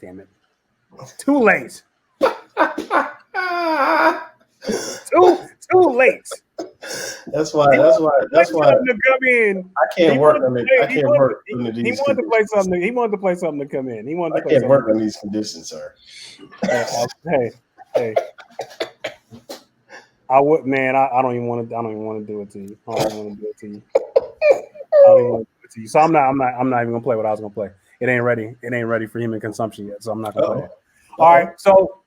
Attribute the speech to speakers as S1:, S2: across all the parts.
S1: damn it. Too late. Too late.
S2: That's why.
S1: To come in.
S2: I can't work on it. I can't work under these.
S1: He wanted to play something. He wanted to play something to come in.
S2: I can't work on these conditions, sir.
S1: Hey. I would, man. I don't even want to. I don't even want to do it to you. I don't even want to do it to you. So I'm not even gonna play what I was gonna play. It ain't ready. It ain't ready for human consumption yet. So I'm not gonna play it. All right. So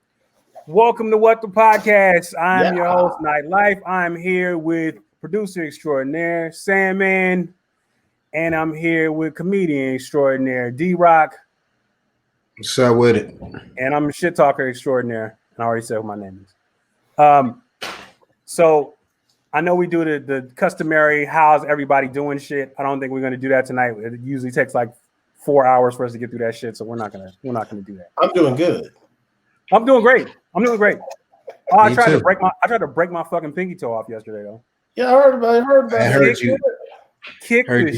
S1: welcome to What the Podcast. I'm your host, Nightlife. I'm here with producer extraordinaire Sandman, and I'm here with comedian extraordinaire D-Rock.
S3: What's up with it?
S1: And I'm a shit talker extraordinaire. And I already said what my name is. So I know we do the customary how's everybody doing shit. I don't think we're gonna do that tonight. It usually takes like 4 hours for us to get through that shit, so we're not gonna do that.
S2: I'm doing good.
S1: I'm doing great. Oh, I tried to break my fucking pinky toe off yesterday though.
S2: Yeah, I heard about it.
S3: I heard you.
S1: Kick the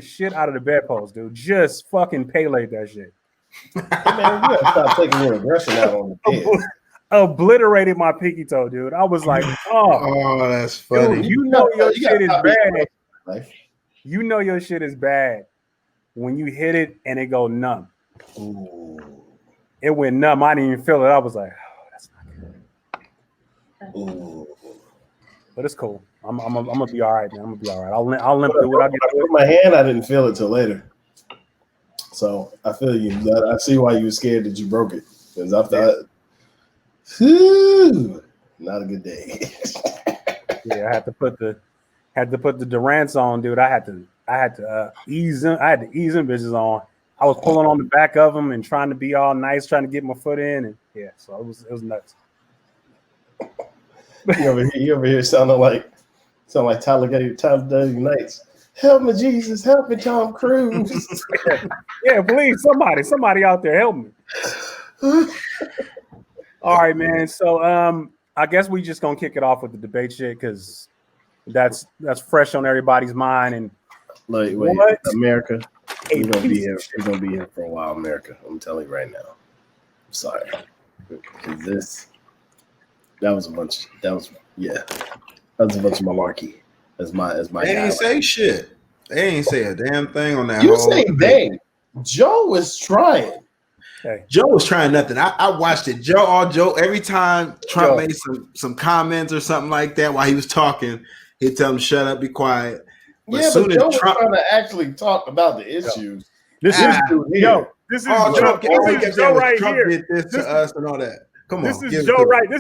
S1: shit out of the bedpost, dude. Just fucking Pele that shit.
S2: Hey, man, you gotta stop taking your aggression out on the kid.
S1: Obliterated my pinky toe, dude. I was like,
S3: oh, that's funny.
S1: Dude, you know your shit is bad. You know your shit is bad when you hit it and it go numb.
S2: Ooh.
S1: It went numb. I didn't even feel it. I was like, oh, that's not good.
S2: Ooh.
S1: But it's cool. I'm gonna be all right, man. I'm gonna be all right. I'll limp through it. I'll get through it.
S2: My hand, I didn't feel it till later. So I feel you. I see why you were scared that you broke it. Because I thought, not a good day.
S1: Yeah, I had to put the Durants on, dude. I had to ease them. I had to ease them bitches on. I was pulling on the back of them and trying to be all nice, trying to get my foot in, and yeah, so it was nuts.
S2: You over here sounding like Tyler Nights. Help me, Jesus! Help me, Tom Cruise.
S1: Yeah, please, somebody out there, help me. All right, man. So I guess we just gonna kick it off with the debate shit because that's fresh on everybody's mind. And
S2: wait, America, we're gonna be here. We're gonna be here for a while, America. I'm telling you right now. I'm sorry. That was a bunch of malarkey. As my
S3: they didn't say shit. They ain't say a damn thing on that.
S2: You say they. Joe was trying.
S1: Hey.
S3: Joe was trying nothing. I watched it. Joe, every time Trump made some comments or something like that while he was talking, he'd tell him, shut up, be quiet.
S2: But Joe was trying to actually talk about the issues.
S1: This is Joe right
S3: Trump
S1: here.
S3: Did this to us and all that. Come on.
S1: This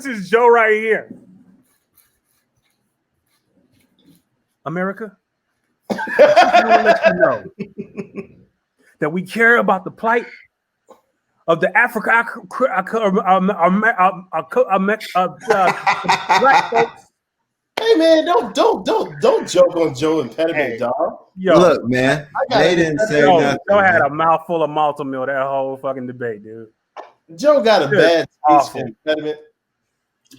S1: is Joe right here. America, I want to let you know that we care about the plight of the black folks.
S2: Hey man, don't joke on Joe Impediment, dog.
S3: Yo, look, man, they didn't say nothing.
S1: Joe had a mouthful of Malta-Meal that whole fucking debate, dude.
S2: Joe got a bad speech for Impediment.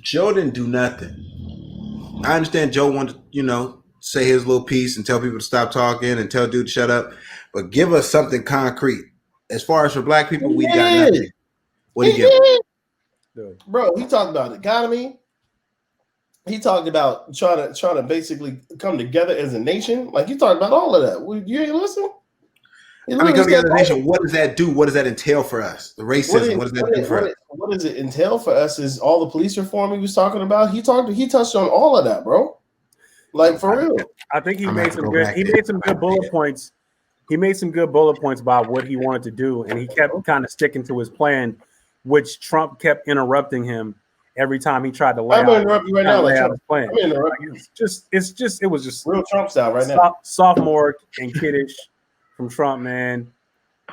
S3: Joe didn't do nothing. I understand Joe wanted to, say his little piece and tell people to stop talking and tell dude to shut up, but give us something concrete. As far as for black people, we got nothing. What do you give?
S2: Bro, he talked about the economy. He talked about trying to basically come together as a nation. Like, he talked about all of that. You ain't listen?
S3: Come together as a nation. What does that do? What does that entail for us? The racism. What does that do for us?
S2: What does it entail for us is all the police reform he was talking about. He touched on all of that, bro. Like, for real.
S1: I think he made some good bullet points. He made some good bullet points about what he wanted to do, and he kept kind of sticking to his plan, which Trump kept interrupting him every time he tried to lay out. I'm interrupting right now. His plan. It was just
S2: real Trump style right now.
S1: Sophomore and kiddish from Trump, man.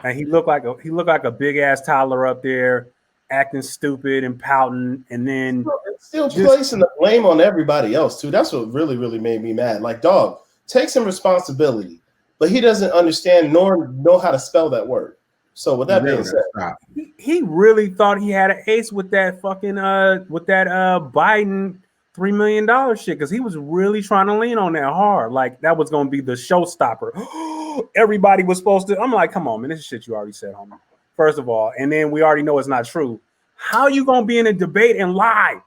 S1: And he looked like a big ass toddler up there, acting stupid and pouting, and then
S2: still placing the blame on everybody else too. That's what really, really made me mad. Like, dog, take some responsibility. But he doesn't understand nor know how to spell that word. So with that being said,
S1: he really thought he had an ace with that fucking Biden $3 million shit, because he was really trying to lean on that hard. Like, that was gonna be the showstopper. Everybody was supposed to. I'm like, come on, man, this is shit you already said, homie. first of all, and then we already know it's not true. How you gonna be in a debate and lie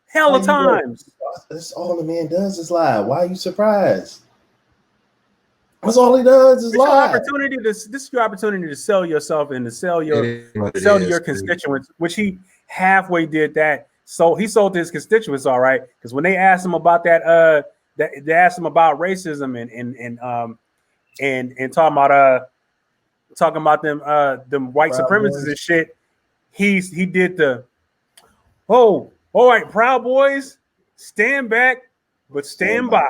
S1: hella times?
S2: That's all the man does is lie. Why are you surprised? That's all he does is lie.
S1: This is your opportunity to sell yourself and to sell to your constituents, which he halfway did that. So he sold to his constituents, all right. Because when they asked him about that, they asked him about racism and talking about them white supremacists and shit. He did the all right, Proud Boys, stand back, but stand by.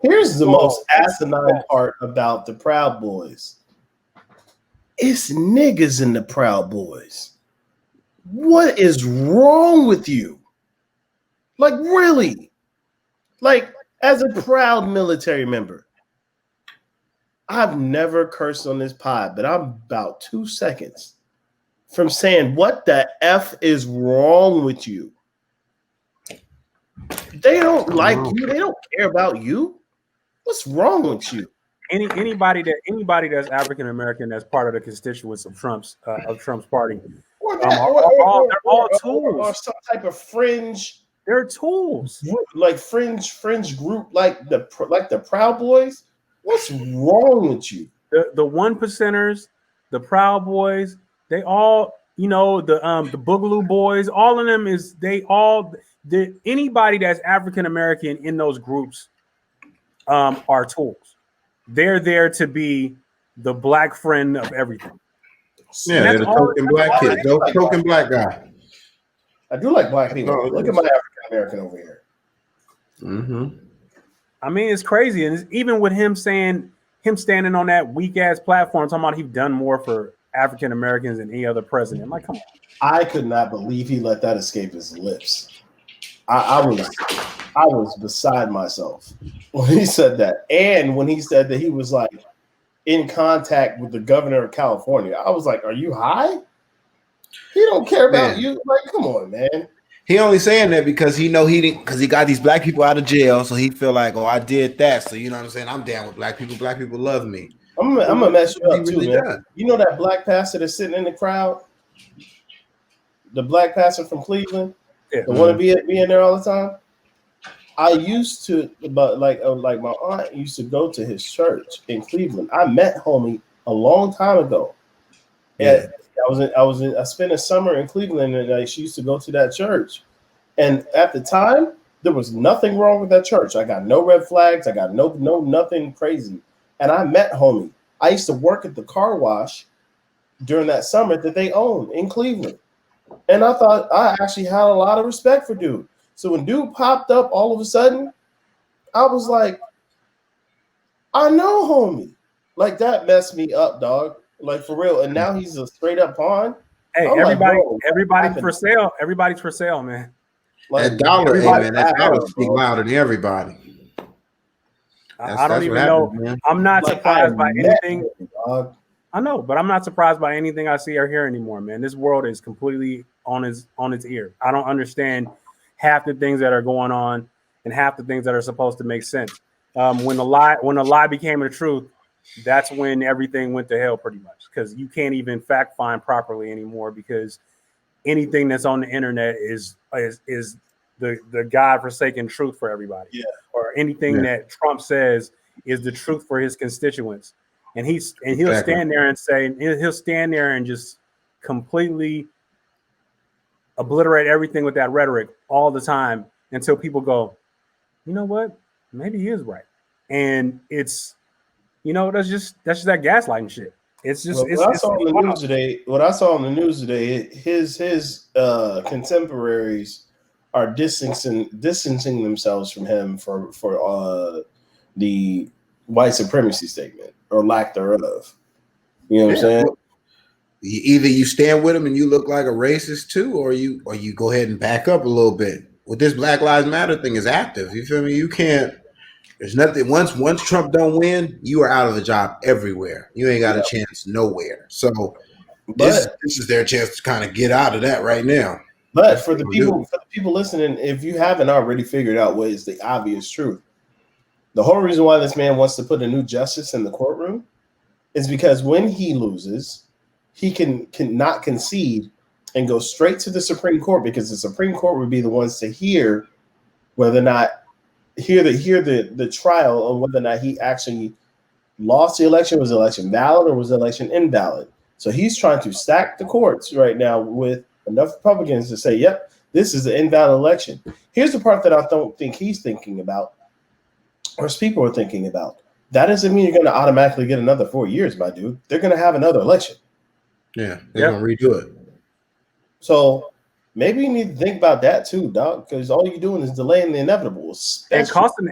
S2: Here's the most asinine part about the Proud Boys. It's niggas in the Proud Boys. What is wrong with you? Like, really? Like, as a proud military member, I've never cursed on this pod, but I'm about 2 seconds from saying, what the F is wrong with you? They don't like you. They don't care about you. What's wrong with you?
S1: Anybody that's African American that's part of the constituents of Trump's party, they're all tools.
S2: Or some type of fringe.
S1: They're tools,
S2: like fringe group, like the Proud Boys. What's wrong with you?
S1: The 1%ers, the Proud Boys, they all, the Boogaloo Boys, all of them anybody that's African American in those groups are tools. They're there to be the black friend of everything.
S3: Yeah, they're the token black kid, the token black guy.
S2: I do like black people. Look at my African American over here.
S3: Mm-hmm.
S1: I mean, it's crazy, and even with him standing on that weak ass platform, talking about he's done more for African Americans than any other president. I'm like, come on.
S2: I could not believe he let that escape his lips. I was beside myself when he said that, and when he said that he was like in contact with the governor of California. I was like, are you high? He don't care about you. Like, come on, man.
S3: He only saying that because he got these black people out of jail, so he feel like, oh, I did that. So you know what I'm saying? I'm down with black people. Black people love me.
S2: I'm gonna mess you up too, man. You know that black pastor that's sitting in the crowd? The black pastor from Cleveland? Yeah. The one to be in there all the time? I used to, but like my aunt used to go to his church in Cleveland. I met homie a long time ago. Yeah. I spent a summer in Cleveland, and she used to go to that church. And at the time, there was nothing wrong with that church. I got no red flags. I got no nothing crazy. And I met homie. I used to work at the car wash during that summer that they owned in Cleveland. And I thought I actually had a lot of respect for dude. So when dude popped up all of a sudden, I was like, I know homie. Like, that messed me up, dog. Like, for real. And now he's a straight up pawn.
S1: Hey, everybody's for sale. Everybody's for sale, man.
S3: Like, that dollar, man, that dollar speak louder than everybody.
S1: I don't even know. Man. I'm not surprised by anything. I know, but I'm not surprised by anything I see or hear anymore, man. This world is completely on its ear. I don't understand half the things that are going on and half the things that are supposed to make sense. When the lie became the truth, that's when everything went to hell, pretty much, because you can't even fact find properly anymore, because anything that's on the internet is the godforsaken truth for everybody. Yeah. Or anything that Trump says is the truth for his constituents. And he'll stand there and just completely obliterate everything with that rhetoric all the time until people go, you know what? Maybe he is right. And it's, that's just that gaslighting shit. It's just
S2: what I saw on the news today, his contemporaries are distancing themselves from him for the white supremacy statement or lack thereof. You know what I'm saying?
S3: Either you stand with him and you look like a racist too, or you go ahead and back up a little bit. With this Black Lives Matter thing is active. You feel me? You can't. There's nothing. Once Trump don't win, you are out of a job everywhere. You ain't got a chance nowhere. So this is their chance to kind of get out of that right now.
S2: But for the people listening, if you haven't already figured out what is the obvious truth, the whole reason why this man wants to put a new justice in the courtroom is because when he loses, he can not concede and go straight to the Supreme Court, because the Supreme Court would be the ones to hear whether or not the trial on whether or not he actually lost the election. Was the election valid or was the election invalid? So he's trying to stack the courts right now with enough Republicans to say, yep, this is an invalid election. Here's the part that I don't think he's thinking about, or as people are thinking about. That doesn't mean you're going to automatically get another 4 years, my dude. They're going to have another election.
S3: Yeah, they're going to redo it.
S2: So maybe you need to think about that too, dog, because all you're doing is delaying the inevitable.
S1: And costing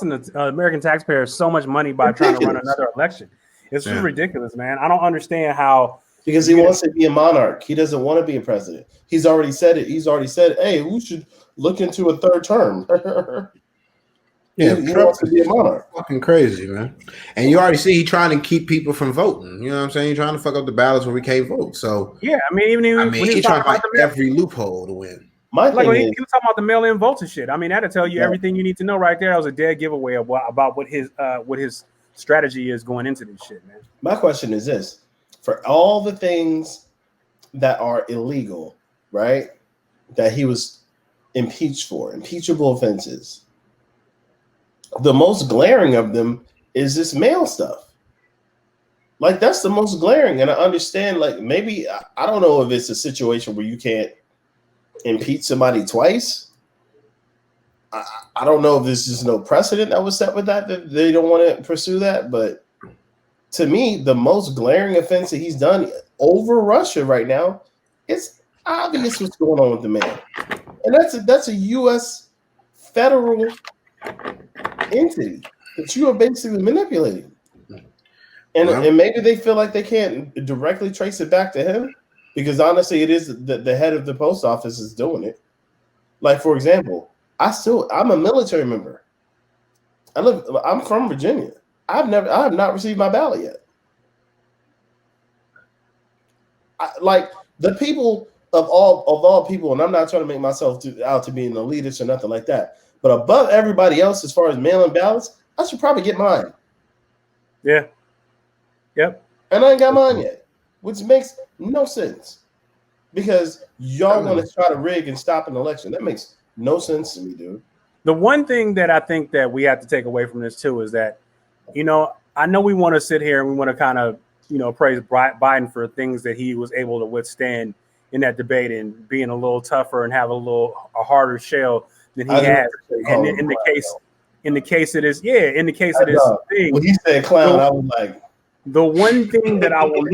S1: the American taxpayers so much money by trying to run another election. It's just ridiculous, man. I don't understand how.
S2: Because he wants to be a monarch. He doesn't want to be a president. He's already said it. He's already said, hey, we should look into a third term.
S3: Yeah,
S2: he wants to be a monarch.
S3: Fucking crazy, man. And you already see he's trying to keep people from voting. You know what I'm saying? He's trying to fuck up the ballots where we can't vote. So
S1: yeah, I mean, when
S3: he's trying to find every loophole to win.
S1: When he was talking about the mail-in votes and shit, I mean, that'll tell you everything you need to know right there. That was a dead giveaway about what his strategy is going into this shit, man.
S2: My question is this: for all the things that are illegal, right, that he was impeached for, impeachable offenses, the most glaring of them is this mail stuff. Like, that's the most glaring. And I understand, like, maybe, I don't know if it's a situation where you can't impeach somebody twice. I don't know if there's just no precedent that was set with that they don't want to pursue that. But to me, the most glaring offense that he's done over Russia right now, it's obvious what's going on with the mail. And that's a U.S. federal entity that you are basically manipulating. And maybe they feel like they can't directly trace it back to him, because honestly, it is the head of the post office is doing it. Like, for example, I'm a military member. I'm from Virginia. I have not received my ballot yet. Like, the people of all people, and I'm not trying to make myself out to be an elitist or nothing like that, but above everybody else, as far as mail-in ballots, I should probably get mine.
S1: Yeah. Yep.
S2: And I ain't got mine yet, which makes no sense, because y'all want to try to rig and stop an election. That makes no sense to me, dude.
S1: The one thing that I think that we have to take away from this too is that, I know we want to sit here and we want to kind of, praise Biden for things that he was able to withstand in that debate and being a little tougher and have a harder shell than he has. And in the case of this thing,
S2: when he said clown, I was like,
S1: the one thing that I want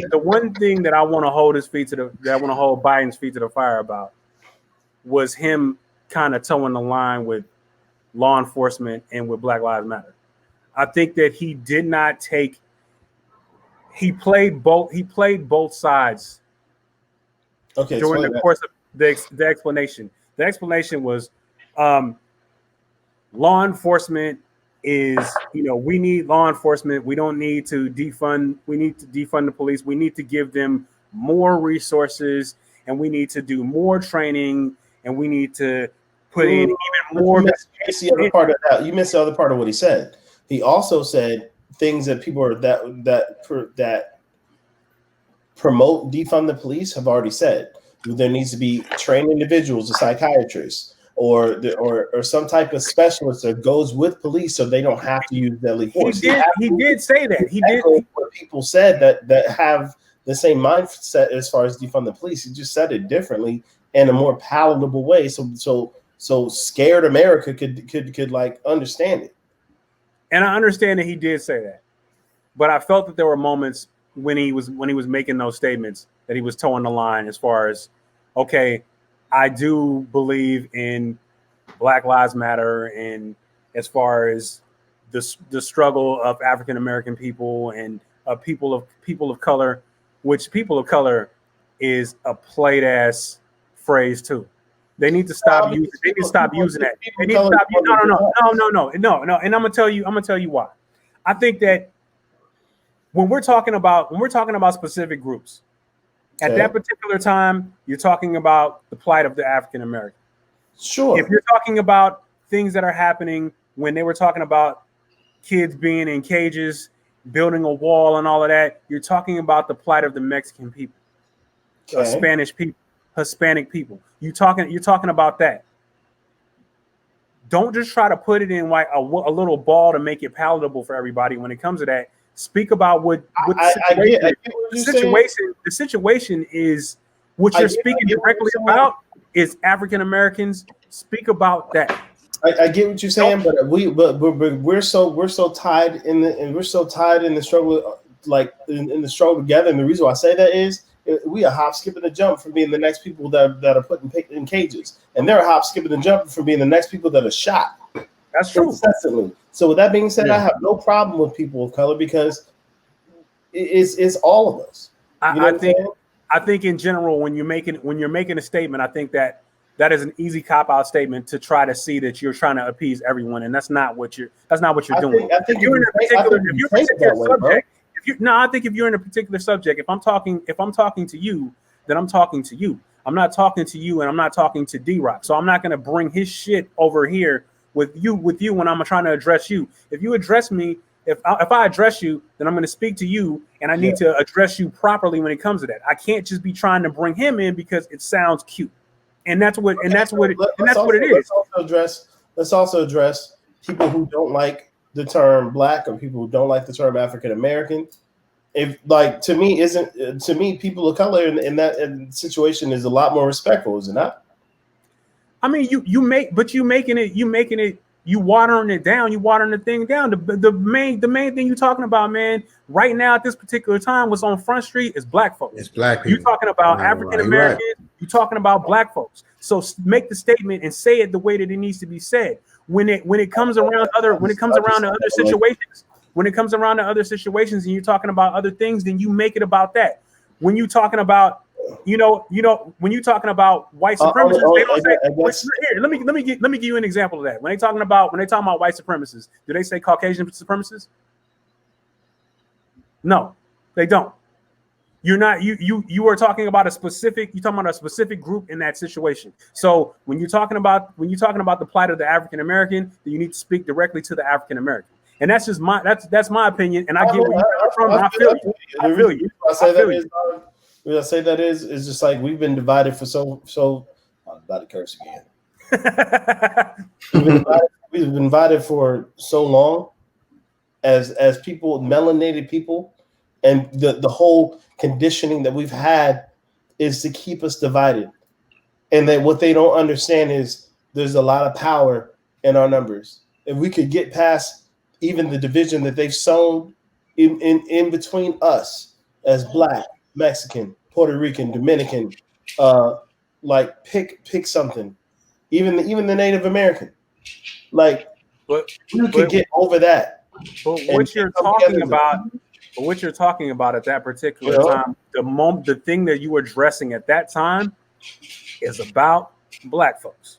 S1: to hold Biden's feet to the fire about was him kind of towing the line with law enforcement and with Black Lives Matter. I think that he did not take. He played both sides.
S2: Okay.
S1: During the course of the explanation, the explanation was, law enforcement is, we need law enforcement. We don't need to defund. We need to defund the police. We need to give them more resources, and we need to do more training, and we need to put in even more.
S2: You missed the other part of that. You missed the other part of what he said. He also said things that people are that promote defund the police have already said. There needs to be trained individuals, a psychiatrist, or some type of specialist that goes with police so they don't have to use deadly force.
S1: He did say that. He did.
S2: What people said that have the same mindset as far as defund the police. He just said it differently in a more palatable way, so scared America could like understand it.
S1: And I understand that he did say that, but I felt that there were moments when he was making those statements that he was towing the line as far as, okay, I do believe in Black Lives Matter, and as far as the struggle of African American people and people of color, which people of color is a played ass phrase too. They need to stop using. They need to stop using that. They need to stop. No. And I'm gonna tell you why. I think that when we're talking about specific groups, at that particular time, you're talking about the plight of the African American.
S2: Sure.
S1: If you're talking about things that are happening when they were talking about kids being in cages, building a wall, and all of that, you're talking about the plight of the Mexican people. Spanish people, Hispanic people. You're talking about that. Don't just try to put it in like a little ball to make it palatable for everybody. When it comes to that, speak about what the situation is. What you're speaking directly about is African Americans. Speak about that.
S2: I get what you're saying, but we're so tied in the struggle, like in the struggle together. And the reason why I say that is we are hop, skipping, and jump from being the next people that are put in cages, and they're hop, skipping, and jump from being the next people that are shot.
S1: That's true.
S2: Incessantly. So with that being said, I have no problem with people of color because it's all of us.
S1: I think in general, when you're making a statement, I think that is an easy cop out statement to try to see that you're trying to appease everyone, and that's not what you're doing. I think if you're in a particular subject. I think if you're in a particular subject, if I'm talking to you, then I'm talking to you. I'm not talking to you, and I'm not talking to D-Rock. So I'm not going to bring his shit over here with you when I'm trying to address you. If you address me, if I address you, then I'm going to speak to you, and I need to address you properly when it comes to that. I can't just be trying to bring him in because it sounds cute, and that's what it is.
S2: Let's also address people who don't like the term black or people who don't like the term African American. If to me, people of color in that situation is a lot more respectful, is it not?
S1: I mean, you watering it down, you watering the thing down. The main thing you're talking about, man, right now at this particular time, what's on Front Street is black folks.
S3: It's black people.
S1: You're talking about African Americans. Right. You're talking about black folks. So make the statement and say it the way that it needs to be said. When it comes around to other situations, and you're talking about other things, then you make it about that. When you're talking about when you're talking about white supremacists, they don't say. Here, let me give you an example of that. When they talking about white supremacists, do they say Caucasian supremacists? No, they don't. You are talking about a specific group in that situation. So when you're talking about the plight of the African American, then you need to speak directly to the African American. And that's just my opinion. And I get where you're from. I feel you.
S2: I say that is just like we've been divided for so. I'm about to curse again. We've been divided for so long as people, melanated people, and the whole conditioning that we've had is to keep us divided. And that what they don't understand is there's a lot of power in our numbers. If we could get past even the division that they've sown in between us as Black, Mexican, Puerto Rican, Dominican, pick something, even the Native American, we could get over that.
S1: But what you're talking about at that particular time, the thing that you were addressing at that time is about Black folks.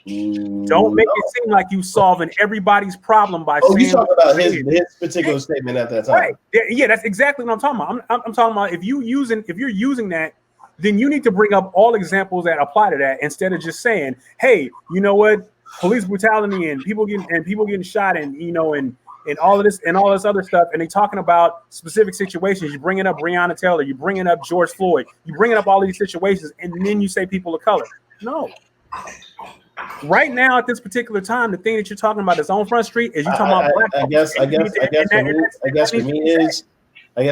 S1: Don't make it seem like you solving everybody's problem by saying.
S2: You talking about his particular statement at that time,
S1: right? Yeah, that's exactly what I'm talking about. I'm talking about if you're using that, then you need to bring up all examples that apply to that instead of just saying, "Hey, you know what? Police brutality and people getting shot and all of this other stuff," and they talking about specific situations. You bringing up Breonna Taylor, you bringing up George Floyd, you bringing up all these situations, and then you say people of color. No. Right now, at this particular time, the thing that you're talking about that's on Front Street is you talking about Black. I guess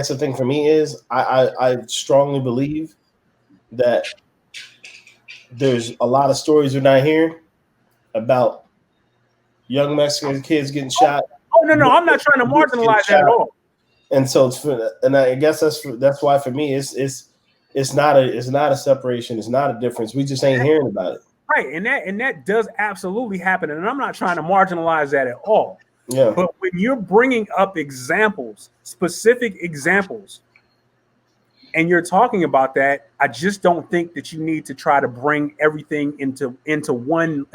S2: the thing for me is I strongly believe that there's a lot of stories we're not hearing about young Mexican kids getting shot.
S1: Oh no, I'm not trying to marginalize that at all.
S2: And so I guess that's why for me it's not a separation, it's not a difference. We just ain't hearing about it.
S1: Right, and that does absolutely happen, and I'm not trying to marginalize that at all.
S2: Yeah.
S1: But when you're bringing up examples, specific examples, and you're talking about that, I just don't think that you need to try to bring everything into one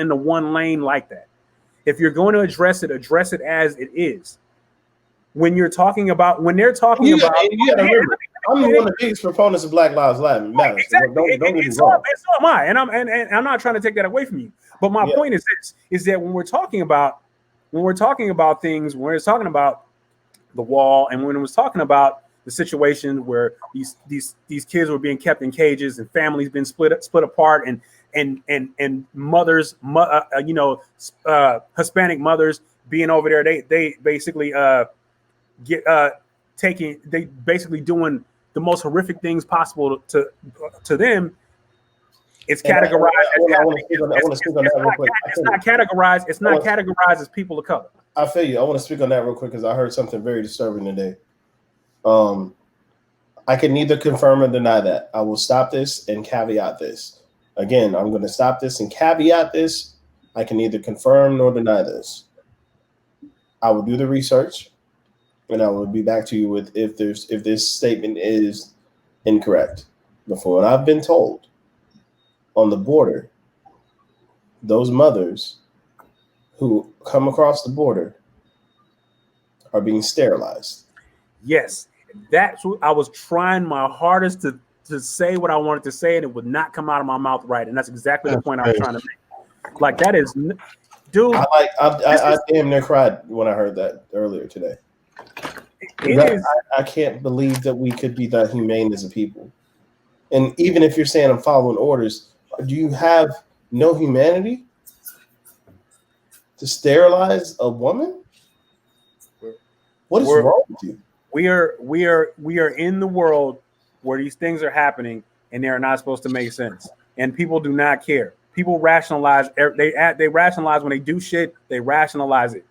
S1: lane like that. If you're going to address it as it is. When they're talking about, I'm one of
S2: the biggest proponents of Black Lives Matter.
S1: Exactly. And so am I. And I'm not trying to take that away from you. But my point is this: is that when we're talking about things, when we're talking about the wall, and when it was talking about the situation where these kids were being kept in cages and families been split apart, and mothers, Hispanic mothers being over there, they basically they basically doing the most horrific things possible to them. It's categorized. It's not categorized. It's not categorized as people of color.
S2: I feel you. I want to speak on that real quick because I heard something very disturbing today. I can neither confirm or deny that. I will stop this and caveat this. Again, I'm going to stop this and caveat this. I can neither confirm nor deny this. I will do the research, and I will be back to you with if this statement is incorrect. But from what I've been told, on the border, those mothers who come across the border are being sterilized.
S1: Yes, that's what I was trying my hardest to say what I wanted to say, and it would not come out of my mouth right. And that's exactly the point I was trying to make. Like, that is, dude.
S2: I damn near cried when I heard that earlier today. I can't believe that we could be that humane as a people. And even if you're saying I'm following orders, do you have no humanity to sterilize a woman? What is wrong with you?
S1: We are in the world where these things are happening and they are not supposed to make sense. And people do not care. People rationalize. They rationalize when they do shit. They rationalize it,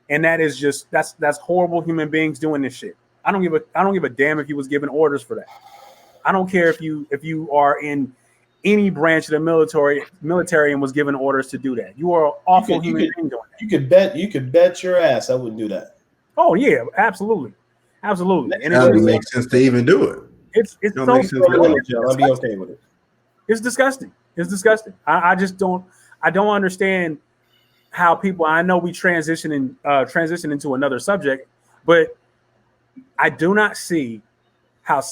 S1: and that is just that's horrible human beings doing this shit. I don't give a damn if you was given orders for that. I don't care if you are in any branch of the military and was given orders to do that. You are an awful human being doing that.
S2: You could bet your ass I wouldn't do that.
S1: Oh yeah, absolutely. And
S3: it doesn't make sense to even do it.
S1: It's so
S2: I'll be okay with it.
S1: It's disgusting. It's disgusting. I just don't understand how people. I know we transition into another subject, but I do not see how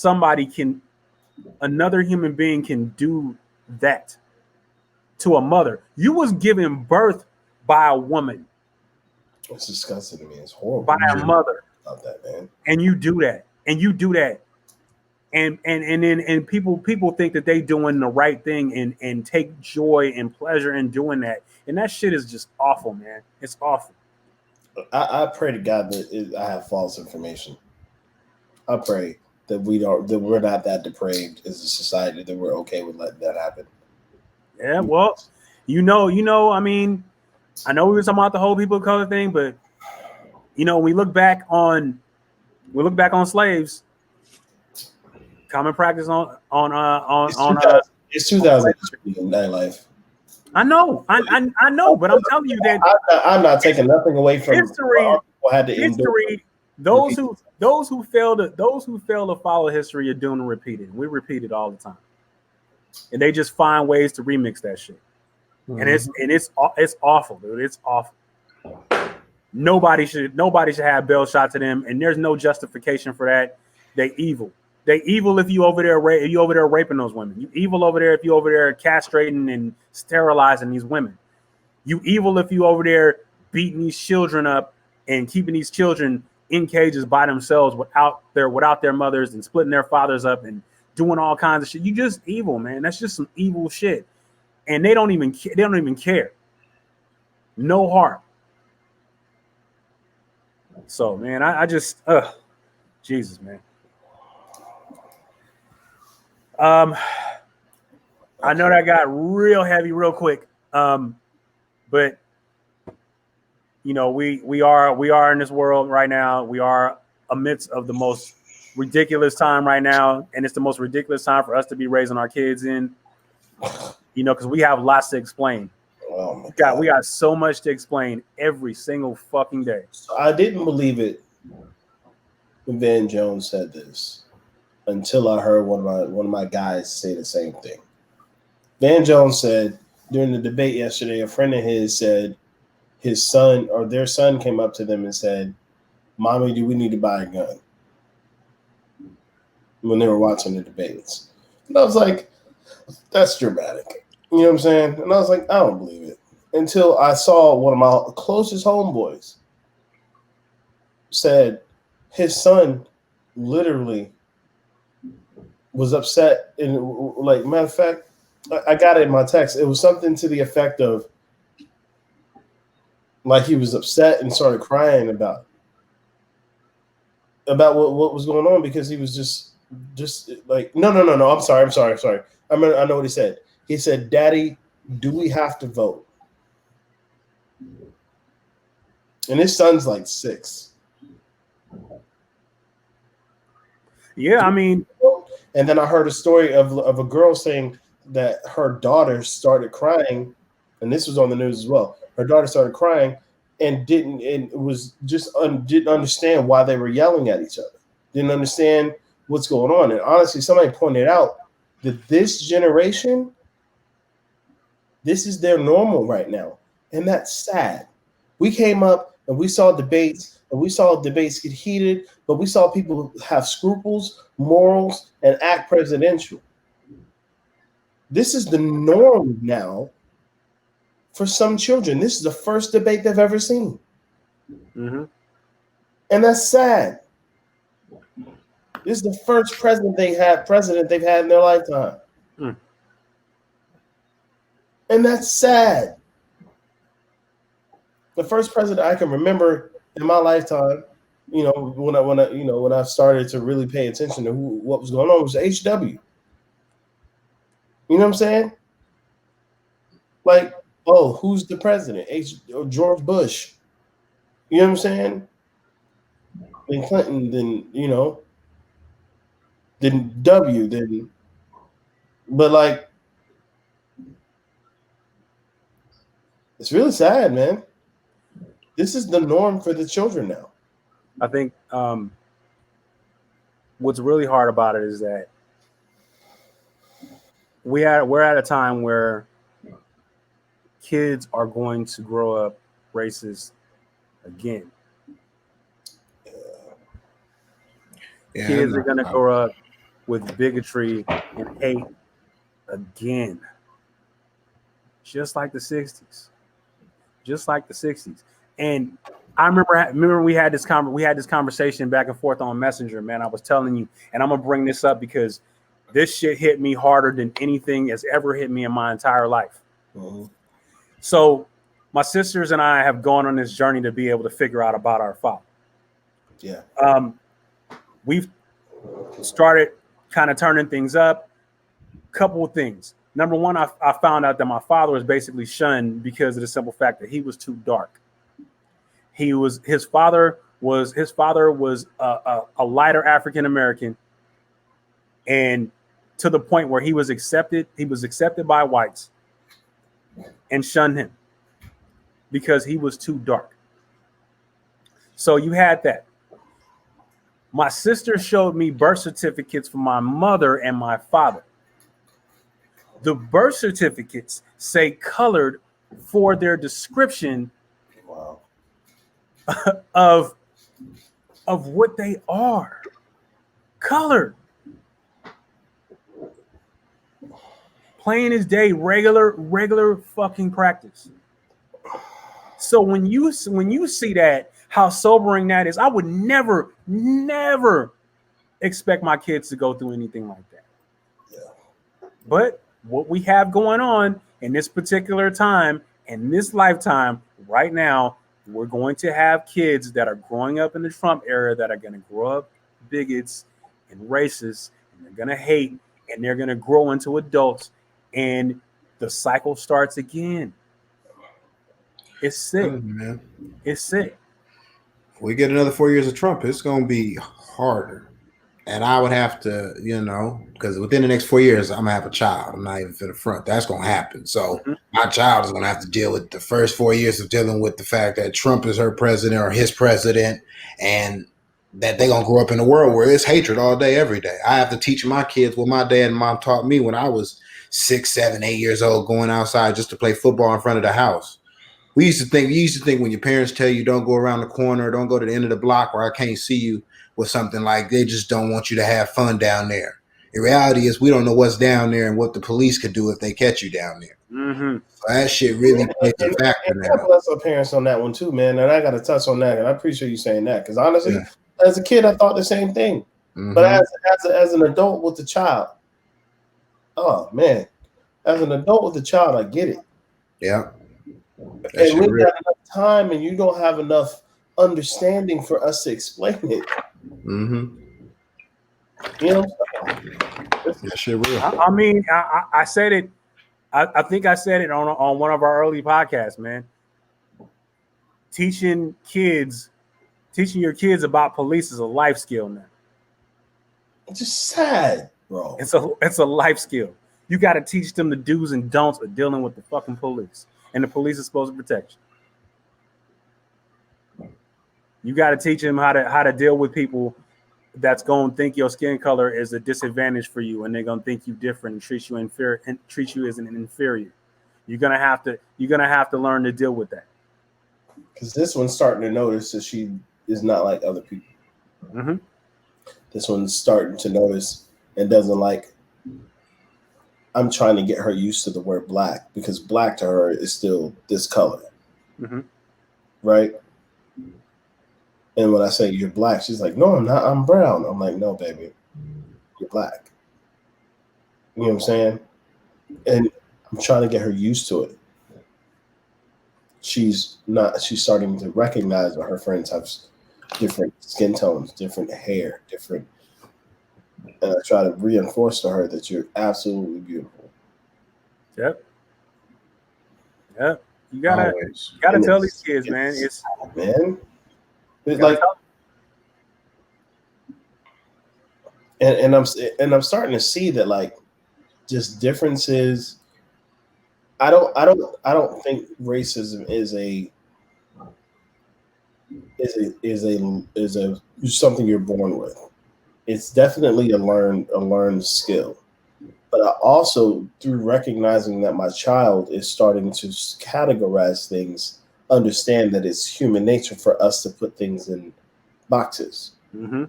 S1: another human being can do that to a mother. You was given birth by a woman.
S2: It's disgusting to me. It's horrible.
S1: By a mother.
S2: Love that, man.
S1: And you do that. And people think that they doing the right thing and take joy and pleasure in doing that. And that shit is just awful, man. It's awful.
S2: I pray to God that I have false information. I pray that we're not that depraved as a society, that we're okay with letting that happen.
S1: Yeah, well, I mean, I know we were talking about the whole people of color thing, but we look back on slaves. Common practice
S2: it's 2003 in that life.
S1: I know, but I'm telling you that
S2: I'm not taking nothing away from
S1: history. Those who fail to follow history are doomed to repeat it. We repeat it all the time, and they just find ways to remix that shit. Mm-hmm. And it's awful, dude. It's awful. Nobody should have bail shot to them, and there's no justification for that. They evil. They evil if you over there raping those women. You evil over there if you over there castrating and sterilizing these women. You evil if you over there beating these children up and keeping these children in cages by themselves without their mothers and splitting their fathers up and doing all kinds of shit. You just evil, man. That's just some evil shit. And they don't even care. No heart. So, man, I just Jesus, man. I know that got real heavy real quick. But we are in this world right now. We are amidst of the most ridiculous time right now, and it's the most ridiculous time for us to be raising our kids in. Because we have lots to explain.
S2: Oh my God.
S1: We got so much to explain every single fucking day.
S2: I didn't believe it when Van Jones said this until I heard one of my guys say the same thing. Van Jones said during the debate yesterday, a friend of his said his son or their son came up to them and said, "Mommy, do we need to buy a gun?" When they were watching the debates. And I was like, that's dramatic. You know what I'm saying? And I was like, I don't believe it. Until I saw one of my closest homeboys said his son literally was upset. And like, matter of fact, I got it in my text. It was something to the effect of, like, he was upset and started crying about what was going on, because he was just like, no. I'm sorry. I know what he said. He said, "Daddy, do we have to vote?" And his son's like 6.
S1: Yeah, I mean,
S2: and then I heard a story of a girl saying that her daughter started crying, and this was on the news as well. Her daughter started crying and didn't understand why they were yelling at each other. Didn't understand what's going on. And honestly, somebody pointed out that this generation, this is their normal right now, and that's sad. We came up and we saw debates, and we saw debates get heated, but we saw people have scruples, morals, and act presidential. This is the norm now for some children. This is the first debate they've ever seen.
S1: Mm-hmm.
S2: And that's sad. This is the first president they've had in their lifetime.
S1: Mm.
S2: And that's sad. The first president I can remember in my lifetime, when I started to really pay attention to what was going on, was HW. You know what I'm saying? Like, oh, who's the president? George Bush. You know what I'm saying? Then Clinton, then W, but like, it's really sad, man. This is the norm for the children now.
S1: I think what's really hard about it is that we're at a time where kids are going to grow up racist again. Yeah, kids are going to grow up with bigotry and hate again, just like the 60s. And I remember we had this conversation back and forth on Messenger, man. I was telling you, and I'm gonna bring this up because this shit hit me harder than anything has ever hit me in my entire life. Mm-hmm. So my sisters and I have gone on this journey to be able to figure out about our father.
S2: Yeah.
S1: We've started kind of turning things up. Couple of things. Number one, I found out that my father was basically shunned because of the simple fact that he was too dark. His father was a lighter African American, and to the point where he was accepted by whites and shunned him because he was too dark. So you had that. My sister showed me birth certificates for my mother and my father. The birth certificates say colored for their description of what they are. Colored. Plain as day, regular fucking practice. So when you see that, how sobering that is, I would never expect my kids to go through anything like that. Yeah. But what we have going on in this particular time, in this lifetime, right now, we're going to have kids that are growing up in the Trump era that are going to grow up bigots and racists, and they're going to hate, and they're going to grow into adults, and the cycle starts again. It's sick. Man. It's sick.
S3: If we get another 4 years of Trump, it's going to be harder. And I would have to, because within the next 4 years, I'm going to have a child. I'm not even for the front. That's going to happen. So my child is going to have to deal with the first 4 years of dealing with the fact that Trump is her president or his president, and that they're going to grow up in a world where it's hatred all day, every day. I have to teach my kids what my dad and mom taught me when I was 6, 7, 8 years old, going outside just to play football in front of the house. You used to think when your parents tell you don't go around the corner, don't go to the end of the block where I can't see you, with something like they just don't want you to have fun down there. The reality is we don't know what's down there and what the police could do if they catch you down there. Mm-hmm. So that shit really plays a factor now.
S2: God bless our parents on that one too, man. And I got to touch on that, and I appreciate you saying that, because honestly, as a kid, I thought the same thing. But as an adult with the child, oh man, as an adult with the child, I get it.
S3: Yeah.
S2: And we got enough time, and you don't have enough understanding for us to explain it.
S3: Mm-hmm.
S2: You know,
S3: that shit real.
S1: I mean, I said it. I think I said it on one of our early podcasts, man. Teaching your kids about police is a life skill now.
S2: It's just sad, bro.
S1: It's a life skill. You got to teach them the do's and don'ts of dealing with the fucking police, and the police is supposed to protect you. You got to teach them how to deal with people that's going to think your skin color is a disadvantage for you, and they're going to think you different and treat you inferior and treat you as an inferior. You're gonna have to learn to deal with that.
S2: Because this one's starting to notice that she is not like other people.
S1: Mm-hmm.
S2: This one's starting to notice and doesn't like. I'm trying to get her used to the word black, because black to her is still this color.
S1: Mm-hmm.
S2: Right? And when I say you're black, she's like, no, I'm not. I'm brown. I'm like, no, baby, you're black. You know what I'm saying? And I'm trying to get her used to it. She's starting to recognize that her friends have different skin tones, different hair, different. And I try to reinforce to her that you're absolutely beautiful.
S1: Yep. You gotta tell these kids, man. It's
S2: like, and I'm starting to see that, like, just differences. I don't think racism is something you're born with. It's definitely a learned skill. But I also, through recognizing that my child is starting to categorize things, understand that it's human nature for us to put things in boxes.
S1: Mm-hmm.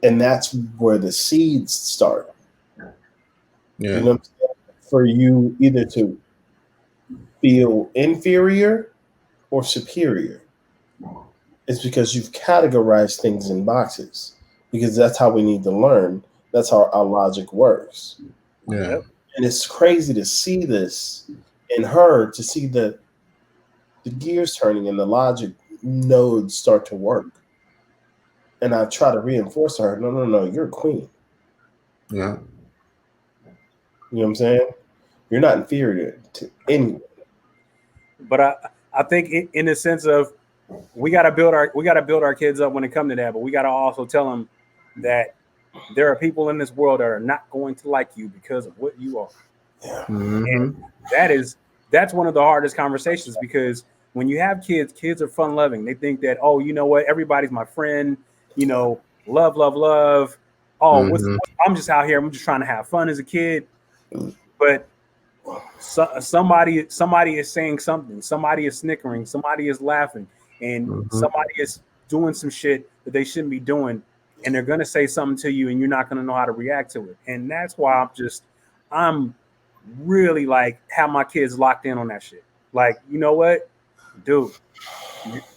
S2: And that's where the seeds start.
S3: Yeah.
S2: You know what I'm saying? For you either to feel inferior or superior. It's because you've categorized things in boxes, because that's how we need to learn. That's how our logic works.
S3: Yeah.
S2: And it's crazy to see this in her, to see the gears turning and the logic nodes start to work. And I try to reinforce to her, no, you're a queen.
S3: Yeah.
S2: You know what I'm saying? You're not inferior to anyone.
S1: But I think in the sense of we gotta build our kids up when it comes to that, but we gotta also tell them that there are people in this world that are not going to like you because of what you are.
S2: Yeah.
S3: Mm-hmm.
S1: And that's one of the hardest conversations, because when you have kids are fun loving. They think that, oh, you know what, everybody's my friend, love. Oh, I'm just out here, I'm just trying to have fun as a kid. But somebody is saying something, somebody is snickering, somebody is laughing, and somebody is doing some shit that they shouldn't be doing, and they're gonna say something to you, and you're not gonna know how to react to it. And that's why I'm really like have my kids locked in on that shit. Like, you know what, dude,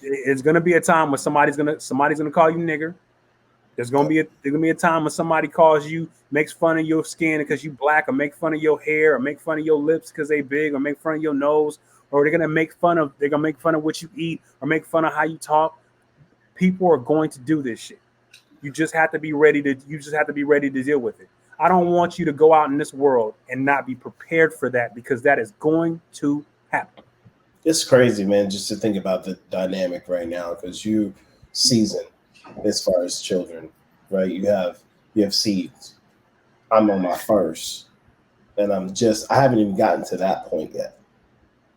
S1: it's gonna be a time when somebody's gonna call you nigger. There's gonna be a time when somebody calls you, makes fun of your skin because you black, or make fun of your hair, or make fun of your lips because they big, or make fun of your nose, or they're gonna make fun of what you eat, or make fun of how you talk. People are going to do this shit. You just have to be ready to deal with it. I don't want you to go out in this world and not be prepared for that, because that is going to happen.
S2: It's crazy, man, just to think about the dynamic right now, because you season as far as children, right? You have seeds. I'm on my first, and I haven't even gotten to that point yet.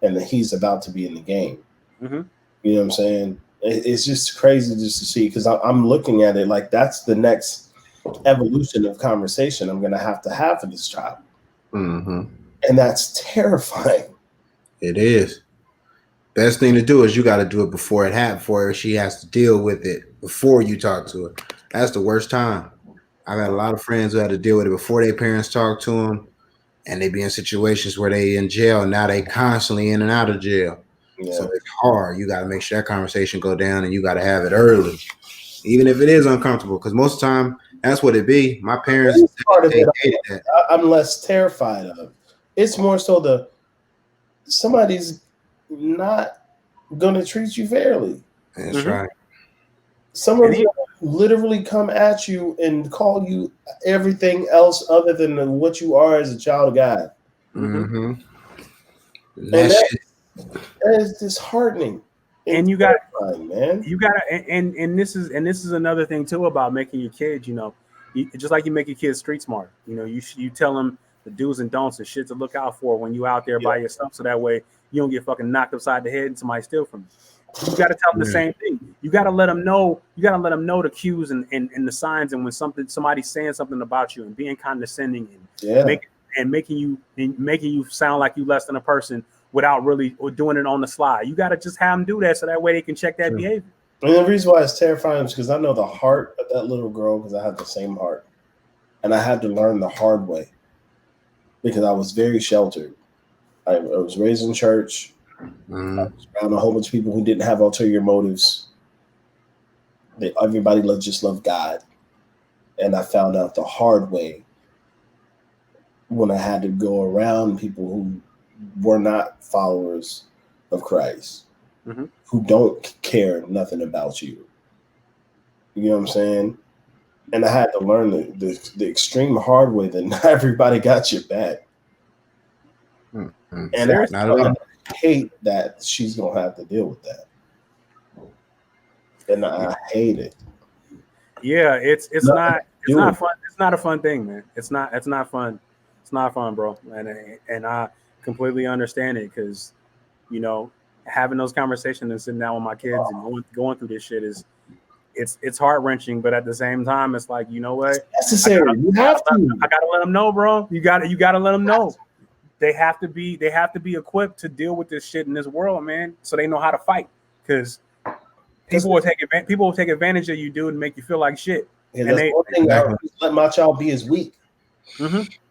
S2: And he's about to be in the game.
S1: Mm-hmm.
S2: You know what I'm saying? It's just crazy just to see, because I'm looking at it like that's the next evolution of conversation I'm going to have for this child.
S3: Mm-hmm.
S2: And that's terrifying.
S3: It is. Best thing to do is you got to do it before it happens, before she has to deal with it, before you talk to her. That's the worst time. I've had a lot of friends who had to deal with it before their parents talk to them, and they be in situations where they in jail. Now they constantly in and out of jail. Yeah. So it's hard. You got to make sure that conversation go down, and you got to have it early. even if it is uncomfortable, because most of the time that's what it be. My parents,
S2: I'm less terrified of. It's more so somebody's not gonna treat you fairly.
S3: That's right.
S2: Someone's gonna literally come at you and call you everything else other than what you are as a child of God.
S3: Mm-hmm.
S2: And that is disheartening.
S1: And you got,
S2: man.
S1: You got, and this is another thing too about making your kids. Just like you make your kids street smart. You tell them the do's and don'ts and shit to look out for when you out there by yourself, so that way you don't get fucking knocked upside the head and somebody steal from you. You got to tell them the same thing. You got to let them know. You got to let them know the cues and the signs, and when somebody's saying something about you and being condescending and making you sound like you less than a person without really or doing it on the slide. You got to just have them do that, so that way they can check that behavior.
S2: And the reason why it's terrifying is because I know the heart of that little girl, because I have the same heart, and I had to learn the hard way because I was very sheltered. I was raised in church. I was around a whole bunch of people who didn't have ulterior motives. Everybody just loved God. And I found out the hard way when I had to go around people who were not followers of Christ, who don't care nothing about you. You know what I'm saying? And I had to learn the extreme hard way that not everybody got your back. And I hate that she's gonna have to deal with that, and I hate it.
S1: Yeah, it's not fun. It's not a fun thing, man. It's not fun. It's not fun, bro. And I completely understand it, because having those conversations and sitting down with my kids and going through this shit it's heart-wrenching, but at the same time it's like, you know what,
S2: it's necessary. I
S1: gotta let them know, bro. You gotta let them know. They have to be equipped to deal with this shit in this world, man, so they know how to fight, because people will take advantage of you, dude, and make you feel like shit.
S2: And that's one thing I let my child be is weak.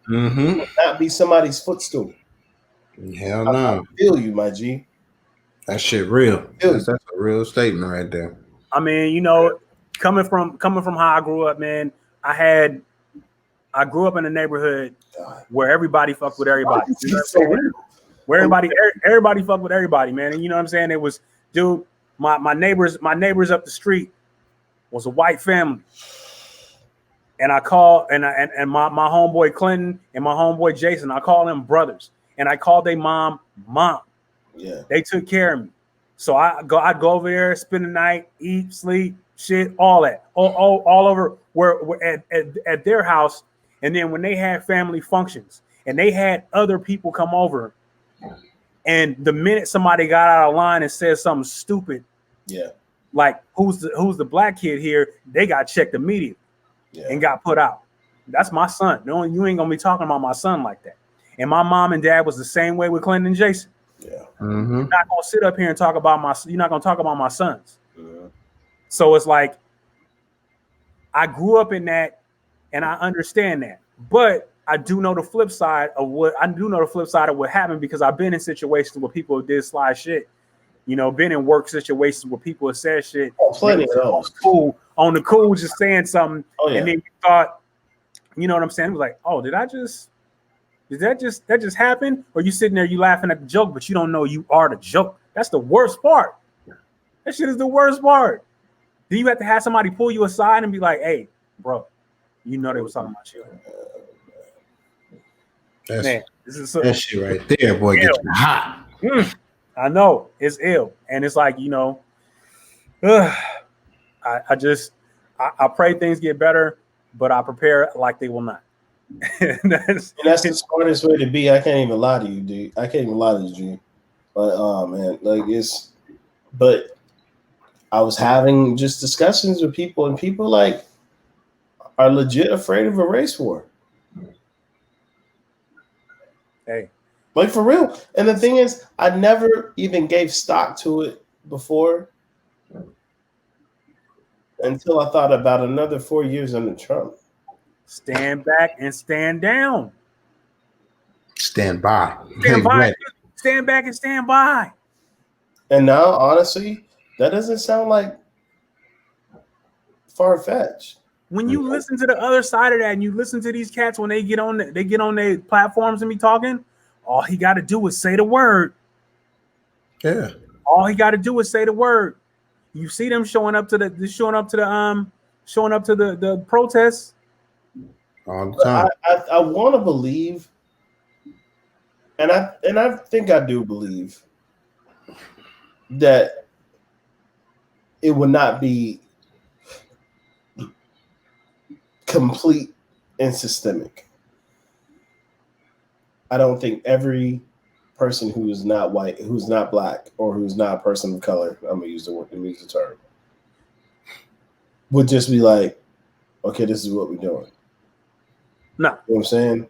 S2: Not be somebody's footstool.
S3: Hell no.
S2: I feel you, my G.
S3: That shit real. That's a real statement right there.
S1: I mean, coming from how I grew up, man, I grew up in a neighborhood where everybody fucked with everybody. You know what I'm saying? Where everybody fucked with everybody, man. And you know what I'm saying? It was, dude, my neighbors up the street was a white family. And I called and my homeboy Clinton and my homeboy Jason, I call them brothers. And I called their mom.
S2: Yeah.
S1: They took care of me. So I'd go over there, spend the night, eat, sleep, shit, all that. All over where at their house. And then when they had family functions and they had other people come over, and the minute somebody got out of line and said something stupid, like who's the black kid here, they got checked immediately and got put out. That's my son. No, you ain't gonna be talking about my son like that. And my mom and dad was the same way with Clinton and Jason.
S2: Yeah.
S1: You're not gonna sit up here and talk about you're not gonna talk about my sons. So it's like, I grew up in that and I understand that. But I do know the flip side of what happened, because I've been in situations where people did sly shit. Been in work situations where people have said shit.
S2: Plenty of those.
S1: On the cool, just saying something. And then you thought, you know what I'm saying? It was like, oh, did that just happen? Or you sitting there, you laughing at the joke, but you don't know you are the joke. That's the worst part. That shit is the worst part. Then you have to have somebody pull you aside and be like, hey, bro, they was talking about you. Man, this is
S3: that shit right there, boy, gets you hot.
S1: I know, it's ill. And it's like, I pray things get better, but I prepare like they will not.
S2: That's the smartest way to be. I can't even lie to you, dude. I can't even lie to you, G. But man, but I was having just discussions with people, and people like are legit afraid of a race war.
S1: Hey,
S2: like for real. And the thing is, I never even gave stock to it before until I thought about another 4 years under Trump.
S1: Stand back and stand down.
S3: Stand by.
S1: Stand by. Right. Stand back and stand by.
S2: And now, honestly, that doesn't sound like far-fetched.
S1: When you listen to the other side of that, and you listen to these cats when they get on their platforms and be talking, all he got to do is say the word.
S3: Yeah.
S1: All he got to do is say the word. You see them showing up to the protests
S3: all the time.
S2: I want to believe, and I think I do believe that it would not be complete and systemic. I don't think every person who is not white, who's not black, or who's not a person of color, I'm gonna use the term, would just be like, okay, this is what we're doing.
S1: No.
S2: You know what I'm saying?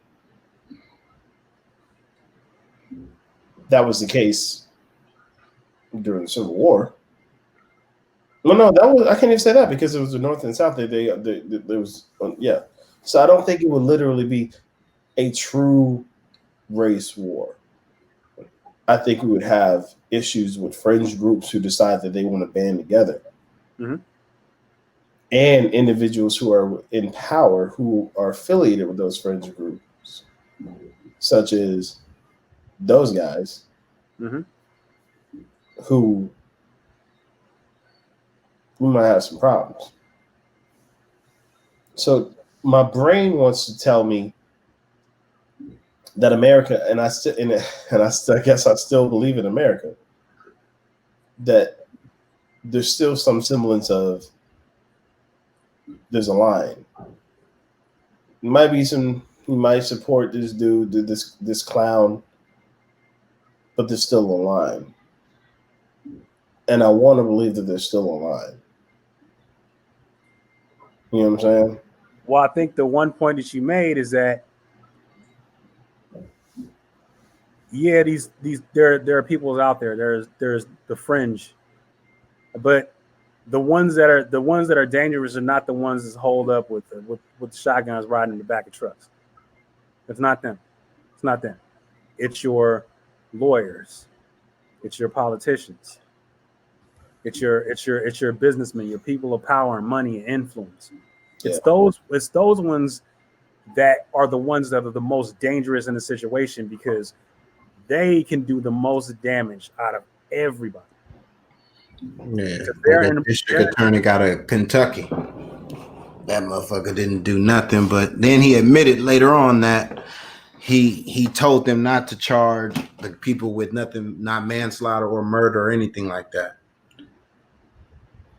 S2: That was the case during the Civil War. Well, no, I can't even say that because it was the North and South. There was, yeah. So I don't think it would literally be a true race war. I think we would have issues with fringe groups who decide that they want to band together.
S1: Mm-hmm.
S2: And individuals who are in power who are affiliated with those fringe groups, such as those guys who we might have some problems. So my brain wants to tell me that America, and I guess I still believe in America, that there's still some semblance of there's a line. There might be some who might support this dude, this clown, but there's still a line. And I want to believe that there's still a line. You know what I'm saying?
S1: Well, I think the one point that you made is that, yeah, there are people out there. There's the fringe, but the ones that are dangerous are not the ones that's holed up with the shotguns riding in the back of trucks. It's not them. It's not them. It's your lawyers. It's your politicians. It's your businessmen, your people of power and money and influence. Yeah. It's those ones that are the ones that are the most dangerous in the situation because they can do the most damage out of everybody.
S3: Yeah, the district attorney got a Kentucky. That motherfucker didn't do nothing, but then he admitted later on that he told them not to charge the people with nothing, not manslaughter or murder or anything like that.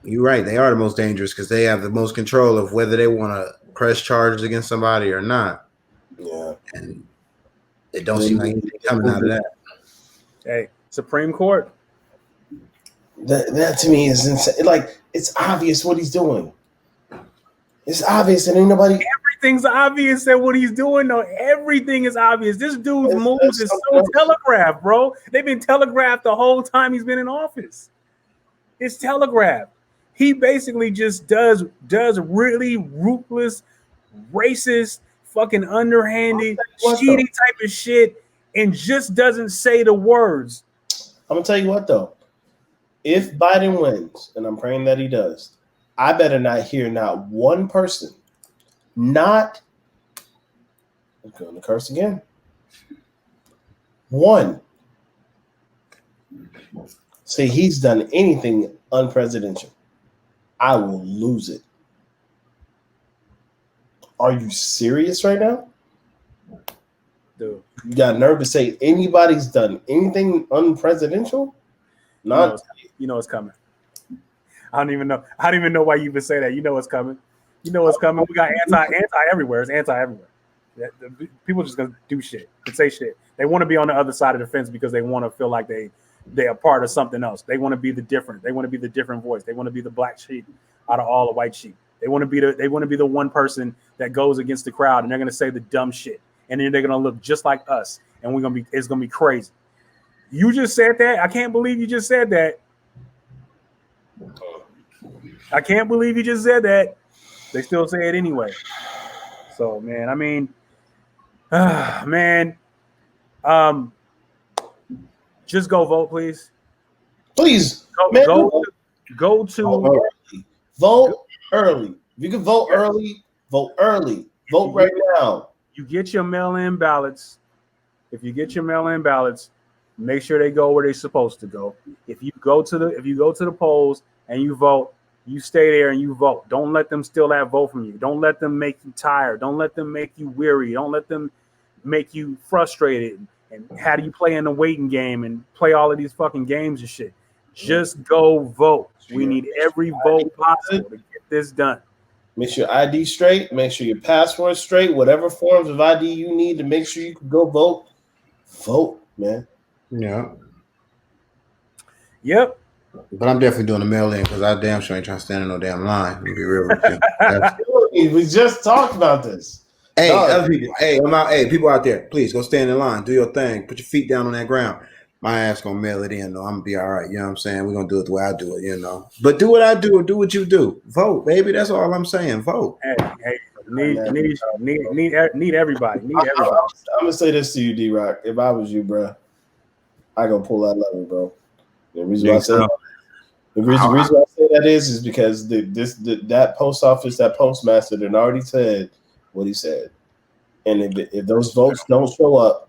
S3: You're right. They are the most dangerous because they have the most control of whether they want to press charges against somebody or not.
S2: Yeah.
S3: And it don't seem like anything coming out of that.
S1: Hey, Supreme Court.
S2: That to me is insane. Like, it's obvious what he's doing. It's obvious and ain't nobody.
S1: Everything's obvious that what he's doing, though. Everything is obvious. This dude's moves is so telegraphed, bro. They've been telegraphed the whole time he's been in office. It's telegraphed. He basically just does really ruthless, racist, fucking underhanded, shitty type of shit and just doesn't say the words.
S2: I'm gonna tell you what though. If Biden wins, and I'm praying that he does, I better not hear not one person, I'm going to curse again. One, say he's done anything unpresidential. I will lose it. Are you serious right now?
S1: Dude.
S2: You got nerve to say anybody's done anything unpresidential? Not.
S1: You know it's coming. I don't even know why you even say that. You know it's coming. You know it's coming. We got anti everywhere. It's anti everywhere. People just gonna do shit and say shit. They want to be on the other side of the fence because they want to feel like they are part of something else. They want to be the different. They want to be the different voice. They want to be the black sheep out of all the white sheep. They want to be the one person that goes against the crowd and they're gonna say the dumb shit. And then they're gonna look just like us. And it's gonna be crazy. You just said that. I can't believe you just said that. I can't believe you just said that. They still say it anyway. So, man, I mean, just go vote, please.
S2: Please.
S1: Go to
S2: vote early. If you can vote early, vote early. Vote right now.
S1: You get your mail-in ballots. If you get your mail-in ballots, make sure they go where they're supposed to go. If you go to the polls and you vote, you stay there and you vote. Don't let them steal that vote from you. Don't let them make you tired. Don't let them make you weary. Don't let them make you frustrated. And how do you play in the waiting game and play all of these fucking games and shit? Just go vote. We need every vote possible to get this done.
S2: Make sure your ID straight. Make sure your passport straight. Whatever forms of ID you need to make sure you can go vote. Vote, man.
S3: Yeah.
S1: Yep.
S3: But I'm definitely doing the mail-in because I damn sure ain't trying to stand in no damn line. To be real with
S2: you. We just talked about this.
S3: Hey, other people. Hey, I'm out. Hey, people out there, please go stand in line. Do your thing. Put your feet down on that ground. My ass gonna mail it in, though. I'm gonna be all right. You know what I'm saying? We're gonna do it the way I do it, But do what I do, or do what you do. Vote, baby. That's all I'm saying. Vote.
S1: Hey, need everybody. Need everybody.
S2: I'm gonna say this to you, D-Rock. If I was you, bro, I gonna pull that lever, bro. The reason why I say that is because that post office, that postmaster, done already said what he said, and if those votes don't show up,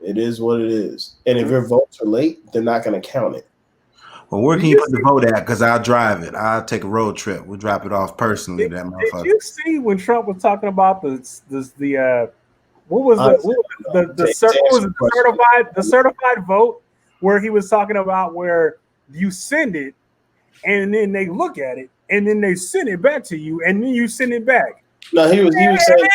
S2: it is what it is. And if your votes are late, they're not going to count it.
S3: Well, where can you put the vote at? Because I'll drive it. I'll take a road trip. We'll drop it off personally. That motherfucker.
S1: Did you see when Trump was talking about the certified vote, where he was talking about where you send it and then they look at it and then they send it back to you and then you send it back?
S2: No, he was saying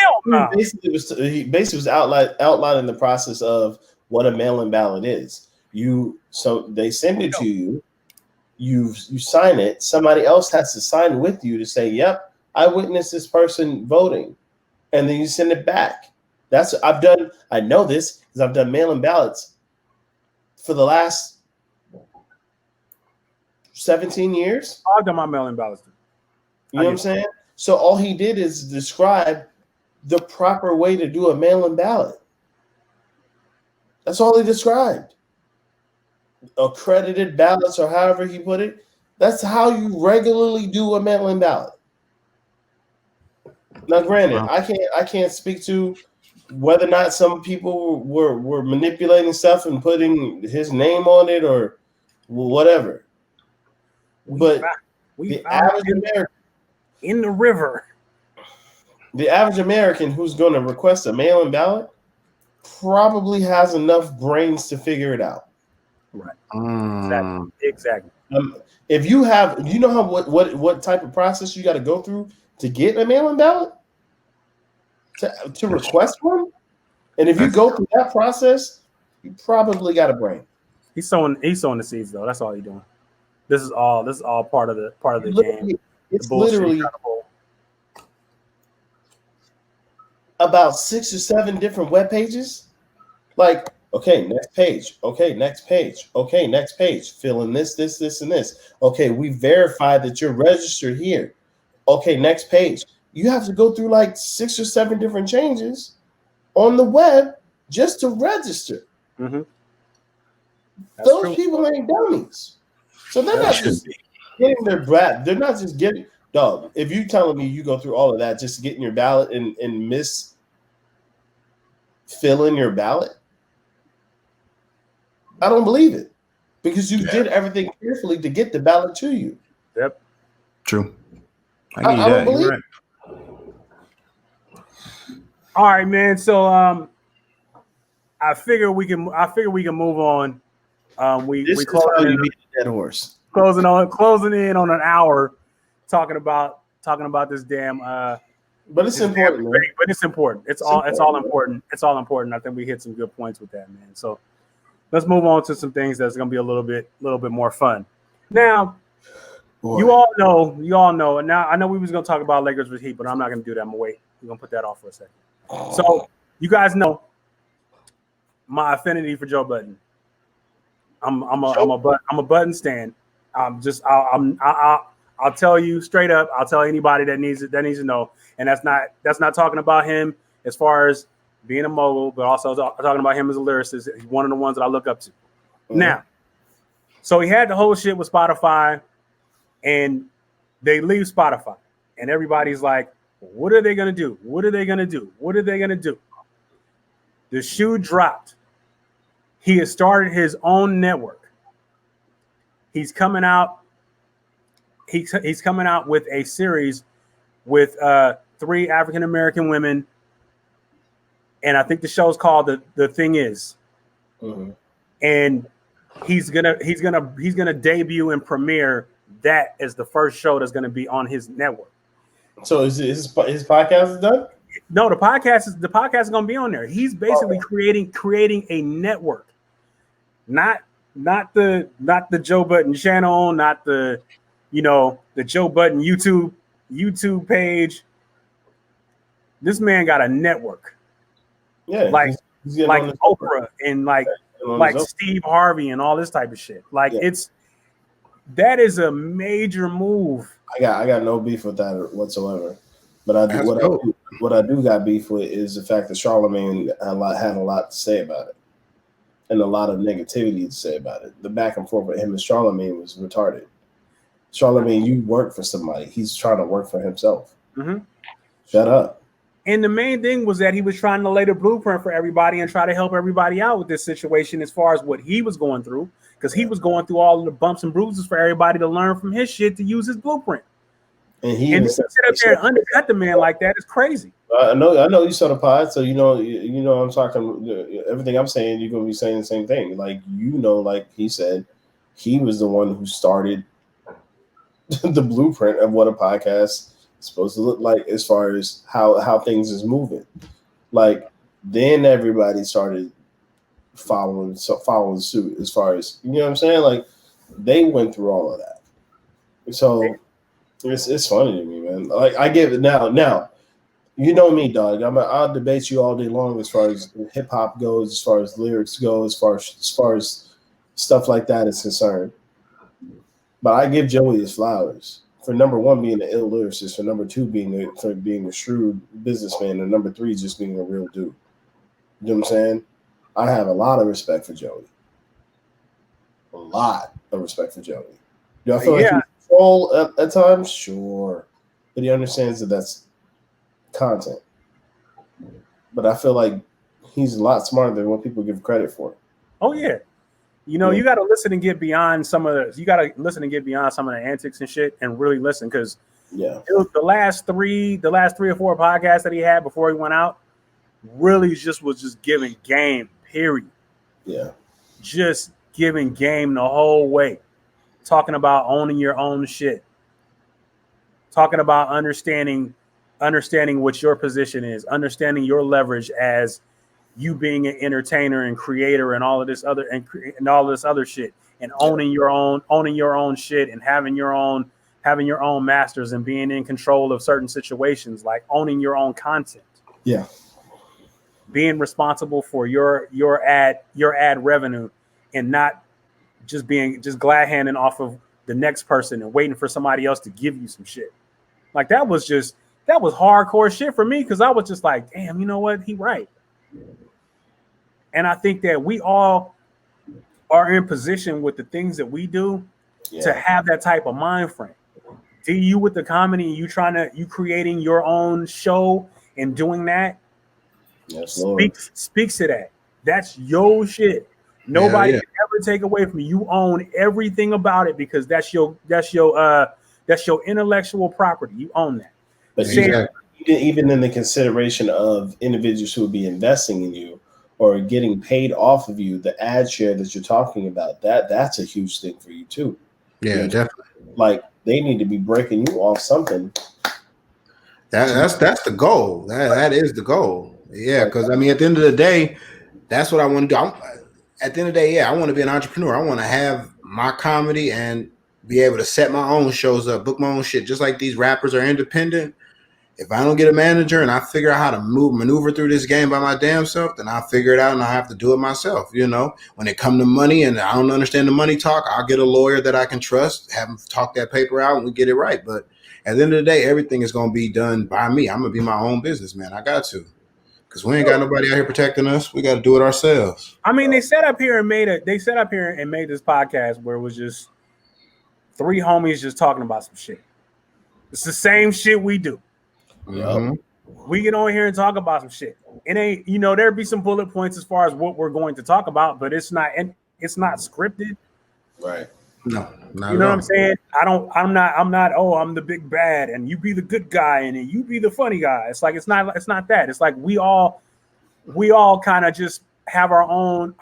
S2: he basically was outlining the process of what a mail-in ballot is. So they send it to you, you sign it. Somebody else has to sign with you to say, "Yep, I witnessed this person voting," and then you send it back. That's what I've done. I know this because I've done mail-in ballots for the last 17 years.
S1: I've done my mail-in ballots.
S2: You know what I'm saying? So all he did is describe the proper way to do a mail-in ballot. That's all he described. Accredited ballots, or however he put it. That's how you regularly do a mail-in ballot. Now, granted, I can't speak to whether or not some people were manipulating stuff and putting his name on it or whatever. But the average American
S1: in the river,
S2: the average American who's going to request a mail-in ballot probably has enough brains to figure it out.
S1: Right. Exactly.
S2: If you have, you know what type of process you got to go through to get a mail-in ballot, to request one, and if you go through that process, you probably got a brain.
S1: He's sowing the seeds, though. That's all he's doing. This is all part of the game.
S2: It's literally about 6 or 7 different web pages. Like, okay, next page. Okay, next page. Okay, next page. Fill in this, and this. Okay, we verified that you're registered here. Okay, next page. You have to go through like 6 or 7 different changes on the web just to register.
S1: Mm-hmm.
S2: Those people ain't dummies. So they're not just getting their brat. They're not just getting dog. If you telling me you go through all of that just to get in your ballot and miss fill in your ballot, I don't believe it, because you did everything carefully to get the ballot to you.
S1: Yep.
S3: True.
S2: I don't believe it.
S1: All right, man. So I figure we can move on. We closing in,
S2: dead horse.
S1: Closing in on an hour, talking about this damn.
S2: But it's important.
S1: But it's important. It's all important. It's all important. I think we hit some good points with that, man. So let's move on to some things that's going to be a little bit more fun. Now, you all know. And now I know we was going to talk about Lakers with Heat, but I'm not going to do that. I'm going to wait. We're going to put that off for a second. So you guys know my affinity for Joe Budden. I'm a Budden stan. I'll tell you straight up. I'll tell anybody that needs to know. And that's not talking about him as far as being a mogul, but also talking about him as a lyricist. He's one of the ones that I look up to. Mm-hmm. Now, so he had the whole shit with Spotify, and they leave Spotify. and everybody's like, what are they gonna do? What are they gonna do? What are they gonna do? The shoe dropped. He has started his own network. He's coming out. He's coming out with a series with 3 African American women, and I think the show's called The Thing Is.
S2: Mm-hmm.
S1: And he's gonna debut and premiere that as the first show that's gonna be on his network.
S2: So is his podcast is done?
S1: No, the podcast is gonna be on there. He's basically creating a network, not the Joe Budden channel, not the Joe Budden YouTube page. This man got a network.
S2: Yeah,
S1: like Oprah and like Steve Harvey and all this type of shit. Like that is a major move.
S2: I got no beef with that whatsoever. But what I do got beef with is the fact that Charlamagne had a lot to say about it, and a lot of negativity to say about it. The back and forth with him and Charlamagne was retarded. Charlamagne, you work for somebody. He's trying to work for himself.
S1: Mm-hmm.
S2: Shut up.
S1: And the main thing was that he was trying to lay the blueprint for everybody and try to help everybody out with this situation as far as what he was going through, because he was going through all of the bumps and bruises for everybody to learn from his shit to use his blueprint. And to sit up there and undercut the man like that is crazy.
S2: I know you saw the pod, so you know I'm talking everything I'm saying. You're gonna be saying the same thing. Like like he said, he was the one who started the blueprint of what a podcast supposed to look like as far as how things is moving. Like then everybody started following suit as far as what I'm saying. Like they went through all of that. So it's funny to me, man. Like I give it now. You know me, dog. I'll debate you all day long as far as hip hop goes, as far as lyrics go, as far as stuff like that is concerned. But I give Joey his flowers. For number 1 being an ill lyricist, for number 2 being a shrewd businessman, and number 3 just being a real dude. You know what I'm saying? I have a lot of respect for Joey. A lot of respect for Joey. Do I feel like he's troll at times? Sure. But he understands that that's content. But I feel like he's a lot smarter than what people give credit for.
S1: Oh yeah. You got to listen and get beyond some of the antics and shit and really listen, because the last three or 4 podcasts that he had before he went out really was just giving game, period.
S2: Yeah.
S1: Just giving game the whole way. Talking about owning your own shit. Talking about understanding what your position is, understanding your leverage as you being an entertainer and creator and all of this other and all this other shit, and owning your own shit and having your own masters and being in control of certain situations, like owning your own content.
S2: Yeah.
S1: Being responsible for your ad revenue and not just glad handing off of the next person and waiting for somebody else to give you some shit. Like that was hardcore shit for me, because I was just like, damn, you know what? He right. And I think that we all are in position with the things that we do to have that type of mind frame. Do you with the comedy, you creating your own show and doing that?
S2: Yes,
S1: speaks to that. That's your shit. Nobody can ever take away from you. You own everything about it, because that's your intellectual property. You own that.
S2: But even in the consideration of individuals who would be investing in you or getting paid off of you, the ad share that you're talking about, that's a huge thing for you too.
S3: Yeah, definitely.
S2: Like they need to be breaking you off something.
S3: That's the goal. That is the goal. Yeah, because I mean, at the end of the day, that's what I want to do. At the end of the day, I want to be an entrepreneur. I want to have my comedy and be able to set my own shows up, book my own shit. Just like these rappers are independent. If I don't get a manager and I figure out how to maneuver through this game by my damn self, then I'll figure it out and I'll have to do it myself. When it comes to money and I don't understand the money talk, I'll get a lawyer that I can trust, have him talk that paper out, and we get it right. But at the end of the day, everything is going to be done by me. I'm going to be my own businessman. I got to. Because we ain't got nobody out here protecting us. We got to do it ourselves.
S1: I mean, they set up here and made this podcast where it was just 3 homies just talking about some shit. It's the same shit we do.
S2: Mm-hmm.
S1: We get on here and talk about some shit. It ain't, there'd be some bullet points as far as what we're going to talk about, but it's not scripted.
S2: Right.
S3: No, not
S1: you know what I'm saying? I'm not, oh, I'm the big bad and you be the good guy and you be the funny guy. It's like, it's not that. It's like we all kind of just have our own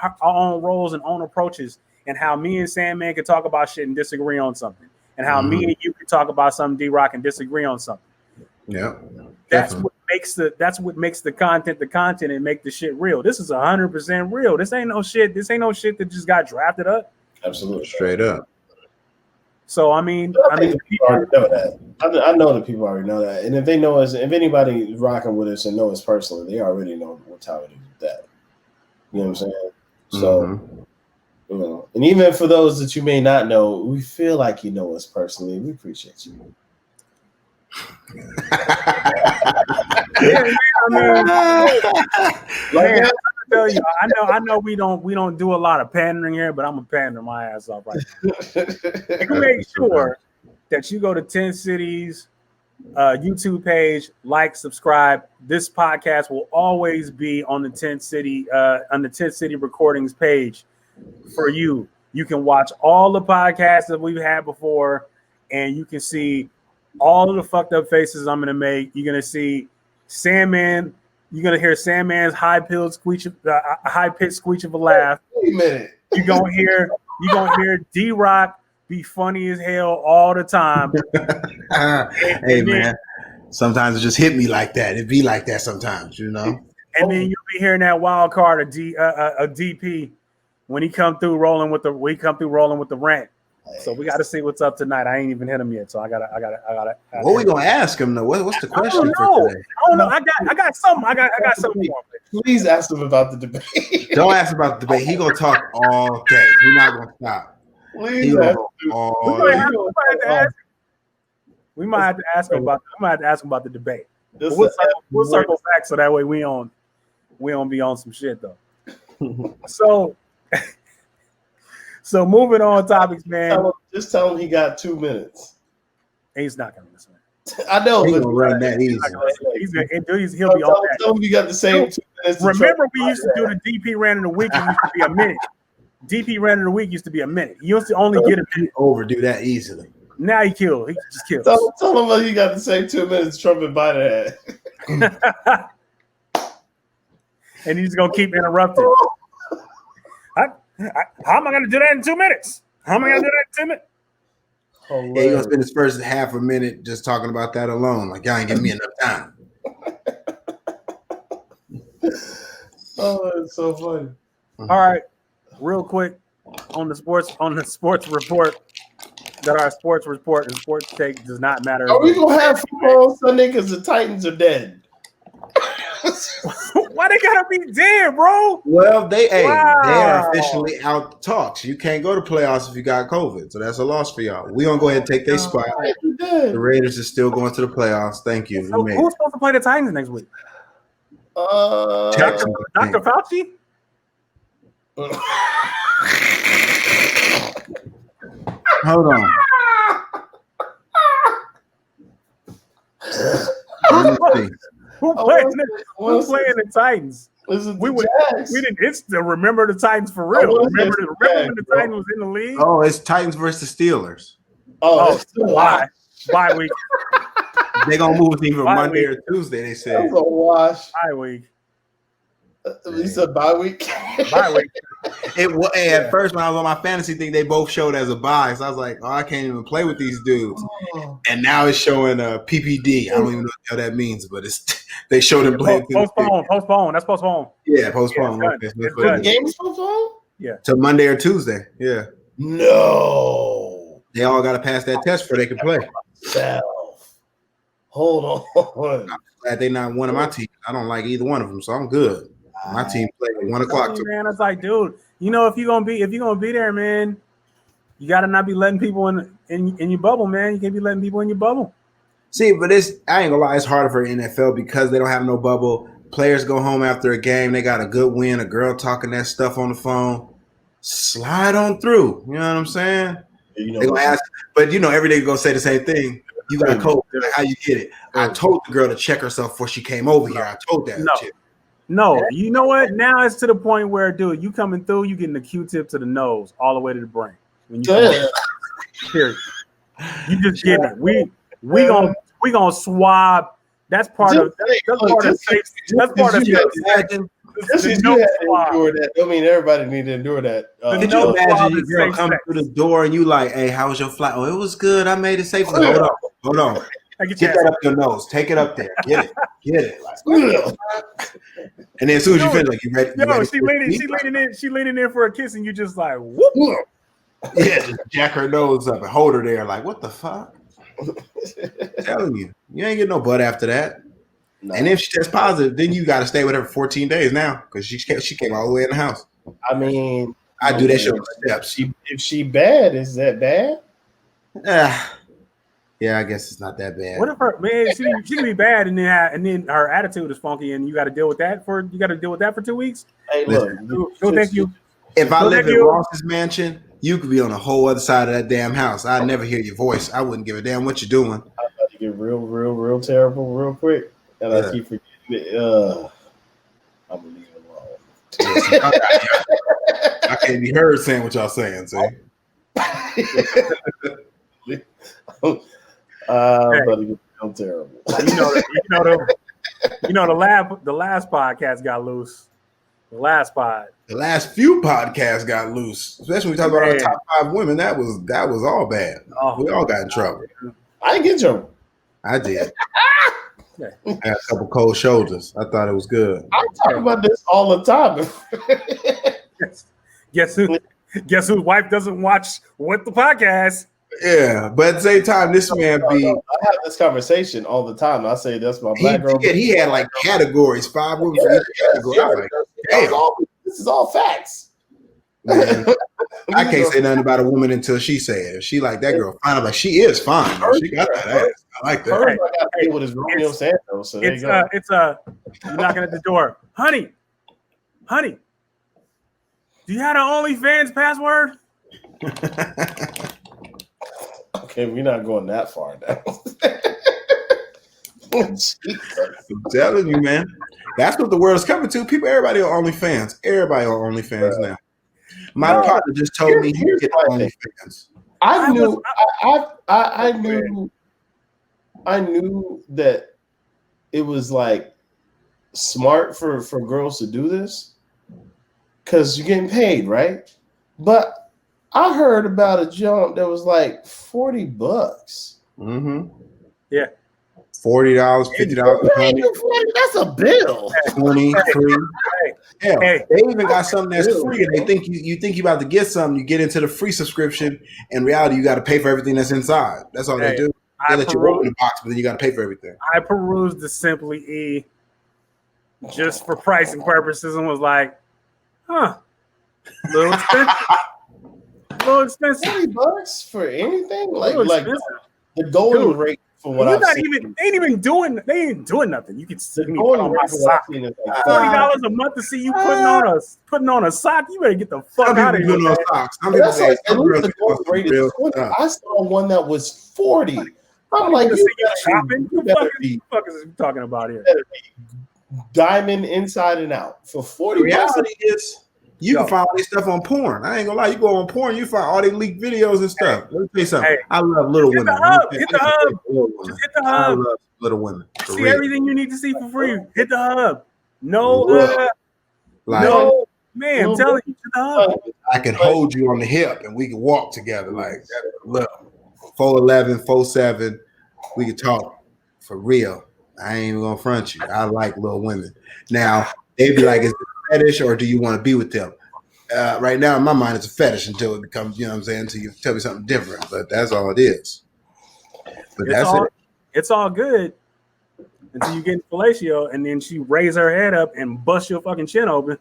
S1: roles and own approaches, and how me and Sandman can talk about shit and disagree on something, and how me and you can talk about something, D-Rock, and disagree on something.
S3: Yeah.
S1: That's what makes the content and make the shit real. This is 100% real. This ain't no shit that just got drafted up.
S2: Absolutely.
S3: Straight up.
S2: people
S1: So
S2: already know that. I know that people already know that, and if they know us, if anybody rocking with us and know us personally, they already know what how it is with that. You know what I'm saying? So, and even for those that you may not know, we feel like you know us personally. We appreciate you.
S1: I know we don't do a lot of pandering here, but I'm gonna pander my ass off right now. You make sure that you go to 10 Cities YouTube page, like, subscribe. This podcast will always be on the 10 City Recordings page for you. You can watch all the podcasts that we've had before, and you can see all of the fucked up faces I'm gonna make. You're gonna see Sandman. You're gonna hear Sandman's high-pitched screech of a laugh.
S2: Wait a minute.
S1: You're gonna hear D-Rock be funny as hell all the time.
S3: Hey man, sometimes it just hit me like that. It be like that sometimes, And
S1: then you'll be hearing that wild card of DP when he come through rolling with the rant. So we got to see what's up tonight. I ain't even hit him yet, so I gotta.
S3: What we gonna ask him though? What's the question for today?
S1: I don't know. I got something. I got something for him.
S2: Please ask him about the debate.
S3: Don't ask about the debate. He gonna talk all day. He's not gonna stop.
S2: Please
S1: we might have to ask him about the debate. We'll circle back so that way we don't be on some shit though. So moving on topics, man.
S2: Just tell him he got 2 minutes.
S1: He's not gonna listen.
S2: I know,
S3: he's
S2: but
S3: gonna run that easy.
S1: He'll be on that.
S2: Tell him you got the same 2 minutes.
S1: Remember, we used to do the DP ran in a week. It used to be a minute. DP ran in a week used to be a minute. He used to only get a minute.
S3: Overdo that easily.
S1: Now he killed. He just killed.
S2: Tell him you got the same 2 minutes Trump and Biden had.
S1: And he's gonna keep interrupting. How am I going to do that in 2 minutes? How am I going to do that in 2 minutes?
S3: Yeah, he's going to spend his first half a minute just talking about that alone. Like, y'all ain't giving me enough time.
S2: Oh, it's so funny.
S1: All right. Real quick on the sports report, that our sports report and sports take does not matter.
S2: Are we going to have football on Sunday because the Titans are dead?
S1: Why they gotta be dead, bro?
S3: Well, they are officially out the talks. You can't go to playoffs if you got COVID, so that's a loss for y'all. We gonna go ahead and take their spot. The Raiders are still going to the playoffs. Thank you.
S1: So who's supposed to play the Titans next week? Dr. Fauci.
S3: Hold on.
S1: Who's playing the Titans? We didn't. It's the remember the Titans for real. Remember when the Titans was in the league?
S3: Oh, it's Titans versus Steelers.
S2: Oh,
S1: bye week.
S3: They gonna move either Monday or Tuesday. They said
S2: that's a wash.
S1: Bye week.
S2: You said bye week.
S1: Bye week.
S3: At first, when I was on my fantasy thing, they both showed as a bye. So I was like, "Oh, I can't even play with these dudes." And now it's showing PPD. I don't even know what that means, but they showed him playing.
S1: Postpone. That's postpone.
S3: Yeah, postpone.
S1: Yeah,
S2: the game is postponed.
S1: Yeah,
S3: to Monday or Tuesday. Yeah.
S2: No,
S3: they all got to pass that test before they can play.
S2: Hold on.
S3: I'm glad they not one of my teams. I don't like either one of them, so I'm good. My team played at 1 o'clock.
S1: Man, it's like, dude, if you're gonna be there, man, you gotta not be letting people in your bubble, man. You can't be letting people in your bubble.
S3: See, but I ain't gonna lie, it's harder for NFL because they don't have no bubble. Players go home after a game, they got a good win, a girl talking that stuff on the phone. Slide on through. You know what I'm saying? They gonna ask, but every day you're gonna say the same thing. You got cold. How you get it? I told the girl to check herself before she came over here. I told that chick.
S1: No, you know what? Now it's to the point where, dude, you coming through, you getting the Q-tip to the nose, all the way to the brain. When you period. You just getting it. We gonna swab. That's part of safety. That's part of safety.
S2: Just because you had to endure that, I mean, everybody need to endure that.
S3: Could you imagine your girl coming through the door and you like, hey, how was your flight? Oh, it was good. I made it safely. Hold on. Get that up your nose. Take it up there. Get it. Like, and then as soon as you finish, like, you ready?
S1: She leaning in for a kiss, and you just like, whoop.
S3: Yeah, just jack her nose up and hold her there. Like, what the fuck? I'm telling you, you ain't getting no butt after that. No. And if she tests positive, then you got to stay with her for 14 days now because she came all the way in the house.
S2: I mean,
S3: I do that shit on steps.
S2: If she bad, is that bad?
S3: Yeah, I guess it's not that bad.
S1: What if her man? She can be bad, and then her attitude is funky, and you got to deal with that for 2 weeks.
S2: Hey, look,
S1: thank you.
S3: If I lived in Ross's mansion, you could be on the whole other side of that damn house. I'd never hear your voice. I wouldn't give a damn what you're doing.
S2: I'm about to get real terrible real quick. And I keep forgetting it. I'm gonna leave it alone.
S3: I can't be heard saying what y'all saying. See,
S2: but it feel terrible.
S1: The last podcast got loose. The last
S3: few podcasts got loose, especially when we talk about our top 5 women. That was all bad. We all got in trouble.
S2: I didn't get in trouble.
S3: I did. I had a couple cold shoulders. I thought it was good.
S2: I talk about this all the time.
S1: Guess whose wife doesn't watch What the Podcast?
S3: Yeah, but at the same time, this man
S2: I have this conversation all the time. I say that's my black girl.
S3: He had like categories, 5 women for each category. I was like, damn.
S2: This is all facts.
S3: Man, I can't say nothing about a woman until she say it. If she like that girl fine, I'm like, she is fine. She got that ass. I like that.
S2: I got to deal with his Romeo Santos. So
S1: you're knocking at the door. Honey, do you have an OnlyFans password?
S2: Okay, we're not going that far now.
S3: I'm telling you, man. That's what the world is coming to. Everybody on OnlyFans. Everybody on OnlyFans now. My partner just told me he get OnlyFans.
S2: I knew that it was like smart for girls to do this because you're getting paid, right? But I heard about a jump that was like $40.
S3: Mm-hmm.
S1: Yeah.
S3: $40, $50.
S2: That's a bill.
S3: 23. Hell, they even got something that's free, and they think you think you about to get something. You get into the free subscription. In reality, you got to pay for everything that's inside. That's all they do. They let you open the box, but then you got to pay for everything.
S1: I perused the Simply E just for pricing purposes and was like, huh, little expensive.
S2: $40 for anything? Like the going rate. They
S1: ain't even doing nothing. You can see me put on my sock. $40 a month to see you putting on a sock. You better get the fuck out of here.
S2: I saw one that was 40. I'm like,
S1: you shopping? What the fuck is you talking about here?
S2: Diamond inside and out for $40.
S3: The reality is, you can find all this stuff on porn. I ain't gonna lie. You go on porn, you find all these leaked videos and stuff. Let me tell you something. I love little women.
S1: Hit the hub. Just hit the hub.
S3: I love little women.
S1: See everything you need to see for free. Hit the hub. No, man, I'm telling you, hit the hub.
S3: I can hold you on the hip and we can walk together. Like, look, 4'11", 4'7", we can talk for real. I ain't even gonna front you. I like little women. Now, they be like, is it a fetish or do you want to be with them? Right now, in my mind, it's a fetish until it becomes, you know what I'm saying, until you tell me something different. But that's all it is. But
S1: it's all good until you get in fellatio and then she raise her head up and bust your fucking chin open.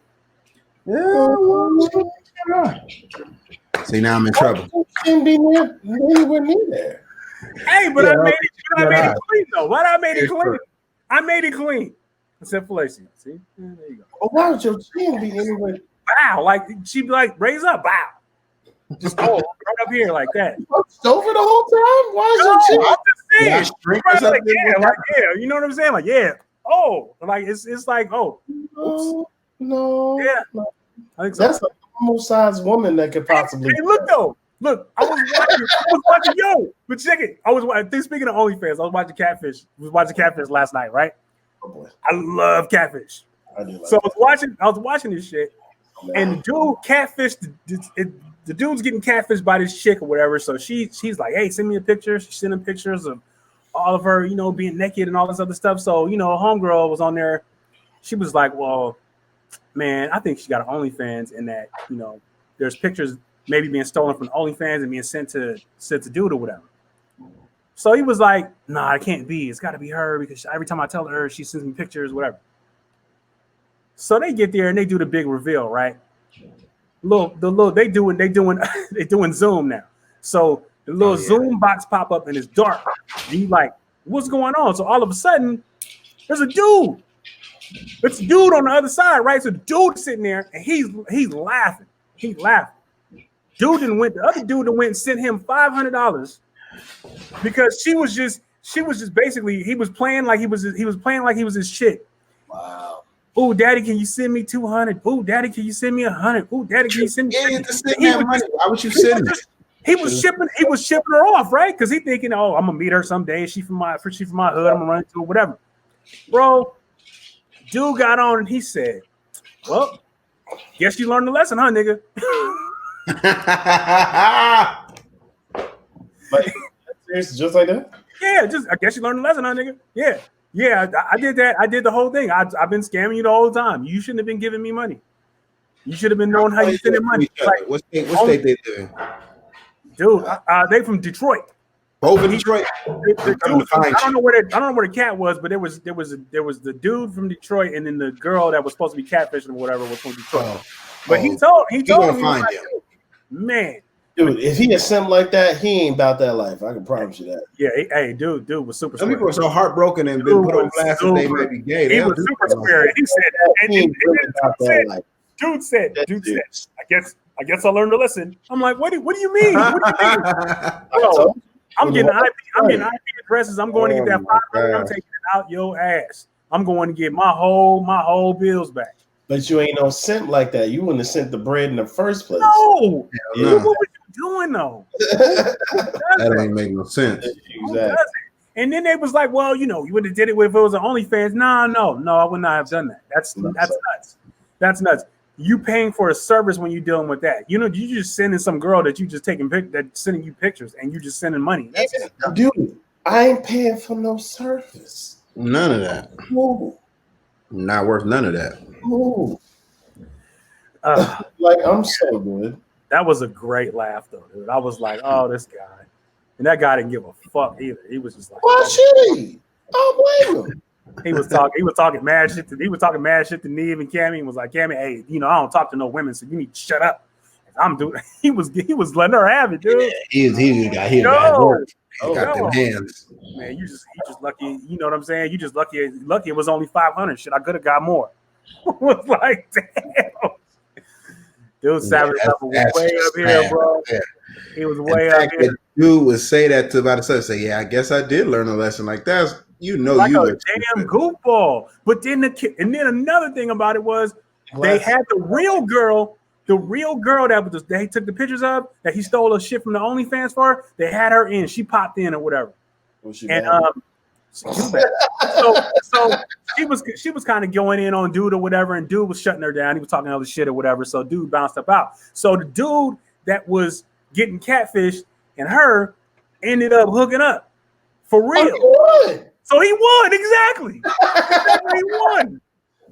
S3: See, now I'm in trouble.
S2: Shouldn't be anywhere near there.
S1: Hey, but I made it clean though. Why I made it clean? I made it clean. Except fellatio. See? There you go.
S2: Why would your chin be anywhere?
S1: Bow. Like she'd be like, raise up, bow. Just right up here like that.
S2: Over the whole time? Why is it?
S1: I'm just saying. You know what I'm saying? Like, yeah. Oh, like it's like, oh,
S2: no.
S1: Yeah, I think so.
S2: That's a normal sized woman that could possibly.
S1: Hey, look though. Look, I was watching. Yo, but check it. Speaking of OnlyFans, I was watching Catfish. Last night, right?
S2: Oh boy.
S1: I love Catfish.
S2: I do like
S1: so I was watching this shit, and the dude catfish. The dude's getting catfished by this chick or whatever. So she's like, hey, send me a picture. She's sending pictures of all of her, being naked and all this other stuff. So homegirl was on there. She was like, well, man, I think she got an OnlyFans, and that there's pictures maybe being stolen from OnlyFans and being sent to dude or whatever. So he was like, nah, it can't be. It's got to be her because every time I tell her, she sends me pictures, whatever. So they get there and they do the big reveal, right? They doing Zoom now. So the little Zoom box pop up and it's dark. And you like, what's going on? So all of a sudden, there's a dude. It's a dude on the other side, right? So the dude's sitting there and he's laughing. He's laughing. The other dude that went and sent him $500 because she was just basically he was playing like he was his chick.
S2: Wow.
S1: Oh, daddy, can you send me 200? Oh, daddy, can you send me 100? Oh, daddy, can you send me?
S3: Why would you send it?
S1: He was shipping her off, right? Because he thinking, oh, I'm gonna meet her someday. She from my hood. I'm gonna run into her, whatever. Bro, dude got on and he said, well, guess you learned the lesson, huh, nigga?
S2: Like, just like that?
S1: Yeah, I guess you learned the lesson, huh, nigga? Yeah, I did that. I did the whole thing. I've been scamming you the whole time. You shouldn't have been giving me money. You should have been knowing how you sending money. Like,
S3: what state they live in?
S1: Dude, they from Detroit.
S3: Both in Detroit.
S1: I don't know where the cat was, but there was the dude from Detroit, and then the girl that was supposed to be catfishing or whatever was from Detroit. But he told me, like, man,
S2: dude, if he is something like that, he ain't about that life. I can promise you that.
S1: Yeah, hey, dude was super.
S3: Some people are so heartbroken and been put on blast that they may be gay.
S1: He was super square. He said, dude said, I guess I learned a lesson. I'm like, what do you mean? Bro, I'm getting IP addresses. I'm going to get that $500. I'm taking it out your ass. I'm going to get my whole bills back.
S2: But you ain't no simp like that. You wouldn't have sent the bread in the first place.
S1: No. What were you doing though?
S3: That ain't make no sense.
S2: Exactly.
S1: And then they was like, well, you would have did it if it was an OnlyFans. No, I would not have done that. That's nuts. That's nuts. You paying for a service when you're dealing with that. You just sending some girl that you just that's sending you pictures and you just sending money.
S2: Dude, I ain't paying for no service.
S3: None of that.
S2: Ooh.
S3: Not worth none of that.
S2: Ooh. Like, I'm so good.
S1: That was a great laugh though, dude. I was like, oh, this guy. And that guy didn't give a fuck either. He was just like,
S2: why should he? I don't blame him.
S1: He was talking mad shit to Neve and Cammy and was like, Cammy, hey, I don't talk to no women, so you need to shut up. I'm doing. He was letting her have it, dude.
S3: Yeah, he got work. He got them hands.
S1: Man, you just lucky. You know what I'm saying? You just lucky it was only 500. Shit, I could have got more. Was like, damn. Dude, savage level was way up here, bro. Yeah. He was way up here.
S3: Dude would say that to about himself. Say, yeah, I guess I did learn a lesson like that.
S1: Like you a damn goofball. But then another thing about it was they had the real girl that they took the pictures of that he stole a shit from the OnlyFans for. They had her in. She popped in or whatever. So she was kind of going in on dude or whatever, and dude was shutting her down. He was talking other shit or whatever. So dude bounced up out. So the dude that was getting catfished and her ended up hooking up for real. So he won, exactly. He won.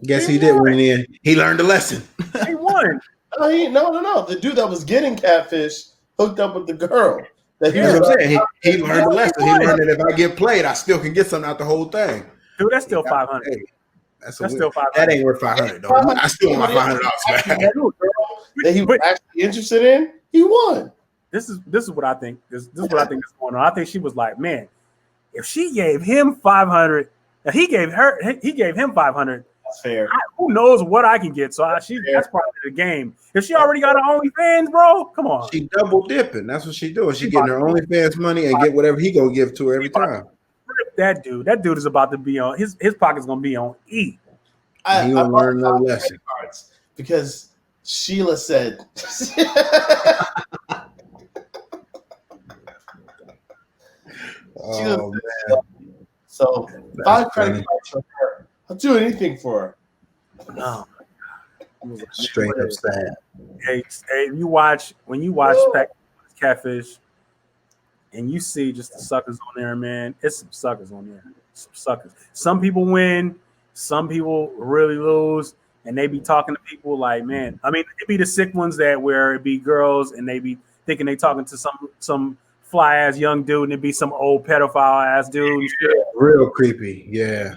S3: Guess he did win in. He learned a lesson.
S1: He won.
S2: No. The dude that was getting catfish hooked up with the girl.
S3: That's what I'm saying. He learned a lesson. He learned that if I get played, I still can get something out the whole thing.
S1: Dude, that's still 500.
S3: Hey, that's still 500. That ain't worth 500 though. I still want my $500 back.
S2: That he was actually interested in. He won.
S1: This is what I think. This is what I think is going on. I think she was like, man, if she gave him 500, he gave him 500.
S2: That's fair.
S1: Who who knows what I can get? So that's part of the game. If she already got her OnlyFans, bro, come on.
S3: She double dipping. That's what she doing. She getting her OnlyFans money and get whatever he gonna give to her every time.
S1: That dude is about to be on his pocket's gonna be on E.
S3: He gonna learn another lesson
S2: because Sheila said.
S3: Oh, man.
S2: So if I credit cards for her, I'll do anything for her.
S1: No.
S3: Straight up sad.
S1: Hey, when you watch Catfish and you see just the suckers on there, man, it's some suckers on there. Some suckers. Some people win, some people really lose, and they be talking to people like, man, I mean, it be the sick ones where it be girls and they be thinking they talking to some fly ass young dude and it be some old pedophile ass dude.
S3: Yeah, real creepy, yeah.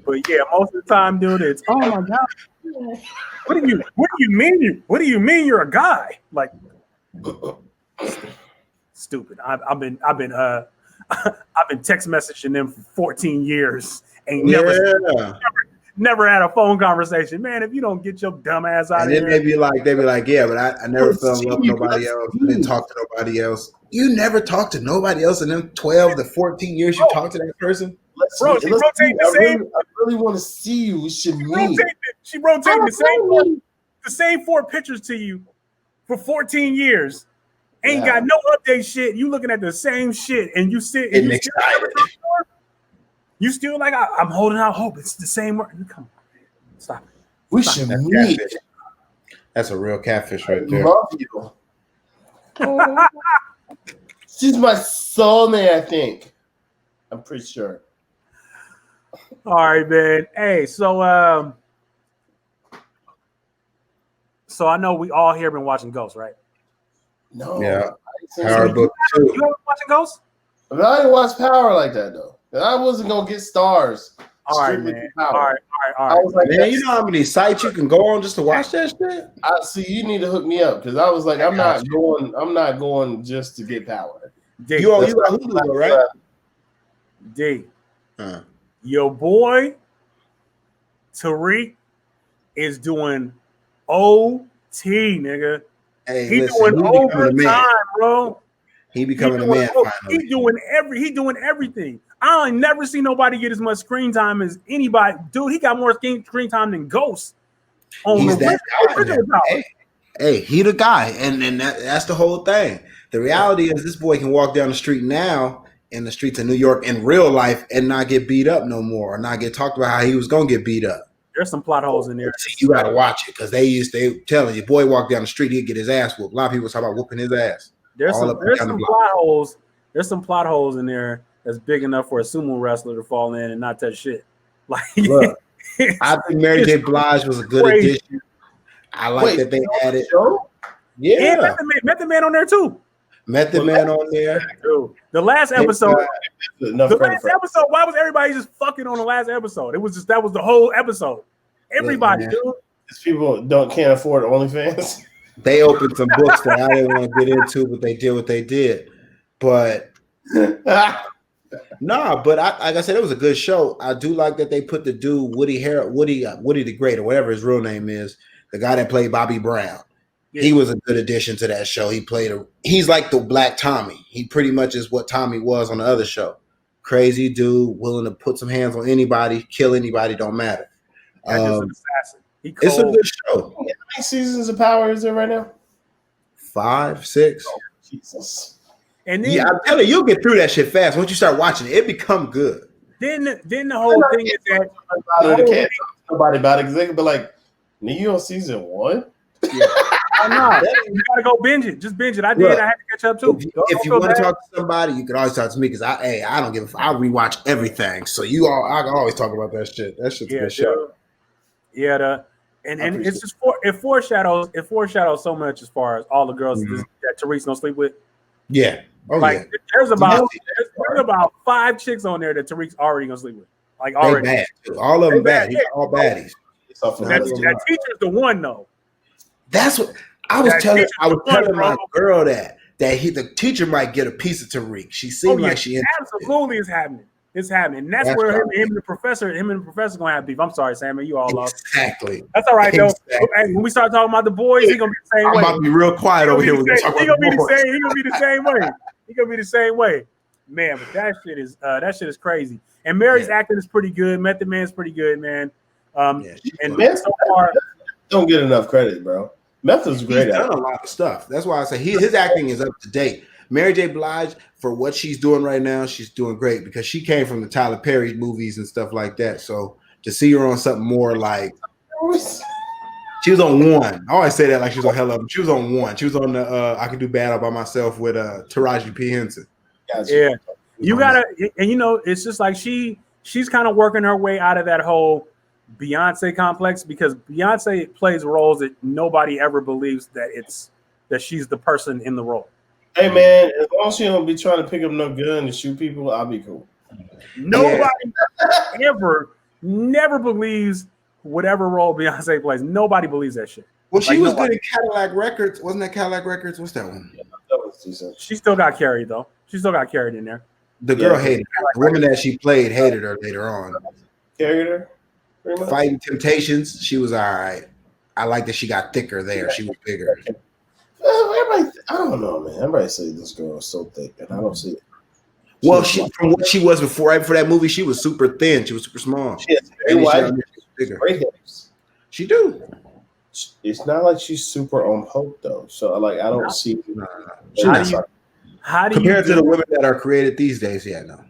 S1: But yeah, most of the time, dude, it's oh my god. What do you mean you're a guy? Like stupid. I've been text messaging them for 14 years. Ain't never had a phone conversation. Man, if you don't get your dumb ass out of here.
S3: And then they be like, yeah, but I never fell in love with nobody else. I didn't talk to nobody else. You never talked to nobody else in them 12 to 14 years you talked to that person?
S1: Bro, she rotated the same.
S2: I really want to see you. We should meet.
S1: She rotated the same 4 pictures to you for 14 years. Ain't got no update shit. You looking at the same shit, and you sit and you still like I'm holding out hope. It's the same word. Come on, stop it.
S2: We should meet.
S3: That's a real catfish right there.
S2: I love you. She's my soulmate, I think. I'm pretty sure.
S1: All right, man. Hey, so I know we all here been watching Ghost, right?
S2: No.
S3: Yeah.
S1: You been watching Ghost?
S2: I didn't watch Power like that though. I wasn't gonna get stars.
S1: All right, man. All right.
S2: I was like,
S3: man, you know how many sites you can go on just to watch that shit?
S2: See, you need to hook me up because I was like, I'm not going just to get Power.
S1: D,
S3: you got Hulu, right?
S1: D. Your boy Tariq is doing OT, nigga.
S3: Hey,
S1: he doing overtime, bro.
S3: He becoming a man.
S1: He doing everything. I ain't never seen nobody get as much screen time as anybody. Dude, he got more screen time than Ghost.
S3: He's that guy. Hey, he the guy, and that's the whole thing. The reality is, this boy can walk down the street now in the streets of New York in real life and not get beat up no more, or not get talked about how he was gonna get beat up.
S1: There's some plot holes in there.
S3: You gotta watch it because they telling you, boy, walk down the street, he'd get his ass whooped. A lot of people talk about whooping his ass.
S1: There's some plot holes. There's some plot holes in there that's big enough for a sumo wrestler to fall in and not touch shit. Like,
S3: look, I think Mary J. Blige was a good addition. I like that they added.
S1: Yeah, Method Man on there too.
S3: Method Man on there.
S1: Dude, the last episode. Why was everybody just fucking on the last episode? That was the whole episode. Everybody, dude.
S2: These people can't afford OnlyFans.
S3: They opened some books that I didn't want to get into, but they did what they did. But but like I said, it was a good show. I do like that they put the dude Woody the Great, or whatever his real name is, the guy that played Bobby Brown. Yeah. He was a good addition to that show. He's like the Black Tommy. He pretty much is what Tommy was on the other show. Crazy dude, willing to put some hands on anybody, kill anybody, don't matter.
S1: Just an assassin.
S3: It's a good show.
S2: How many seasons of Power is there right now?
S3: 5, 6.
S2: Oh, Jesus.
S1: And then,
S3: I'm telling you, you'll get through that shit fast. Once you start watching it become good.
S1: Then the whole thing is that
S2: they can't talk to nobody about it because they could be like, "You on season 1?"
S1: Yeah. You gotta go binge it. Just binge it. I did. I had to catch up too.
S3: If you want to talk to somebody, you can always talk to me because I don't give a fuck. I rewatch everything. So I can always talk about that shit. That shit's a good show.
S1: Yeah, and it's just it foreshadows so much as far as all the girls that Tariq's gonna sleep with.
S3: Yeah.
S1: There's about 5 chicks on there that Tariq's already gonna sleep with. Like already.
S3: Bad too. All of them bad. He's all baddies.
S1: That teacher's the one though.
S3: That's what I was telling my girl that the teacher might get a piece of Tariq. She seemed like she
S1: absolutely is happening. It's happening. And that's where him and the professor gonna have beef. I'm sorry, Sam, you all lost.
S3: Exactly.
S1: That's all right, though. Hey, when we start talking about the boys, he gonna be the same way.
S3: I'm about to be real quiet over here.
S1: He gonna be the same way. He gonna be the same way. Man, but that shit is crazy. And Mary's acting is pretty good. Method Man's pretty good, man. And so far,
S2: don't get enough credit, bro. Method's great.
S3: He's done a lot of stuff. That's why I say his acting is up to date. Mary J. Blige, for what she's doing right now, she's doing great because she came from the Tyler Perry movies and stuff like that. So to see her on something more like she was on One. I always say that like she was on Hell of. She was on One. She was on the I Can Do Bad All By Myself with Taraji P. Henson.
S1: Yeah, you gotta, and it's just like she's kind of working her way out of that whole Beyonce complex because Beyonce plays roles that nobody ever believes that she's the person in the role.
S2: Hey man, as long as you don't be trying to pick up no gun and shoot people, I'll be cool.
S1: Nobody never believes whatever role Beyonce plays. Nobody believes that shit.
S3: Well, she was good in Cadillac Records. Wasn't that Cadillac Records? What's that one?
S2: Yeah, that was decent.
S1: She still got carried though. She still got carried in there.
S3: The girl hated her. The woman that she played hated her later on.
S2: Carried her?
S3: Fighting Temptations, she was all right. I like that she got thicker there. She was bigger.
S2: Everybody, I don't know, man. Everybody say this girl is so thick, and I don't see it.
S3: Well, from what she was before, right before that movie, she was super thin. She was super small.
S2: She has very wide,
S3: great hips. She do.
S2: It's not like she's super on poke though. So like, I don't see.
S3: No.
S1: How do
S3: compared to the women that are created these days? Yeah, no.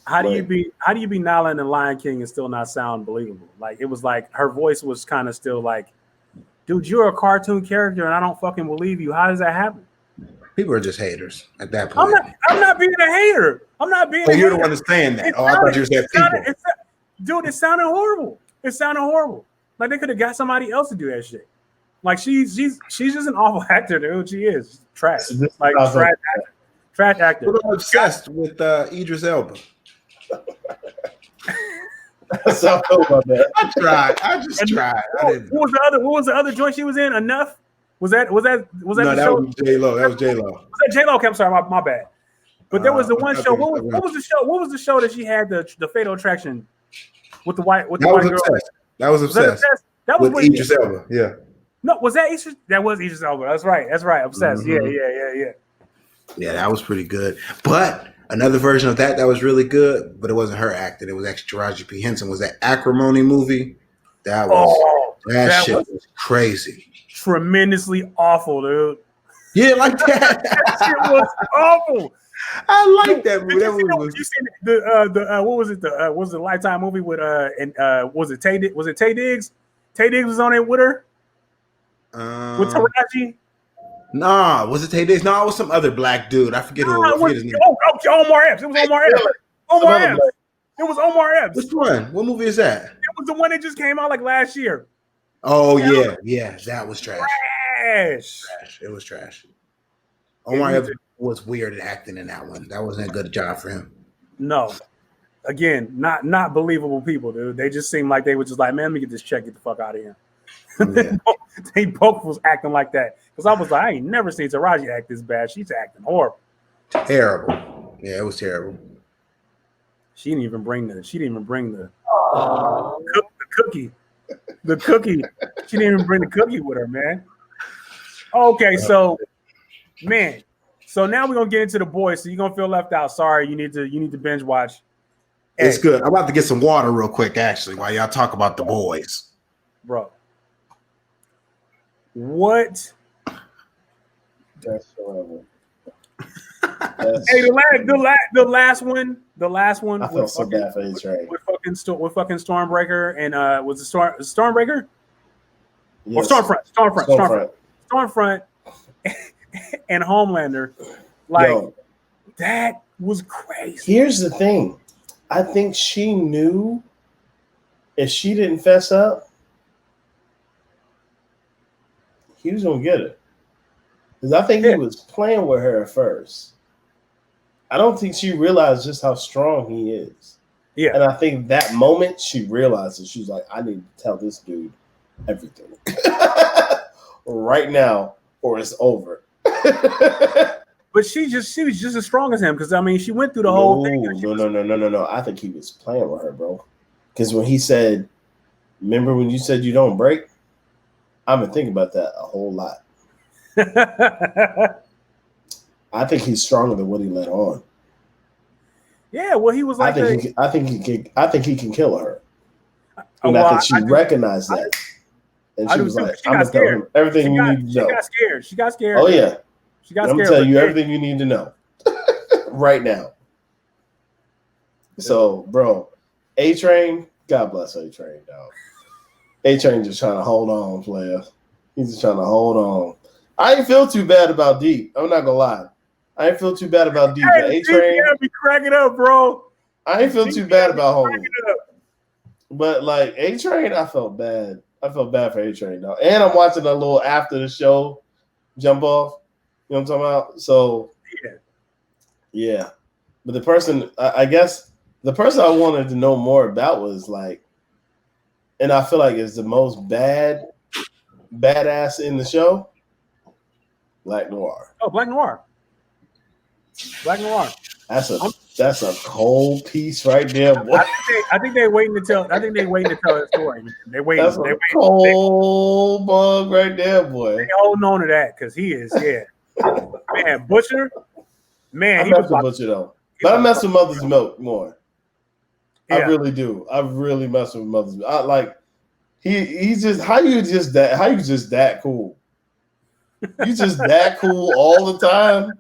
S1: How do you be Nala in the Lion King and still not sound believable? Like it was like her voice was kind of still like, dude, you're a cartoon character and I don't fucking believe you. How does that happen?
S3: People are just haters at that point.
S1: I'm not being a hater. I'm not being.
S3: But you're the one that's saying that. I thought you were saying people.
S1: Dude, it sounded horrible. Like they could have got somebody else to do that shit. Like she's just an awful actor, dude. She is trash. Like trash actor.
S3: I'm obsessed with Idris Elba.
S2: That's how I feel about that.
S3: I just tried.
S1: What was the other joint she was in? Enough? Was that?
S3: No, that was J-Lo. That was J-Lo.
S1: Was that J-Lo? Okay, I'm sorry, my bad. But there was the one show. What was the show? What was the show that she had the Fatal Attraction with the white girl?
S3: That was Obsessed. That was with Idris Elba. Yeah.
S1: No, was that Idris? That was Idris Elba. That's right. Obsessed. Mm-hmm. Yeah. Yeah,
S3: that was pretty good. But another version of that was really good, but it wasn't her acting. It was actually Taraji P. Henson. Was that Acrimony movie? That shit was crazy.
S1: Tremendously awful, dude.
S3: Yeah, like that.
S1: That shit was awful.
S3: I like that movie.
S1: You seen the what was it? What was the Lifetime movie with was it Tay? Was it Tay Diggs? Tay Diggs was on it with her. With Taraji.
S3: Nah, was it Tay Diggs? No, it was some other black dude. I forget who. I forget his name.
S1: Omar Epps. It was Omar Epps. Omar Epps. It was Omar Epps.
S3: Which one? What movie is that?
S1: It was the one that just came out like last year.
S3: Oh yeah, that was trash. It was trash. Omar Epps was weird at acting in that one. That wasn't a good job for him.
S1: No, again, not believable people, dude. They just seemed like they were just like, man, let me get this check, get the fuck out of here. Yeah. They both was acting like that because I was like, I ain't never seen Taraji act this bad. She's acting horrible.
S3: Terrible. Yeah, it was terrible.
S1: She didn't even bring the cookie. The cookie. She didn't even bring the cookie with her, man. Okay, so now we're gonna get into the boys. So you're gonna feel left out. Sorry, you need to binge watch.
S3: It's good. I'm about to get some water real quick, actually, while y'all talk about the boys.
S1: Bro. What?
S2: That's horrible.
S1: Hey, the last one.
S2: I felt so bad for his right.
S1: With fucking Stormbreaker and was it Stormbreaker?
S2: Yes.
S1: Or Stormfront and Homelander. Like that was crazy.
S2: Here's the thing. I think she knew if she didn't fess up, he was gonna get it. Because I think he was playing with her at first. I don't think she realized just how strong he is.
S1: Yeah.
S2: And I think that moment she realized it. She was like, I need to tell this dude everything right now or it's over.
S1: But she was just as strong as him because I mean she went through the whole thing.
S2: No. I think he was playing with her, bro. Because when he said, "Remember when you said you don't break?" I've been thinking about that a whole lot. I think he's stronger than what he let on.
S1: Yeah, well, he was like,
S2: I think he can kill her. And I think she recognized that. And she was like, I'm going to tell him everything you need to know.
S1: She got scared.
S2: Oh, yeah.
S1: She got scared.
S2: I'm going to tell you everything you need to know right now. So, bro, A-Train, God bless A-Train, dog. A-Train just trying to hold on, player. He's just trying to hold on. I ain't feel too bad about Deep. I'm not going to lie. I ain't feel too bad about Deep. But A-Train.
S1: You be cracking up, bro.
S2: I ain't feel too bad about homie. But, like, A-Train, I felt bad. I felt bad for A-Train, though. And I'm watching a little after the show jump off. You know what I'm talking about? So, yeah. But the person, I guess, the person I wanted to know more about was, like, and I feel like it's the most badass in the show, Black Noir.
S1: Oh, Black Noir. Black Noir.
S2: That's a cold piece right there, boy.
S1: I think they're waiting to tell. I think they're waiting to tell that story. They're waiting.
S2: That's a cold bug right there, boy.
S1: They holding on to that because he is, man. Butcher, man.
S2: I mess with Butcher though, but I mess with Mother's Milk more. Yeah. I really do. I really mess with Mother's Milk. I like he's just how you just that cool. You just that cool all the time.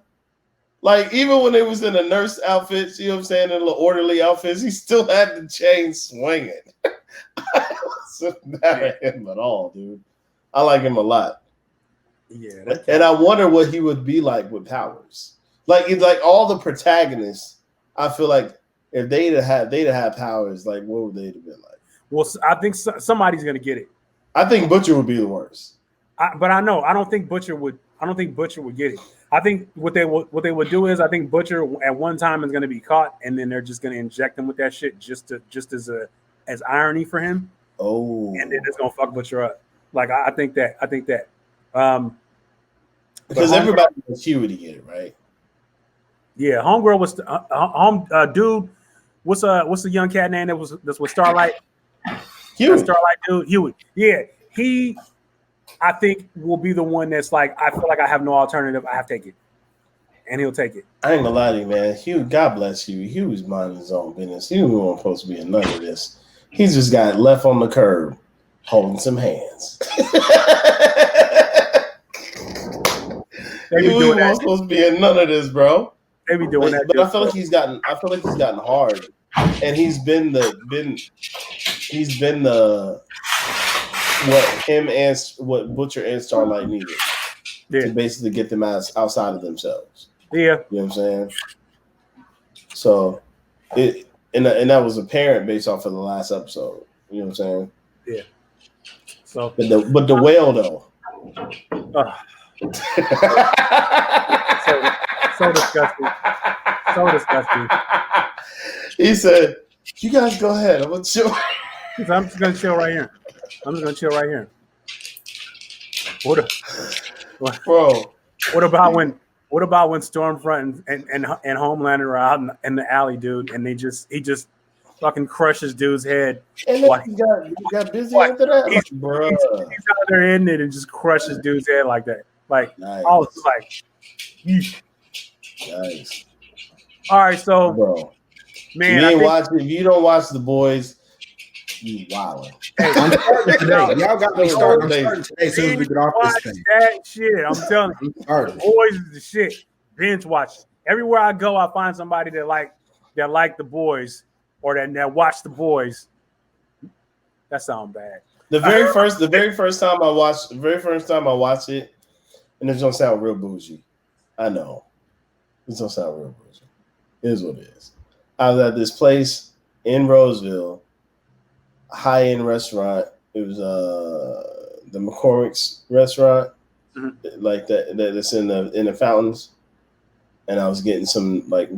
S2: Like, even when they was in a nurse outfit, you know what I'm saying, in the orderly outfits, he still had the chain swinging. I wasn't mad at him at all, dude. I like him a lot.
S1: Yeah.
S2: And I wonder what he would be like with powers. Like all the protagonists, I feel like if they'd have powers, like, what would they have been like?
S1: Well, I think somebody's going to get it.
S2: I think Butcher would be the worst.
S1: But I don't think Butcher would get it. I think what they would do is I think Butcher at one time is going to be caught, and then they're just going to inject him with that shit just as irony for him.
S2: Oh,
S1: and they're just going to fuck Butcher up. Like I think that.
S2: Because everybody was Hugh to get it right.
S1: Yeah, homegirl was dude. What's the young cat name that was Starlight?
S2: Hugh.
S1: Starlight dude. Huey. Yeah, he. I think will be the one that's like, I feel like I have no alternative. I have to take it. And he'll take it.
S2: I ain't gonna lie to you, man. Hugh, God bless Hugh. Hugh was minding his own business. He wasn't supposed to be in none of this. He just got left on the curb holding some hands. He wasn't supposed to be in none of this, bro.
S1: They be doing that.
S2: But I feel like he's gotten hard. And he's been the what Butcher and Starlight needed to basically get them outside of themselves.
S1: Yeah,
S2: you know what I'm saying. So, and that was apparent based off of the last episode. You know what I'm saying.
S1: Yeah. So,
S2: but the whale though.
S1: So disgusting. So disgusting.
S2: He said, "You guys go ahead. I'm gonna chill."
S1: I'm just gonna chill right here.
S2: Bro.
S1: What about when Stormfront and Homelander are out in the alley, dude, and he just fucking crushes dude's head.
S2: And then he got busy after that.
S1: He's out there in it and just crushes dude's head like that. Like,
S2: nice.
S1: I was like,
S2: nice.
S1: All right, so
S2: bro,
S1: man,
S2: if you don't watch The Boys, you wildin'.
S3: Hey, I'm starting today. Y'all got me started. I'm starting today as soon as we get off this thing.
S1: That shit, I'm telling you. The Boys is the shit. Binge watch. Everywhere I go, I find somebody that like The Boys or that watch The Boys. That sounds bad.
S2: The very first time I watched it, and it's gonna sound real bougie. I know. It's gonna sound real bougie. It is what it is. I was at this place in Roseville, high-end restaurant. It was the McCormick's restaurant, like that's in the fountains. And I was getting some it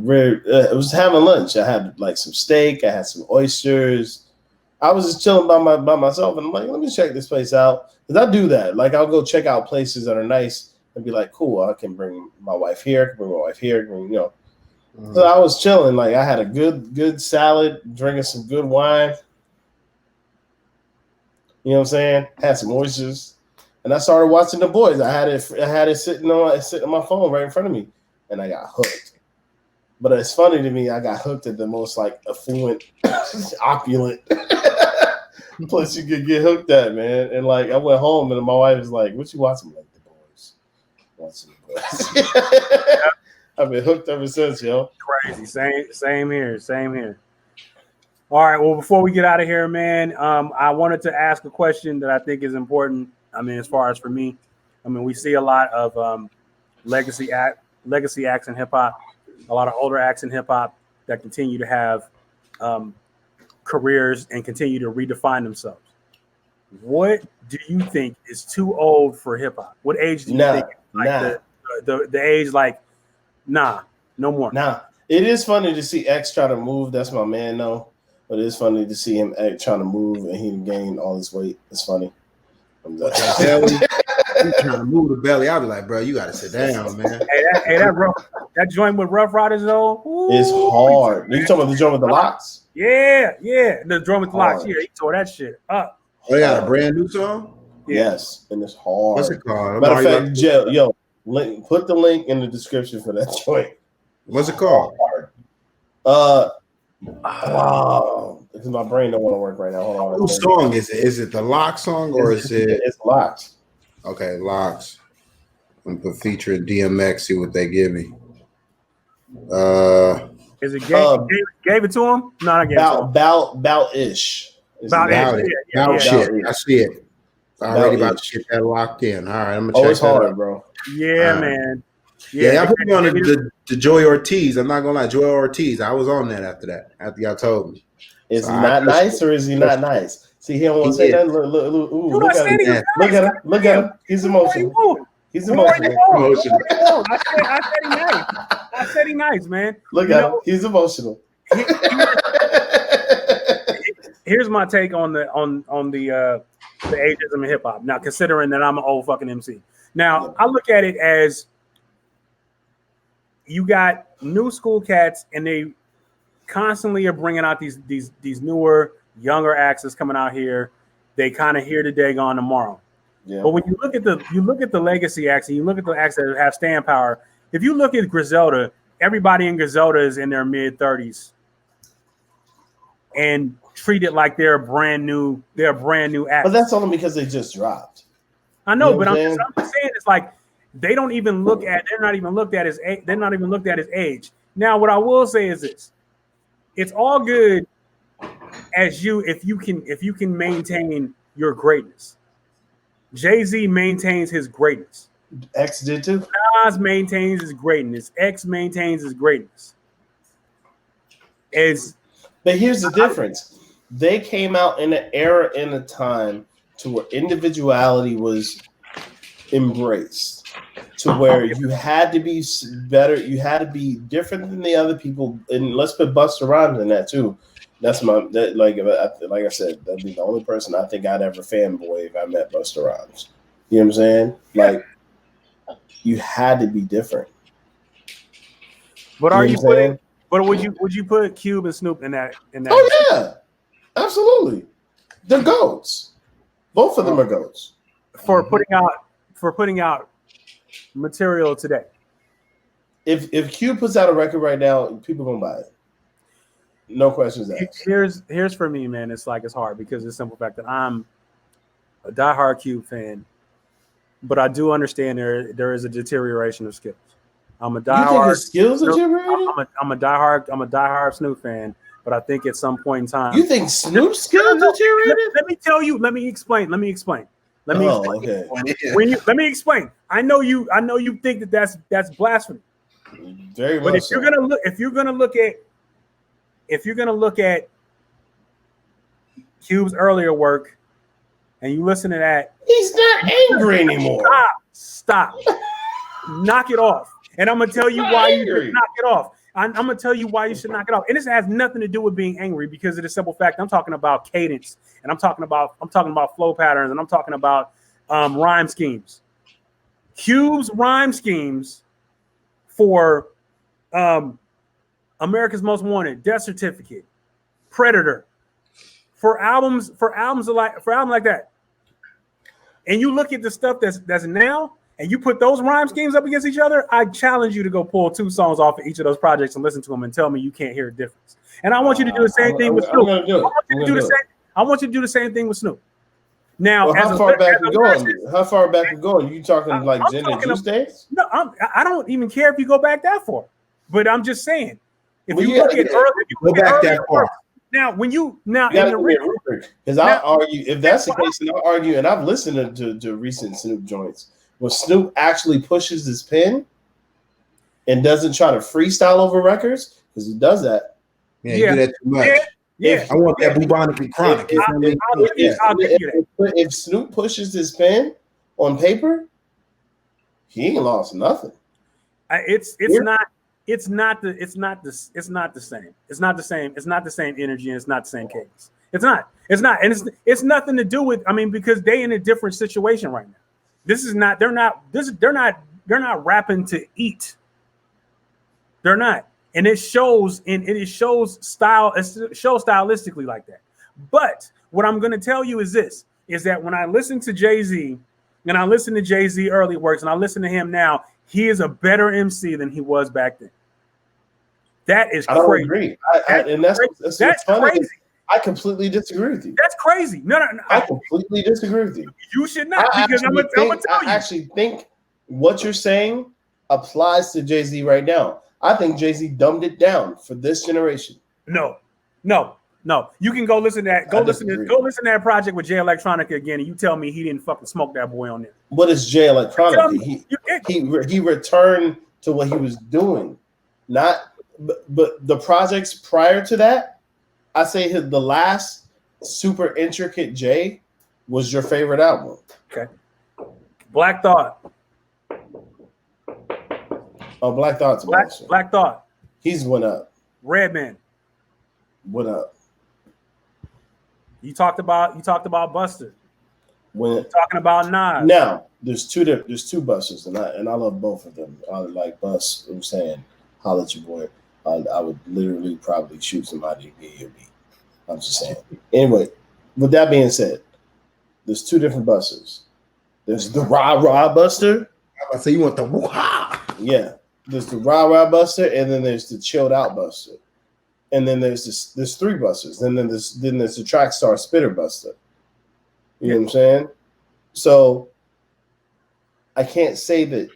S2: was having lunch. I had like some steak. I had some oysters. I was just chilling by myself, and I'm like, let me check this place out. Because I do that. Like, I'll go check out places that are nice and be like, cool, I can bring my wife here, So I was chilling. Like I had a good salad, drinking some good wine. You know what I'm saying? Had some oysters. And I started watching The Boys. I had it sitting on my phone right in front of me. And I got hooked. But it's funny to me, I got hooked at the most like affluent, opulent place you could get hooked at, man. And like I went home and my wife was like, "What you watching?" I'm like, The Boys. Watching The Boys. I've been hooked ever since, yo.
S1: Crazy. Same here. All right. Well, before we get out of here, man, I wanted to ask a question that I think is important. I mean, as far as for me, I mean, we see a lot of legacy acts in hip hop, a lot of older acts in hip hop that continue to have careers and continue to redefine themselves. What do you think is too old for hip hop? What age do you think? Like the age, like, no more.
S2: Nah. It is funny to see X try to move. That's my man, though. But it is funny to see him trying to move and he gained all his weight. It's funny.
S3: I'm trying to move the belly. I'll be like, bro, you gotta sit down, man.
S1: That joint with Rough Riders though,
S2: it's hard. You talking about the joint with the locks?
S1: Yeah. The drum with the locks. Yeah, he tore that shit up.
S3: Oh, they got a brand new song?
S2: Yes, and it's hard.
S3: What's it called?
S2: Matter of fact, yo, put the link in the description for that joint.
S3: What's it called?
S2: Because my brain don't want to work right now. Hold on.
S3: Whose song is it? Is it the Lock song or is it?
S2: It's Locks.
S3: Okay, Locks. I'm gonna feature DMX. See what they give me.
S1: Is it gave it to him? No, I gave it to him.
S2: About-ish.
S1: About
S3: shit. I see it. Already about to get that locked in. All right, I'm gonna check
S2: it's hard, out. Bro.
S1: Yeah, man.
S3: Yeah, I put me on the Joy Ortiz. I'm not gonna lie, Joy Ortiz. I was on that after y'all told me.
S2: Is he not nice or is he not nice? See, he don't want to say nothing. Look at him. Look at him. He's emotional. He's emotional.
S1: I said he nice, man.
S2: Look at him. He's emotional.
S1: Here's my take on the ageism in hip hop. Now, considering that I'm an old fucking MC. Now, I look at it as you got new school cats, and they constantly are bringing out these newer, younger acts that's coming out here. They kind of here today, gone tomorrow. Yeah. But when you look at the legacy acts, and you look at the acts that have staying power. If you look at Griselda, everybody in Griselda is in their mid-30s and treat it like they're a brand new act.
S2: But that's only because they just dropped.
S1: I know, but I'm just saying it's like they're not even looked at as age. Now, what I will say is this: it's all good if you can maintain your greatness. Jay-Z maintains his greatness.
S2: X did too.
S1: Nas maintains his greatness. X maintains his greatness.
S2: But here's the difference. They came out in an era and a time to where individuality was embraced, to where you had to be better, you had to be different than the other people. And let's put Busta Rhymes in that too. That's like I said, that'd be the only person I think I'd ever fanboy if I met Busta Rhymes. You know what I'm saying? Like, you had to be different.
S1: But would you put Cube and Snoop in that?
S2: Oh yeah, absolutely. They're goats. Both of them are goats.
S1: For putting out material today.
S2: If Cube puts out a record right now, people gonna buy it. No questions asked.
S1: Here's for me, man. It's hard because it's the simple fact that I'm a diehard Cube fan, but I do understand there is a deterioration of skills. I'm a diehard.
S2: You think his skills deteriorated?
S1: I'm a diehard Snoop fan, but I think at some point in time,
S2: you think Snoop's skills deteriorated?
S1: Let me tell you. Let me explain.
S2: Okay.
S1: Let me explain. I know you think that's blasphemy.
S2: Very much.
S1: But if you're gonna look at Cube's earlier work, and you listen to that,
S2: he's not angry anymore.
S1: Stop. Knock it off. And I'm gonna tell you why you should knock it off. I'm gonna tell you why you should knock it off. And this has nothing to do with being angry, because of the simple fact I'm talking about cadence, and I'm talking about flow patterns, and I'm talking about rhyme schemes. Cube's rhyme schemes for America's Most Wanted, Death Certificate, Predator, for albums like that, and you look at the stuff that's now, and you put those rhyme schemes up against each other, I challenge you to go pull 2 songs off of each of those projects and listen to them and tell me you can't hear a difference. And I want you to do the same thing with Snoop. I want you to do the same thing with Snoop. Now,
S2: well, how far back we going? How far back we going? You talking like Gin and Juice days?
S1: No, I don't even care if you go back that far. But I'm just saying, if you look at early,
S3: go back that far.
S1: Now,
S2: because I argue, if that's the case, and I argue, and I've listened to recent Snoop joints, when Snoop actually pushes his pen and doesn't try to freestyle over records, because he does that.
S3: Yeah, you do that too much.
S1: Yeah.
S3: I want that bubonic and chronic.
S2: If Snoop pushes his pen on paper, he ain't lost nothing.
S1: It's not the same. It's not the same. It's not the same energy, and it's not the same cadence. It's not, and it's nothing to do with. I mean, because they in a different situation right now. They're not rapping to eat. They're not, and it shows stylistically like that. But what I'm going to tell you is this: is that when I listen to Jay-Z, and I listen to Jay-Z early works, and I listen to him now, he is a better MC than he was back then. That is crazy.
S2: I don't agree. That's
S1: crazy.
S2: I completely disagree with you.
S1: That's crazy. No.
S2: I completely disagree with you.
S1: You should not, because I'm gonna tell you.
S2: I actually think what you're saying applies to Jay-Z right now. I think Jay-Z dumbed it down for this generation.
S1: No. You can go listen to that. Go listen to that project with Jay Electronica again, and you tell me he didn't fucking smoke that boy on there.
S2: What is Jay Electronica? He returned to what he was doing, but the projects prior to that. I say the last super intricate Jay was your favorite album.
S1: Okay. Black Thought.
S2: Oh, Black Thought's
S1: Black Thought.
S2: He's went up.
S1: Redman.
S2: Went up.
S1: You talked about Buster.
S2: When
S1: talking about Nas.
S2: Now there's two Busters, and I love both of them. I like Bust. I'm saying, holla at your boy. I would literally probably shoot somebody to get your beat. I'm just saying. Anyway, with that being said, there's 2 different Busters. There's the rah Buster.
S3: I say you want the woo-ha.
S2: Yeah. There's the rah Buster, and then there's the chilled out Buster. And then there's 3 Busters. Then there's the track star spitter Buster. You know what I'm saying? So I can't say that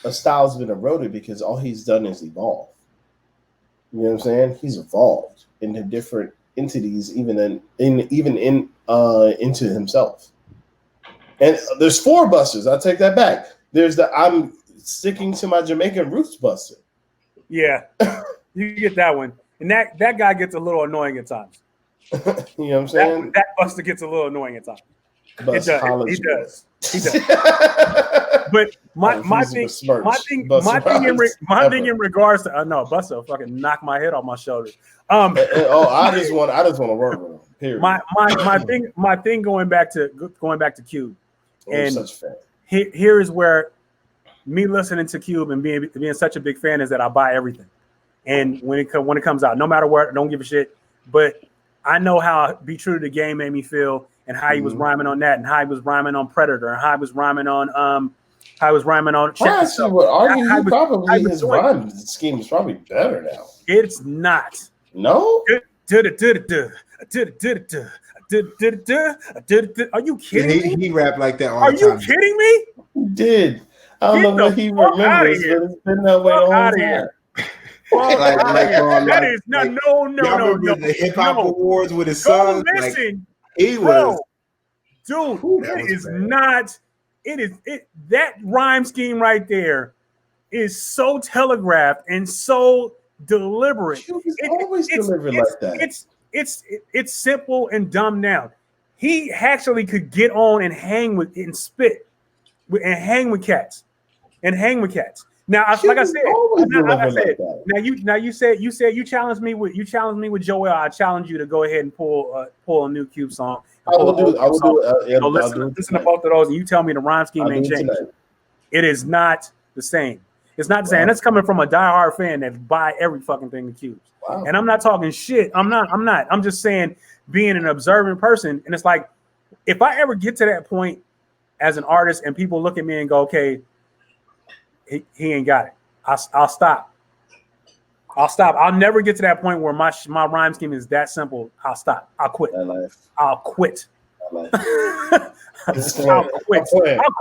S2: a style's been eroded because all he's done is evolve. You know what I'm saying? He's evolved into different entities, even into himself. And there's 4 Busters. I take that back. There's I'm sticking to my Jamaican roots Buster.
S1: Yeah, you get that one, and that guy gets a little annoying at times.
S2: You know what I'm saying?
S1: That Buster gets a little annoying at times. He does. But my thing in regards to Buster fucking knock my head off my shoulders.
S2: I just want to work with him. Period.
S1: My thing going back to Cube, and
S2: such fan.
S1: Here is where me listening to Cube and being such a big fan is that I buy everything, and when it comes out, no matter what, I don't give a shit. But I know how Be True to the Game made me feel, and how he was rhyming on that, and how he was rhyming on Predator, and how he was rhyming on His
S2: rhyme scheme is probably better now.
S1: It's not.
S2: No.
S1: Are you kidding me?
S3: He rapped like that all
S1: the time. Are you kidding me?
S2: He did. I don't know what he remembers, but it's been that way the whole time.
S1: That is no.
S3: The hip hop awards with his son.
S1: Listen,
S3: he was,
S1: dude. It is not. It that rhyme scheme right there is so telegraphed and so deliberate.
S2: It's always delivered like that.
S1: It's simple and dumbed down. He actually could get on and hang with and spit and hang with cats. Now, like I said, you said you challenged me with Joel. I challenge you to go ahead and pull a new Cube song.
S2: I will do it.
S1: Listen to both of those, and you tell me the rhyme scheme ain't changed. It is not the same. It's not the same. And that's coming from a diehard fan that buy every fucking thing the Cubes. Wow. And I'm not talking shit. I'm not. I'm just saying being an observant person. And it's like, if I ever get to that point as an artist and people look at me and go, okay, he ain't got it. I'll stop. I'll never get to that point where my rhyme scheme is that simple. I'll stop. I'll quit. I'll quit. I'll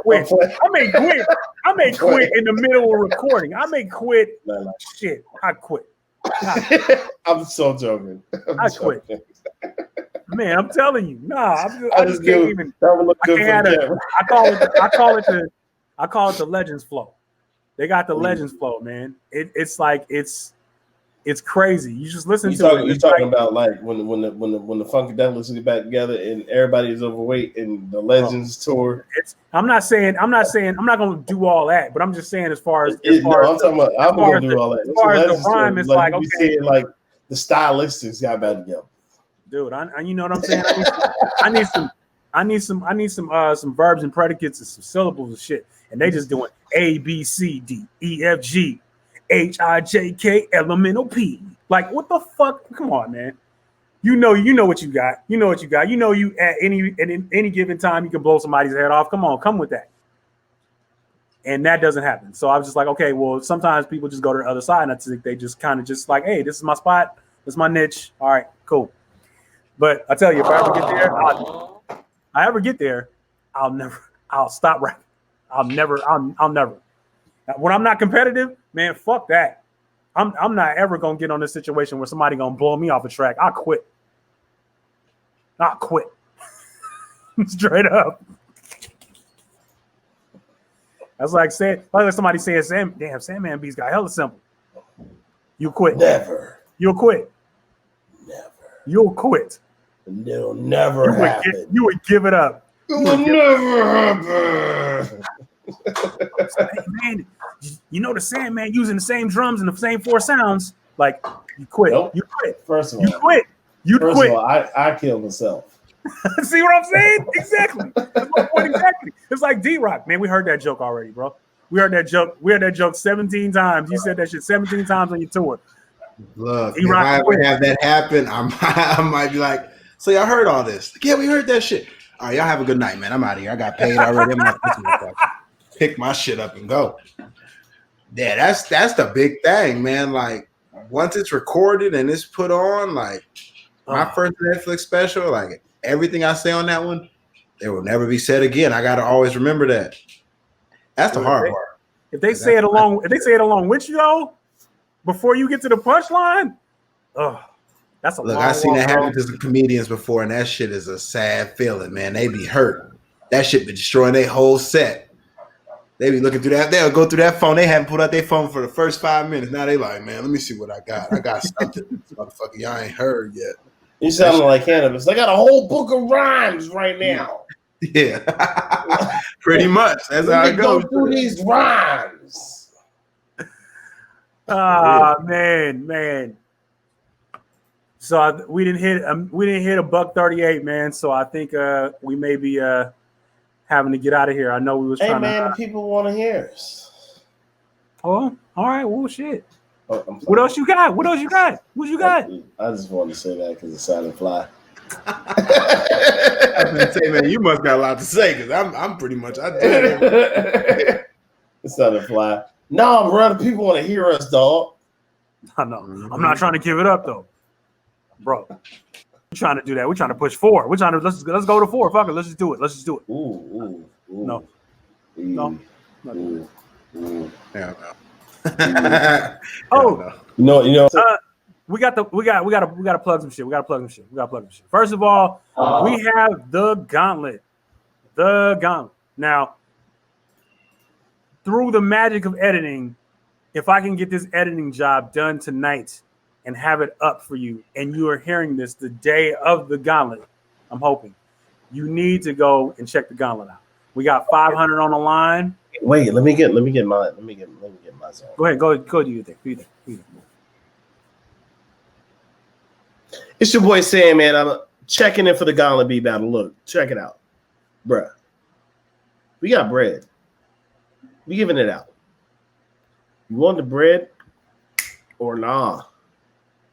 S1: quit. I may quit in the middle of recording. I may quit. Shit, I quit.
S2: I'm so joking.
S1: I quit. Man, I'm telling you, I just can't even. I call it the Legends flow. They got the Legends flow, man. It's like it's crazy. You just listen to it.
S2: You're talking about like when the Funkadelics get back together and everybody's overweight and the Legends tour.
S1: I'm not saying I'm not going to do all that, but I'm just saying as far as
S2: I'm going to do all that.
S1: As far as the rhyme, it's like okay,
S2: like the stylistics got back together.
S1: Dude, you know what I'm saying? I need some verbs and predicates and some syllables and shit, and they just doing A B C D E F G H I J K elemental P. Like, what the fuck? Come on, man. You know what you got. You know what you got. You know you at any given time you can blow somebody's head off. Come with that. And that doesn't happen. So I was just like, okay, well, sometimes people just go to the other side and I think they just kind of just like, hey, this is my spot. This is my niche. All right, cool. But I tell you, if I ever get there, I'll stop rapping. I'll never. When I'm not competitive, man, fuck that. I'm not ever gonna get on this situation where somebody gonna blow me off a track. I'll quit. Straight up. That's like somebody saying, Sandman beats got hella simple. You quit.
S2: Never.
S1: You'll quit.
S2: Never.
S1: You'll quit.
S2: It'll never happen.
S1: You would give it up.
S2: It will never happen.
S1: Hey, man, you know the Sandman using the same drums and the same 4 sounds. Like, you quit.
S2: Nope.
S1: You quit.
S2: First of all,
S1: you quit.
S2: First of all, I killed myself.
S1: See what I'm saying? Exactly. That's my point exactly. It's like D-Rock. Man, we heard that joke already, bro. We heard that joke 17 times. You said that shit 17 times on your tour.
S3: Look, if I ever have that happen, I might be like, so y'all heard all this? Like, yeah, we heard that shit. All right, y'all have a good night, man. I'm out of here. I got paid already. I'm not pick my shit up and go. Yeah, that's the big thing, man. Like, once it's recorded and it's put on, like my first Netflix special, like everything I say on that one, it will never be said again. I gotta always remember that. That's the hard part.
S1: If they say it along with you though, before you get to the punchline, that's a
S3: look.
S1: long
S3: I've seen that happen
S1: road.
S3: to some comedians before, and that shit is a sad feeling, man. They be hurt. That shit be destroying their whole set. They be looking through that. They'll go through that phone. They haven't pulled out their phone for the first 5 minutes. Now they like, man, let me see what I got. I got something. Motherfucker, y'all ain't heard yet.
S2: You sound like cannabis. I got a whole book of rhymes right now.
S3: Yeah, pretty much. That's how it goes.
S2: Go through these rhymes.
S1: Man. So we didn't hit a $138, man. So I think we may be having to get out of here. I know we was trying to.
S2: Hey, man, the people want to hear us.
S1: Oh, all right. Well, shit. What else you got? What you got?
S2: I just wanted to say that because it sounded fly.
S3: I was gonna say, man, you must got a lot to say because I'm pretty much.
S2: It sounded fly. No, bro, the people want to hear us, dog.
S1: I know. I'm not trying to give it up though, bro. We're trying to do that. We're trying to push 4. We're trying to let's go to 4. Fuck it. Let's just do it.
S2: Ooh.
S1: No.
S3: Yeah.
S2: No.
S1: We got to plug some shit. First of all, we have the gauntlet. Now, through the magic of editing, if I can get this editing job done tonight and have it up for you, and you are hearing this the day of the gauntlet, I'm hoping you need to go and check the gauntlet out. We got 500 on the line.
S2: Wait, let me get my song.
S1: Go ahead, do your thing. Do your thing.
S2: It's your boy Sam, man. I'm checking in for the Gauntlet battle. Look, check it out, bruh. We got bread. We giving it out. You want the bread or nah?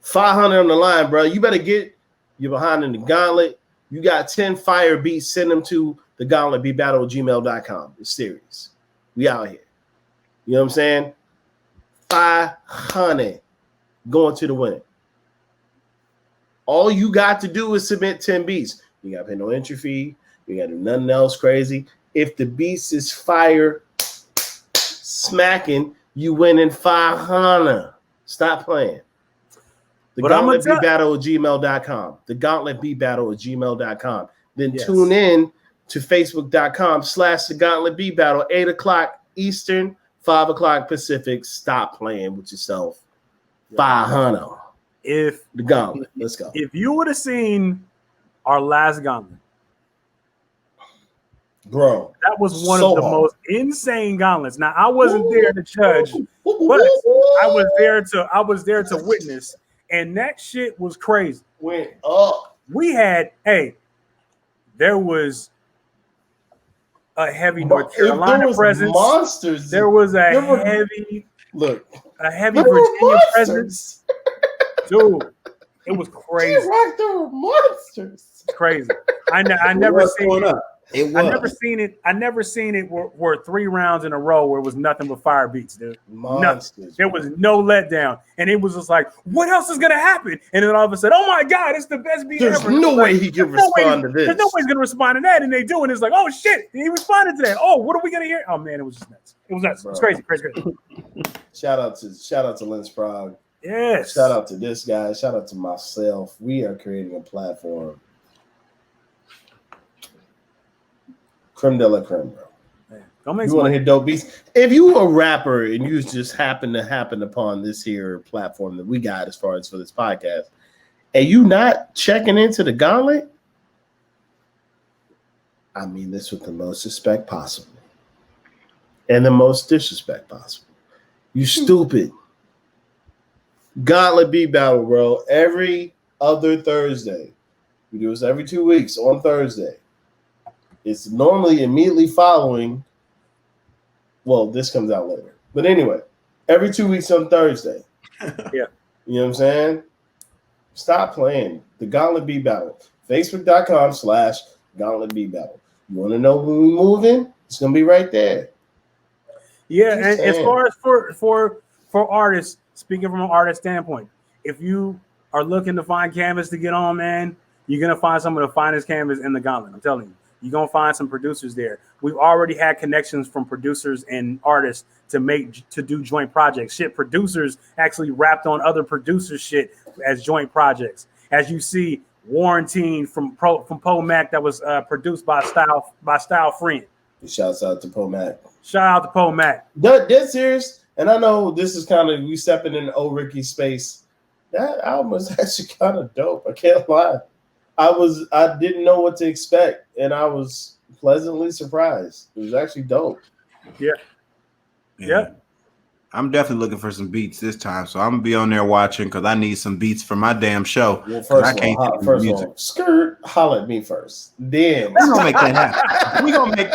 S2: 500 on the line, bro. You better get you behind in the gauntlet. You got 10 fire beats. Send them to the gauntletbeatbattle@gmail.com. It's serious. We out here. You know what I'm saying? 500 going to the winner. All you got to do is submit 10 beats. You got to pay no entry fee. You got to do nothing else crazy. If the beats is fire, smacking, you winning 500. Stop playing. The gauntletbeatbattle@gmail.com. The gauntletbeatbattle@gmail.com. Then tune in to facebook.com/the gauntletbeatbattle, 8 o'clock Eastern, 5 o'clock Pacific. Stop playing with yourself. 500.
S1: If
S2: the gauntlet, let's go.
S1: If you would have seen our last gauntlet,
S2: bro,
S1: that was one of the most insane gauntlets. Now I wasn't there to judge, but I was there to witness, and that shit was crazy.
S2: Went up.
S1: We had there was a heavy North Carolina presence.
S2: Monsters.
S1: There was a heavy Virginia presence. Dude, it was crazy.
S2: There were monsters.
S1: Crazy. I never seen it. I never seen it where 3 rounds in a row where it was nothing but fire beats, dude.
S2: Monsters.
S1: There was no letdown. And it was just like, what else is gonna happen? And then all of a sudden, oh my God, it's the best beat ever.
S2: There's no way he can respond to this.
S1: There's no way he's gonna respond to that. And they do, and it's like, oh shit, he responded to that. Oh, what are we gonna hear? Oh man, it was just nuts. It was nuts. It was crazy.
S2: Shout out to Lynn Sprague.
S1: Yes.
S2: Shout out to this guy. Shout out to myself. We are creating a platform. Creme de la creme, bro. You want to hear dope beats? If you a rapper and you just happen upon this here platform that we got as far as for this podcast, and you not checking into the gauntlet, I mean this with the most respect possible and the most disrespect possible. You stupid. Gauntlet beat battle, bro. Every other Thursday. We do this every 2 weeks on Thursday. It's normally immediately following. Well, this comes out later. But anyway, every 2 weeks on Thursday.
S1: Yeah.
S2: You know what I'm saying? Stop playing. The Gauntlet Beat Battle. Facebook.com/Gauntlet Beat Battle. You want to know when we moving? It's going to be right there.
S1: Yeah, and as far as for artists, speaking from an artist standpoint, if you are looking to find canvas to get on, man, you're going to find some of the finest canvas in the Gauntlet. I'm telling you. You're going to find some producers there. We've already had connections from producers and artists to do joint projects. Shit, producers actually rapped on other producers' shit as joint projects. As you see, Warranteen from Poe Mac that was produced by Style Friend.
S2: Shouts out to Poe Mac.
S1: Shout out to Poe Mac.
S2: Dead serious. And I know this is kind of, we stepping in old Ricky space. That album was actually kind of dope. I can't lie. I didn't know what to expect, and I was pleasantly surprised. It was actually dope.
S1: Yeah.
S3: I'm definitely looking for some beats this time, so I'm gonna be on there watching because I need some beats for my damn show.
S2: Well, first of all, skirt, holler at me first. Then
S3: we're gonna make that happen. We're gonna make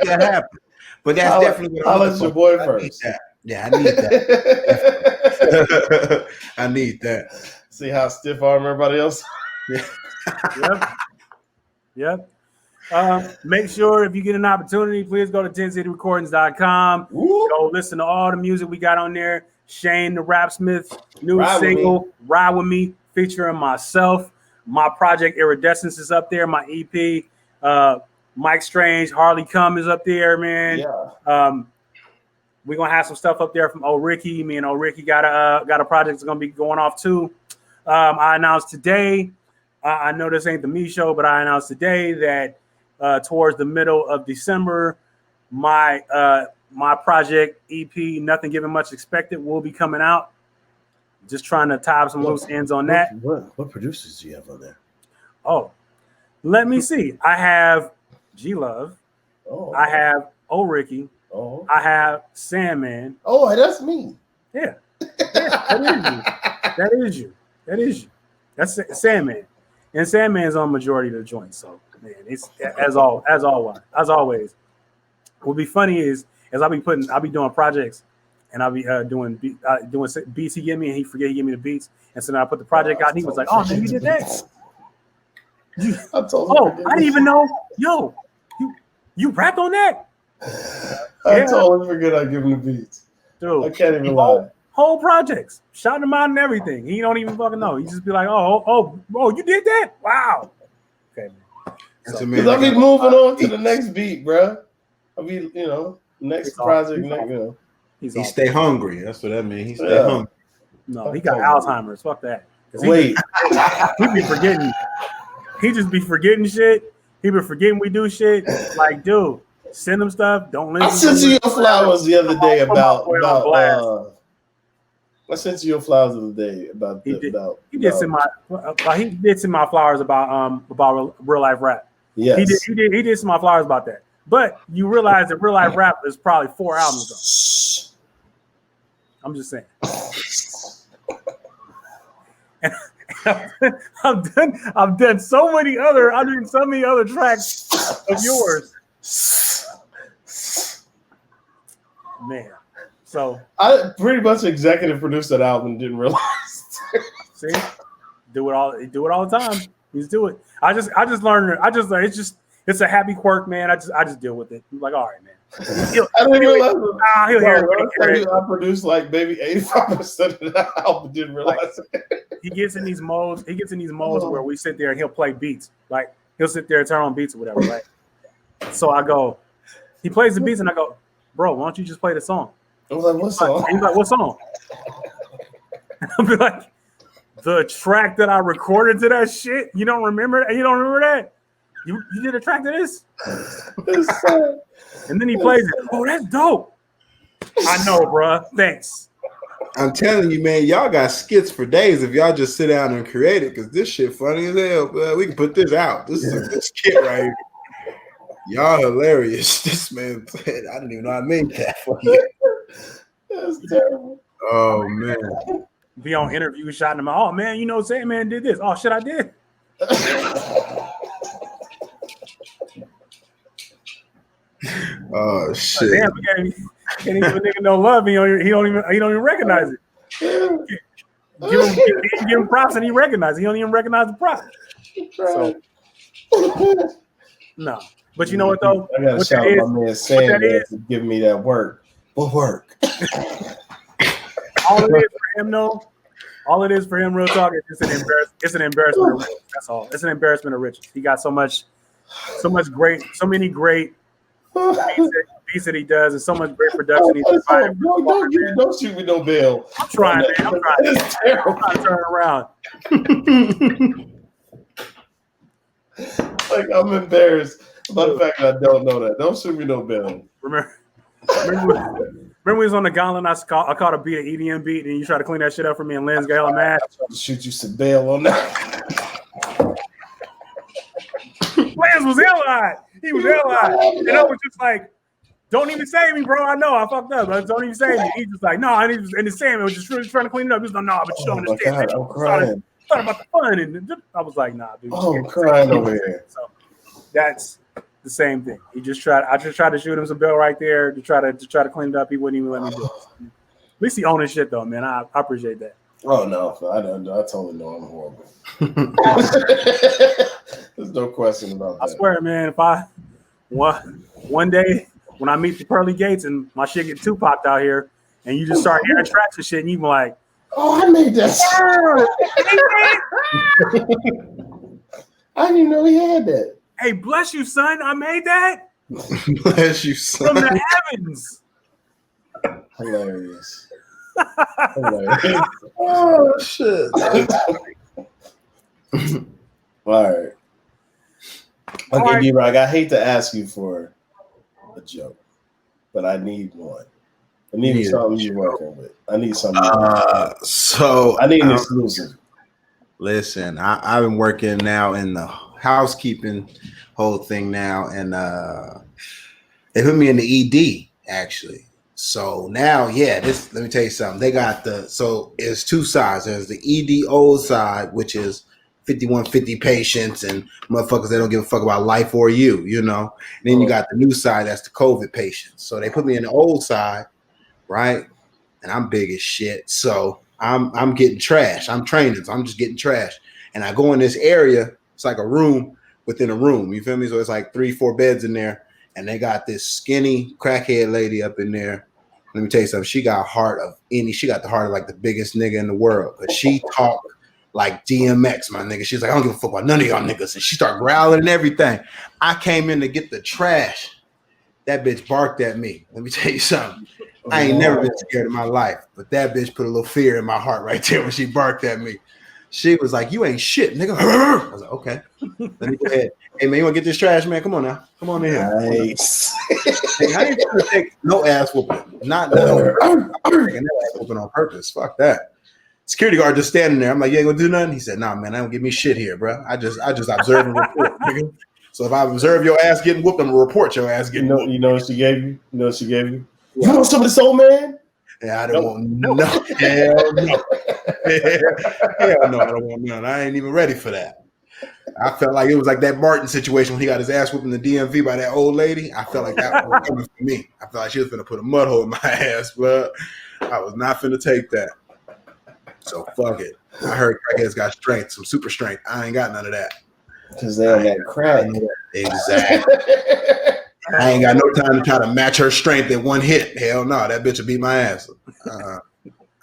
S3: that happen. But that's definitely what I'm
S2: looking for. Your boy first.
S3: Yeah, I need that. I need that.
S2: See how stiff arm everybody else.
S1: Yep. Make sure if you get an opportunity, please go to 10cityrecordings.com. Go listen to all the music we got on there. Shane the Rapsmith, new single, Ride With Me, featuring myself. My project Iridescence is up there. My EP, Mike Strange, Harley Come is up there, man.
S2: Yeah.
S1: We're gonna have some stuff up there from Ricky. Me and Ricky got a project that's gonna be going off too. I announced today. I know this ain't the me show, but I announced today that towards the middle of December, my project EP, Nothing Given Much Expected, will be coming out. Just trying to tie up some loose ends on that.
S2: What producers do you have on there?
S1: Oh, let me see. I have G Love.
S2: Oh,
S1: I have Ricky.
S2: Oh,
S1: I have Sandman.
S2: Oh, that's me.
S1: Yeah, that is you. That's Sandman. And Sandman's on majority of the joints. So man, it's as always. What would be funny is is I'll be doing projects, and I'll be doing beats he give me, and he give me the beats, and so then I put the project out, and he was like, "Oh man, you did that." I didn't even know. Yo, you rapped on that?
S2: I totally forget I give him the beats.
S1: Dude,
S2: I can't even lie.
S1: Whole projects, shouting him out and everything. He don't even fucking know. He just be like, oh, you did that? Wow. Okay, man.
S2: So, I be moving on to the next beat, bro. I be, next project.
S3: He stay hungry. That's what that means. He stay hungry.
S1: No, he got Alzheimer's. Fuck that.
S2: Wait,
S1: he be forgetting. He just be forgetting shit. He be forgetting we do shit. Like, dude, send him stuff. Don't listen.
S2: I sent you your flowers the other day about. I sent you your flowers the other day about. He did send
S1: my flowers about real life rap.
S2: Yes,
S1: he did send my flowers about that. But you realize that real life rap is probably 4 albums though. I'm just saying. And I've done so many other tracks of yours. Man. So
S2: I pretty much executive produced that album and didn't realize.
S1: See? Do it all the time. You just do it. I just learned it's a happy quirk, man. I just deal with it. I'm like, all right, man.
S2: I didn't realize
S1: he'll hear it.
S2: I produced like maybe 85% of that album, didn't realize it.
S1: He gets in these modes where we sit there and he'll play beats. Like he'll sit there and turn on beats or whatever, right? So I go, he plays the beats and I go, bro, why don't you just play the song?
S2: I was like, what song?
S1: He's like, what song? I'll be like, the track that I recorded to that shit. You don't remember that? You don't remember that? You did a track to this? And then he plays it. Oh, that's dope. I know, bro. Thanks.
S3: I'm telling you, man, y'all got skits for days if y'all just sit down and create it, because this shit funny as hell. We can put this out. This is a good skit right here. Y'all hilarious. This man played. I didn't even know I made that for you.
S2: That's terrible.
S3: Oh man.
S1: Be on interview shouting him out. Oh man, Sandman did this. Oh shit, I did.
S3: Oh shit.
S1: Damn, we can't even a nigga no love. He don't even recognize it. Give him props and he recognizes it. He don't even recognize the props. So no. But you know what though?
S2: I gotta shout out my man Sandman for giving me that work. What work?
S1: All it is for him, real talk, it's an embarrassment of riches. That's all. It's an embarrassment of riches. He got so many great beats that he does, and so much great production.
S2: Don't shoot me no bail.
S1: I'm trying, man. I'm trying.
S2: It's terrible.
S1: I'm trying to turn around.
S2: Like I'm embarrassed about the fact that I don't know that. Don't shoot me no bail.
S1: Remember we was on the gauntlet and I caught a beat, an EDM beat, and you tried to clean that shit up for me, and Lynn's got hella mad.
S2: I tried to shoot you some bail on that.
S1: Lance was hella. He was hella. And I was just like, don't even save me, bro. I know I fucked up. But don't even save me. He's just like, no, I need to, and the Sam was just really trying to clean it up. He was like, no, but you don't understand.
S2: God, I'm crying.
S1: Thought about the fun, and I was like, nah, dude.
S2: Oh, I'm crying over here.
S1: So that's the same thing. I just tried to shoot him some bail right there to try to clean it up. He wouldn't even let me do it. At least he owned his shit though, man. I appreciate that.
S2: Oh no, I totally know I'm horrible. There's no question about that.
S1: I swear, man, if I one day when I meet the pearly gates and my shit get too popped out here, and you just start hearing tracks and shit, and you be like,
S2: "Oh, I made that." I didn't even know he had that.
S1: Hey, bless you, son. I made that.
S3: Bless you, son.
S1: From the heavens.
S2: Hilarious. Hilarious. Oh shit. All right. Okay, D-Rock, I hate to ask you for a joke, but I need one. I need something you're working with. I need something.
S3: So
S2: I need an exclusive.
S3: Listen, I've been working now in the housekeeping whole thing now, and they put me in the ED actually. So now, let me tell you something. They got it's two sides. There's the ED old side, which is 5150 patients and motherfuckers that don't give a fuck about life or you, you know. And then you got the new side, that's the COVID patients. So they put me in the old side, right? And I'm big as shit. So I'm getting trash. I'm training, so I'm just getting trash. And I go in this area, it's like a room within a room. You feel me? So it's like 3-4 beds in there. And they got this skinny crackhead lady up in there. Let me tell you something. She got the heart of like the biggest nigga in the world. But she talked like DMX, my nigga. She's like, I don't give a fuck about none of y'all niggas. And she started growling and everything. I came in to get the trash. That bitch barked at me. Let me tell you something. I ain't never been scared in my life. But that bitch put a little fear in my heart right there when she barked at me. She was like, you ain't shit, nigga. I was like, okay. Let me go ahead. Hey, man, you want to get this trash, man? Come on now. Come on in here.
S2: Nice.
S3: Hey, I ain't gonna take no ass whooping. Not I'm taking that ass whooping on purpose. Fuck that. Security guard just standing there. I'm like, you ain't gonna do nothing? He said, nah, man, I don't give me shit here, bro. I just observe and report, nigga. So if I observe your ass getting whooped, I'm gonna report your ass getting whooped.
S2: You know what she gave you? You know what she gave you? You want some of this old man?
S3: Yeah, I don't want no. Hell no. Hell no, I don't want none. I ain't even ready for that. I felt like it was like that Martin situation when he got his ass whooped in the DMV by that old lady. I felt like that was coming for me. I felt like she was finna put a mud hole in my ass, but I was not finna take that. So fuck it. I heard crackheads got strength, some super strength. I ain't got none of that.
S2: Because they on that crack.
S3: Exactly. I ain't got no time to try to match her strength in one hit. Hell no, that bitch will beat my ass.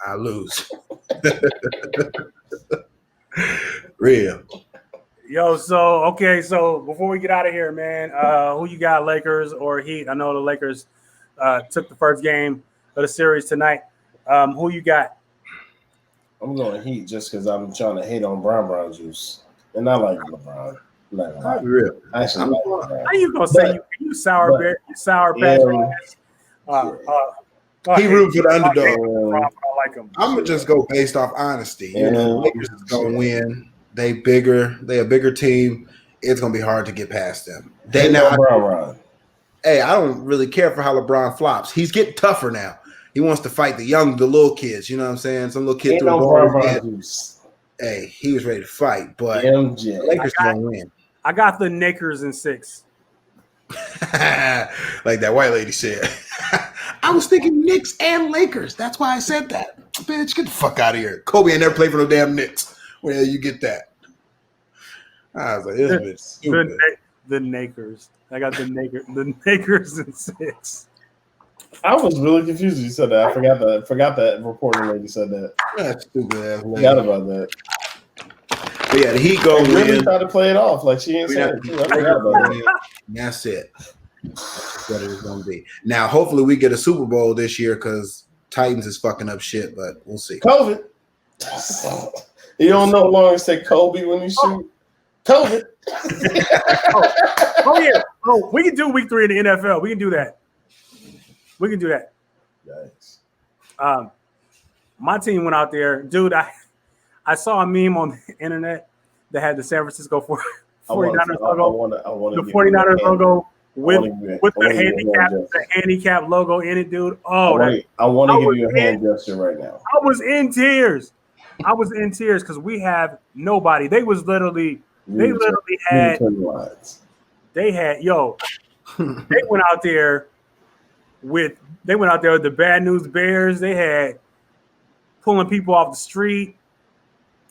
S3: I lose. Real.
S1: Yo, so before we get out of here, man, who you got, Lakers or Heat? I know the Lakers took the first game of the series tonight. Who you got?
S2: I'm going Heat just because I'm trying to hate on Brown juice. And I like LeBron.
S3: Not real.
S2: Actually,
S1: how you gonna say you sour patch?
S3: He rooted for the underdog.
S1: I like him.
S3: I'm gonna just go based off honesty. You know, Lakers is gonna win. They a bigger team. It's gonna be hard to get past them. Hey, I don't really care for how LeBron flops. He's getting tougher now. He wants to fight the little kids. You know what I'm saying? Some little kid threw a ball. Hey, he was ready to fight, but the Lakers gonna win.
S1: I got the Lakers in 6.
S3: Like that white lady said. I was thinking Knicks and Lakers. That's why I said that. Bitch, get the fuck out of here. Kobe ain't never played for no damn Knicks. Where you get that? I was like, this bitch stupid.
S1: The Lakers. I got the Lakers in 6.
S2: I was really confused when you said that. I forgot that reporter lady said that.
S3: That's stupid ass.
S2: Forgot about that.
S3: But yeah, the Heat go win.
S2: Really tried to play it off like she ain't saying it. I forgot about that.
S3: That's it. That's what it is going to be. Now, hopefully, we get a Super Bowl this year because Titans is fucking up shit, but we'll see.
S2: COVID. You don't no longer say Kobe when you shoot. COVID.
S1: Oh yeah. Oh, we can do week 3 in the NFL. We can do that.
S2: Nice.
S1: My team went out there, dude. I saw a meme on the internet that had the San Francisco 49ers logo. The 49ers logo with the handicap logo in it, dude. Oh,
S2: I want to give you a hand gesture right now.
S1: I was in tears because we have nobody. They had they went out there with the Bad News Bears. They had pulling people off the street.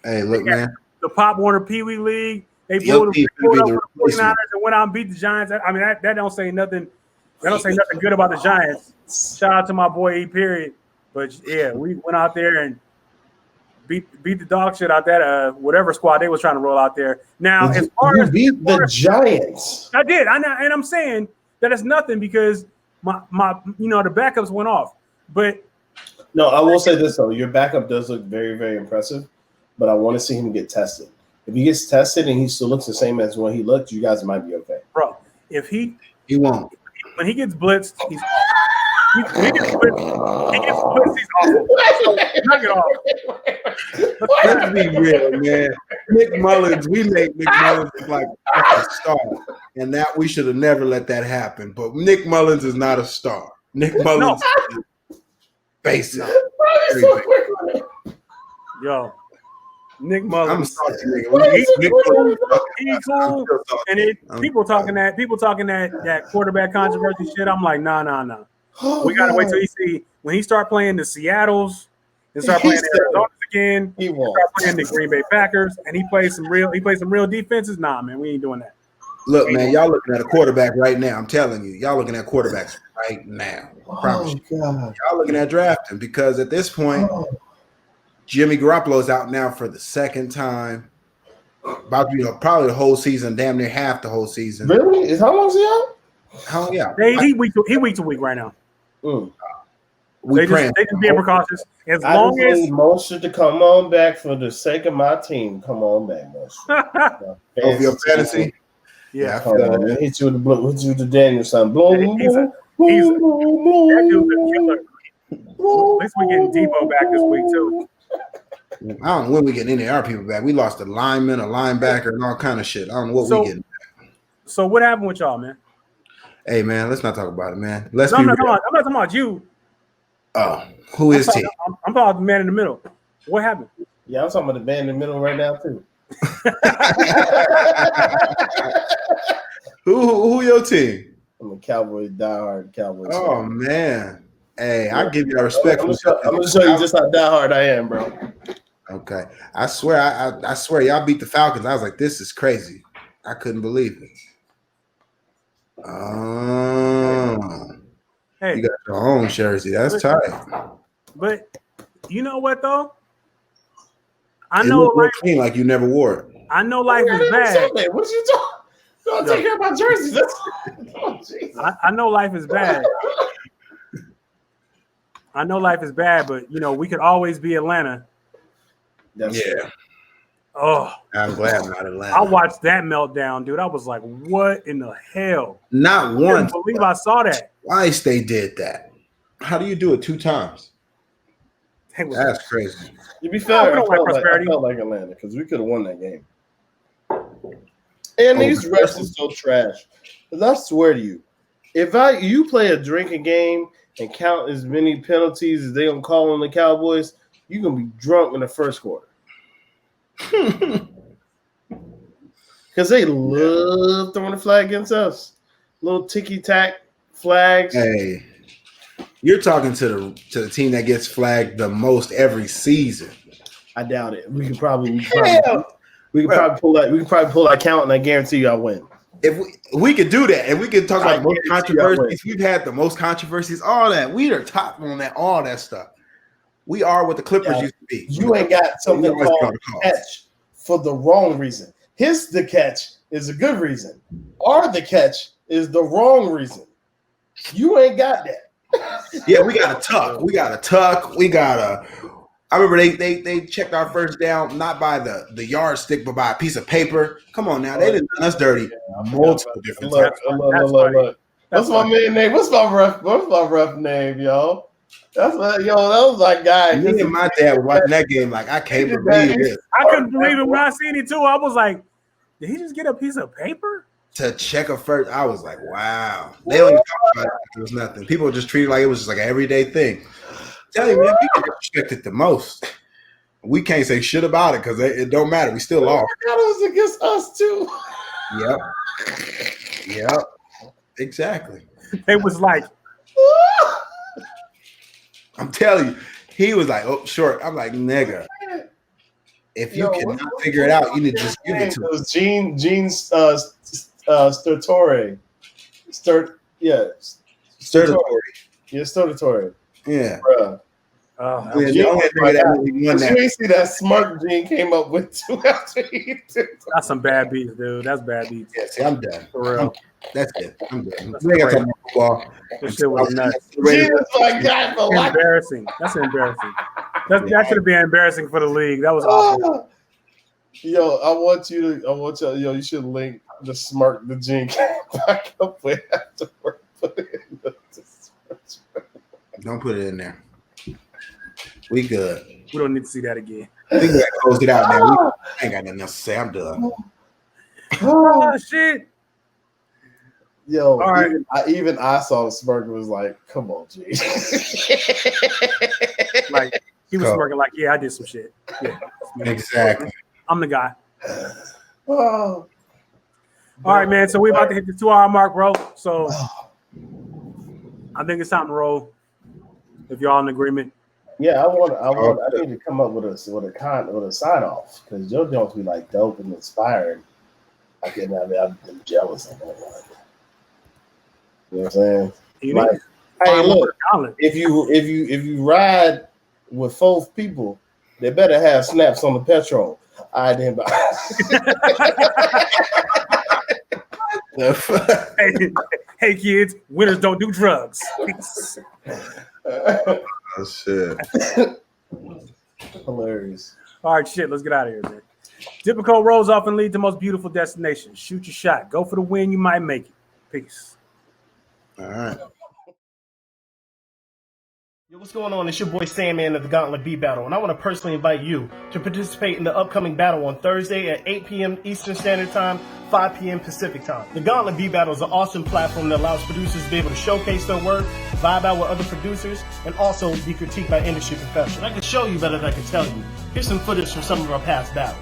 S3: Hey, look, man.
S1: The Pop Warner Pee Wee League. They pulled up the 49ers and went out and beat the Giants. I mean, that don't say nothing. That don't say nothing good about the Giants. Shout out to my boy E. Period. But yeah, we went out there and beat the dog shit out that whatever squad they was trying to roll out there. Now, as far as
S2: the Giants,
S1: I did. And I'm saying that it's nothing because my the backups went off. But
S2: no, I will say this though: your backup does look very, very impressive. But I want to see him get tested. If he gets tested and he still looks the same as when he looked, you guys might be okay,
S1: bro. If he
S3: won't.
S1: When he gets blitzed, he gets blitzed. He's awful. So, knock it off.
S3: Let's be real, man. Nick Mullins, we make Nick Mullins look like a star, and that we should have never let that happen. But Nick Mullins is not a star. Nick Mullins is basic.
S1: Yo, Nick Mullins.
S3: I'm salty, nigga.
S1: He's cool. And people talking that quarterback controversy shit. I'm like, nah.
S2: Oh,
S1: we gotta wait till when he start playing the Seattles and start playing the Arizonas again. He won't start playing the Green Bay Packers and he plays some real defenses. Nah, man, we ain't doing that.
S3: Look, man, y'all looking at a quarterback right now. I'm telling you, y'all looking at quarterbacks right now. God. Y'all looking at drafting because at this point, Jimmy Garoppolo's out now for the second time. About probably the whole season, damn near half the whole season.
S2: Really? How long is he out?
S3: Hell yeah.
S1: He week to week right now. They just being precautious. As long as
S2: Mostert to come on back for the sake of my team, come on back, Mostert.
S3: Of your fantasy.
S2: Yeah, hit you with the blue, hit you with the Danielson. Boom,
S1: he's that dude's a killer. At least we getting Debo back this week too.
S3: I don't know when we get any of our people back. We lost a lineman, a linebacker, and all kind of shit. I don't know what we getting back.
S1: So what happened with y'all, man?
S3: Hey man, let's not talk about it, man.
S1: I'm not talking about you.
S3: Oh, who is he?
S1: I'm talking about the man in the middle. What happened?
S2: Yeah, I'm talking about the man in the middle right now too.
S3: Who your team?
S2: I'm a Cowboys, diehard Cowboys.
S3: Oh
S2: fan.
S3: Man, hey, I give you that respect.
S2: I'm gonna show you just how diehard I am, bro.
S3: Okay, I swear, I swear, y'all beat the Falcons. I was like, this is crazy. I couldn't believe it.
S1: Hey,
S3: you got your own jersey. That's tight.
S1: But you know what though? I know
S3: life clean like you never wore it.
S1: I know life is bad.
S2: What you talking? Don't take care of my jerseys.
S1: I know life is bad. I know life is bad, but we could always be Atlanta.
S3: Yeah.
S1: Oh,
S3: I'm glad I'm not Atlanta.
S1: I watched that meltdown, dude. I was like, "What in the hell?"
S3: Not once.
S1: I believe I saw that.
S3: Twice they did that. How do you do it 2 times? That's crazy.
S2: To be fair, I felt like Atlanta because we could have won that game. And these refs are so trash. Because I swear to you, if you play a drinking game and count as many penalties as they gonna call on the Cowboys, you're gonna be drunk in the first quarter. Because they love throwing the flag against us. Little ticky-tack flags.
S3: Hey, you're talking to the team that gets flagged the most every season.
S2: I doubt it. We could probably pull that. We could probably pull that count, and I guarantee you I win.
S3: If we could do that, and we could talk about the most controversies, we've had the most controversies, all that. We are top on that, all that stuff. We are what the Clippers used to be.
S2: You ain't got something called catch for the wrong reason. The catch is a good reason. The catch is the wrong reason. You ain't got that.
S3: Yeah, we got to tuck. I remember they checked our first down not by the yardstick, but by a piece of paper. Come on now, they done done us dirty multiple different times.
S2: Look. What's my man name? What's my ref name, yo? That was like guy.
S3: Me and my dad were watching that game like I can't believe this.
S1: I couldn't believe it when I seen it too. I was like, did he just get a piece of paper?
S3: To check a first, I was like, wow. They don't even talk about it like it was nothing. People just treat it like it was just like an everyday thing. Tell you, man, people respect it the most. We can't say shit about it because it don't matter. We still lost.
S2: That was against us too.
S3: Yep. Exactly.
S1: It was like,
S3: I'm telling you, he was like, oh, short. I'm like, nigga. If you cannot figure it out, you need to just give it to him.
S2: It was Gene Stertore. Stertore.
S3: Yeah.
S2: Bruh.
S3: You
S2: ain't see that smart Gene came up with too after he did.
S1: That's some bad beats, dude. That's bad beats.
S3: Yeah, see, I'm done.
S1: For real.
S3: That's good. I'm done. We ain't got to talk about football.
S1: This shit was nuts.
S2: Embarrassing.
S1: That's embarrassing. That should have been embarrassing for the league. That was awful.
S2: Yo, you should link the smirk the Gene came back up with afterward.
S3: Don't put it in there. We good.
S1: We don't need to see that again.
S3: I think we got to close it out now. I ain't got nothing else to say. I'm done.
S1: Oh, shit.
S2: Yo, all right. I saw the smirk and was like, come on, G.
S1: Like, He was smirking like, yeah, I did some shit. Yeah,
S3: exactly.
S1: I'm the guy.
S2: Oh.
S1: All right, man. So we're about to hit the 2-hour mark, bro. So I think it's time to roll. If y'all in agreement.
S2: Yeah, I need to come up with a sign off because your joints be like dope and inspiring. I'm jealous of that. You know what I'm saying? Hey, look, if you ride with 4 people, they better have snaps on the petrol. I didn't buy.
S1: Hey kids, winners don't do drugs.
S3: Oh shit.
S2: Hilarious.
S1: All right, shit, let's get out of here, man. Typical roads often lead to most beautiful destinations. Shoot your shot. Go for the win. You might make it. Peace.
S3: All right.
S4: Yo, what's going on? It's your boy Sandman of the Gauntlet Beat Battle, and I want to personally invite you to participate in the upcoming battle on Thursday at 8 p.m. Eastern Standard Time, 5 p.m. Pacific Time. The Gauntlet Beat Battle is an awesome platform that allows producers to be able to showcase their work, vibe out with other producers, and also be critiqued by industry professionals. I can show you better than I can tell you. Here's some footage from some of our past battles.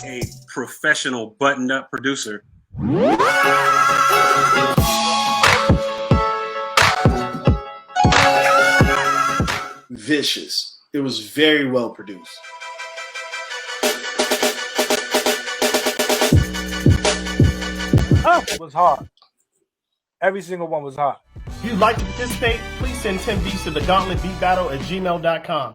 S1: A professional buttoned-up producer.
S5: Vicious. It was very well produced.
S6: It was hard. Every single one was hard.
S4: If you'd like to participate, please send 10 beats to the gauntletbeatbattle@gmail.com.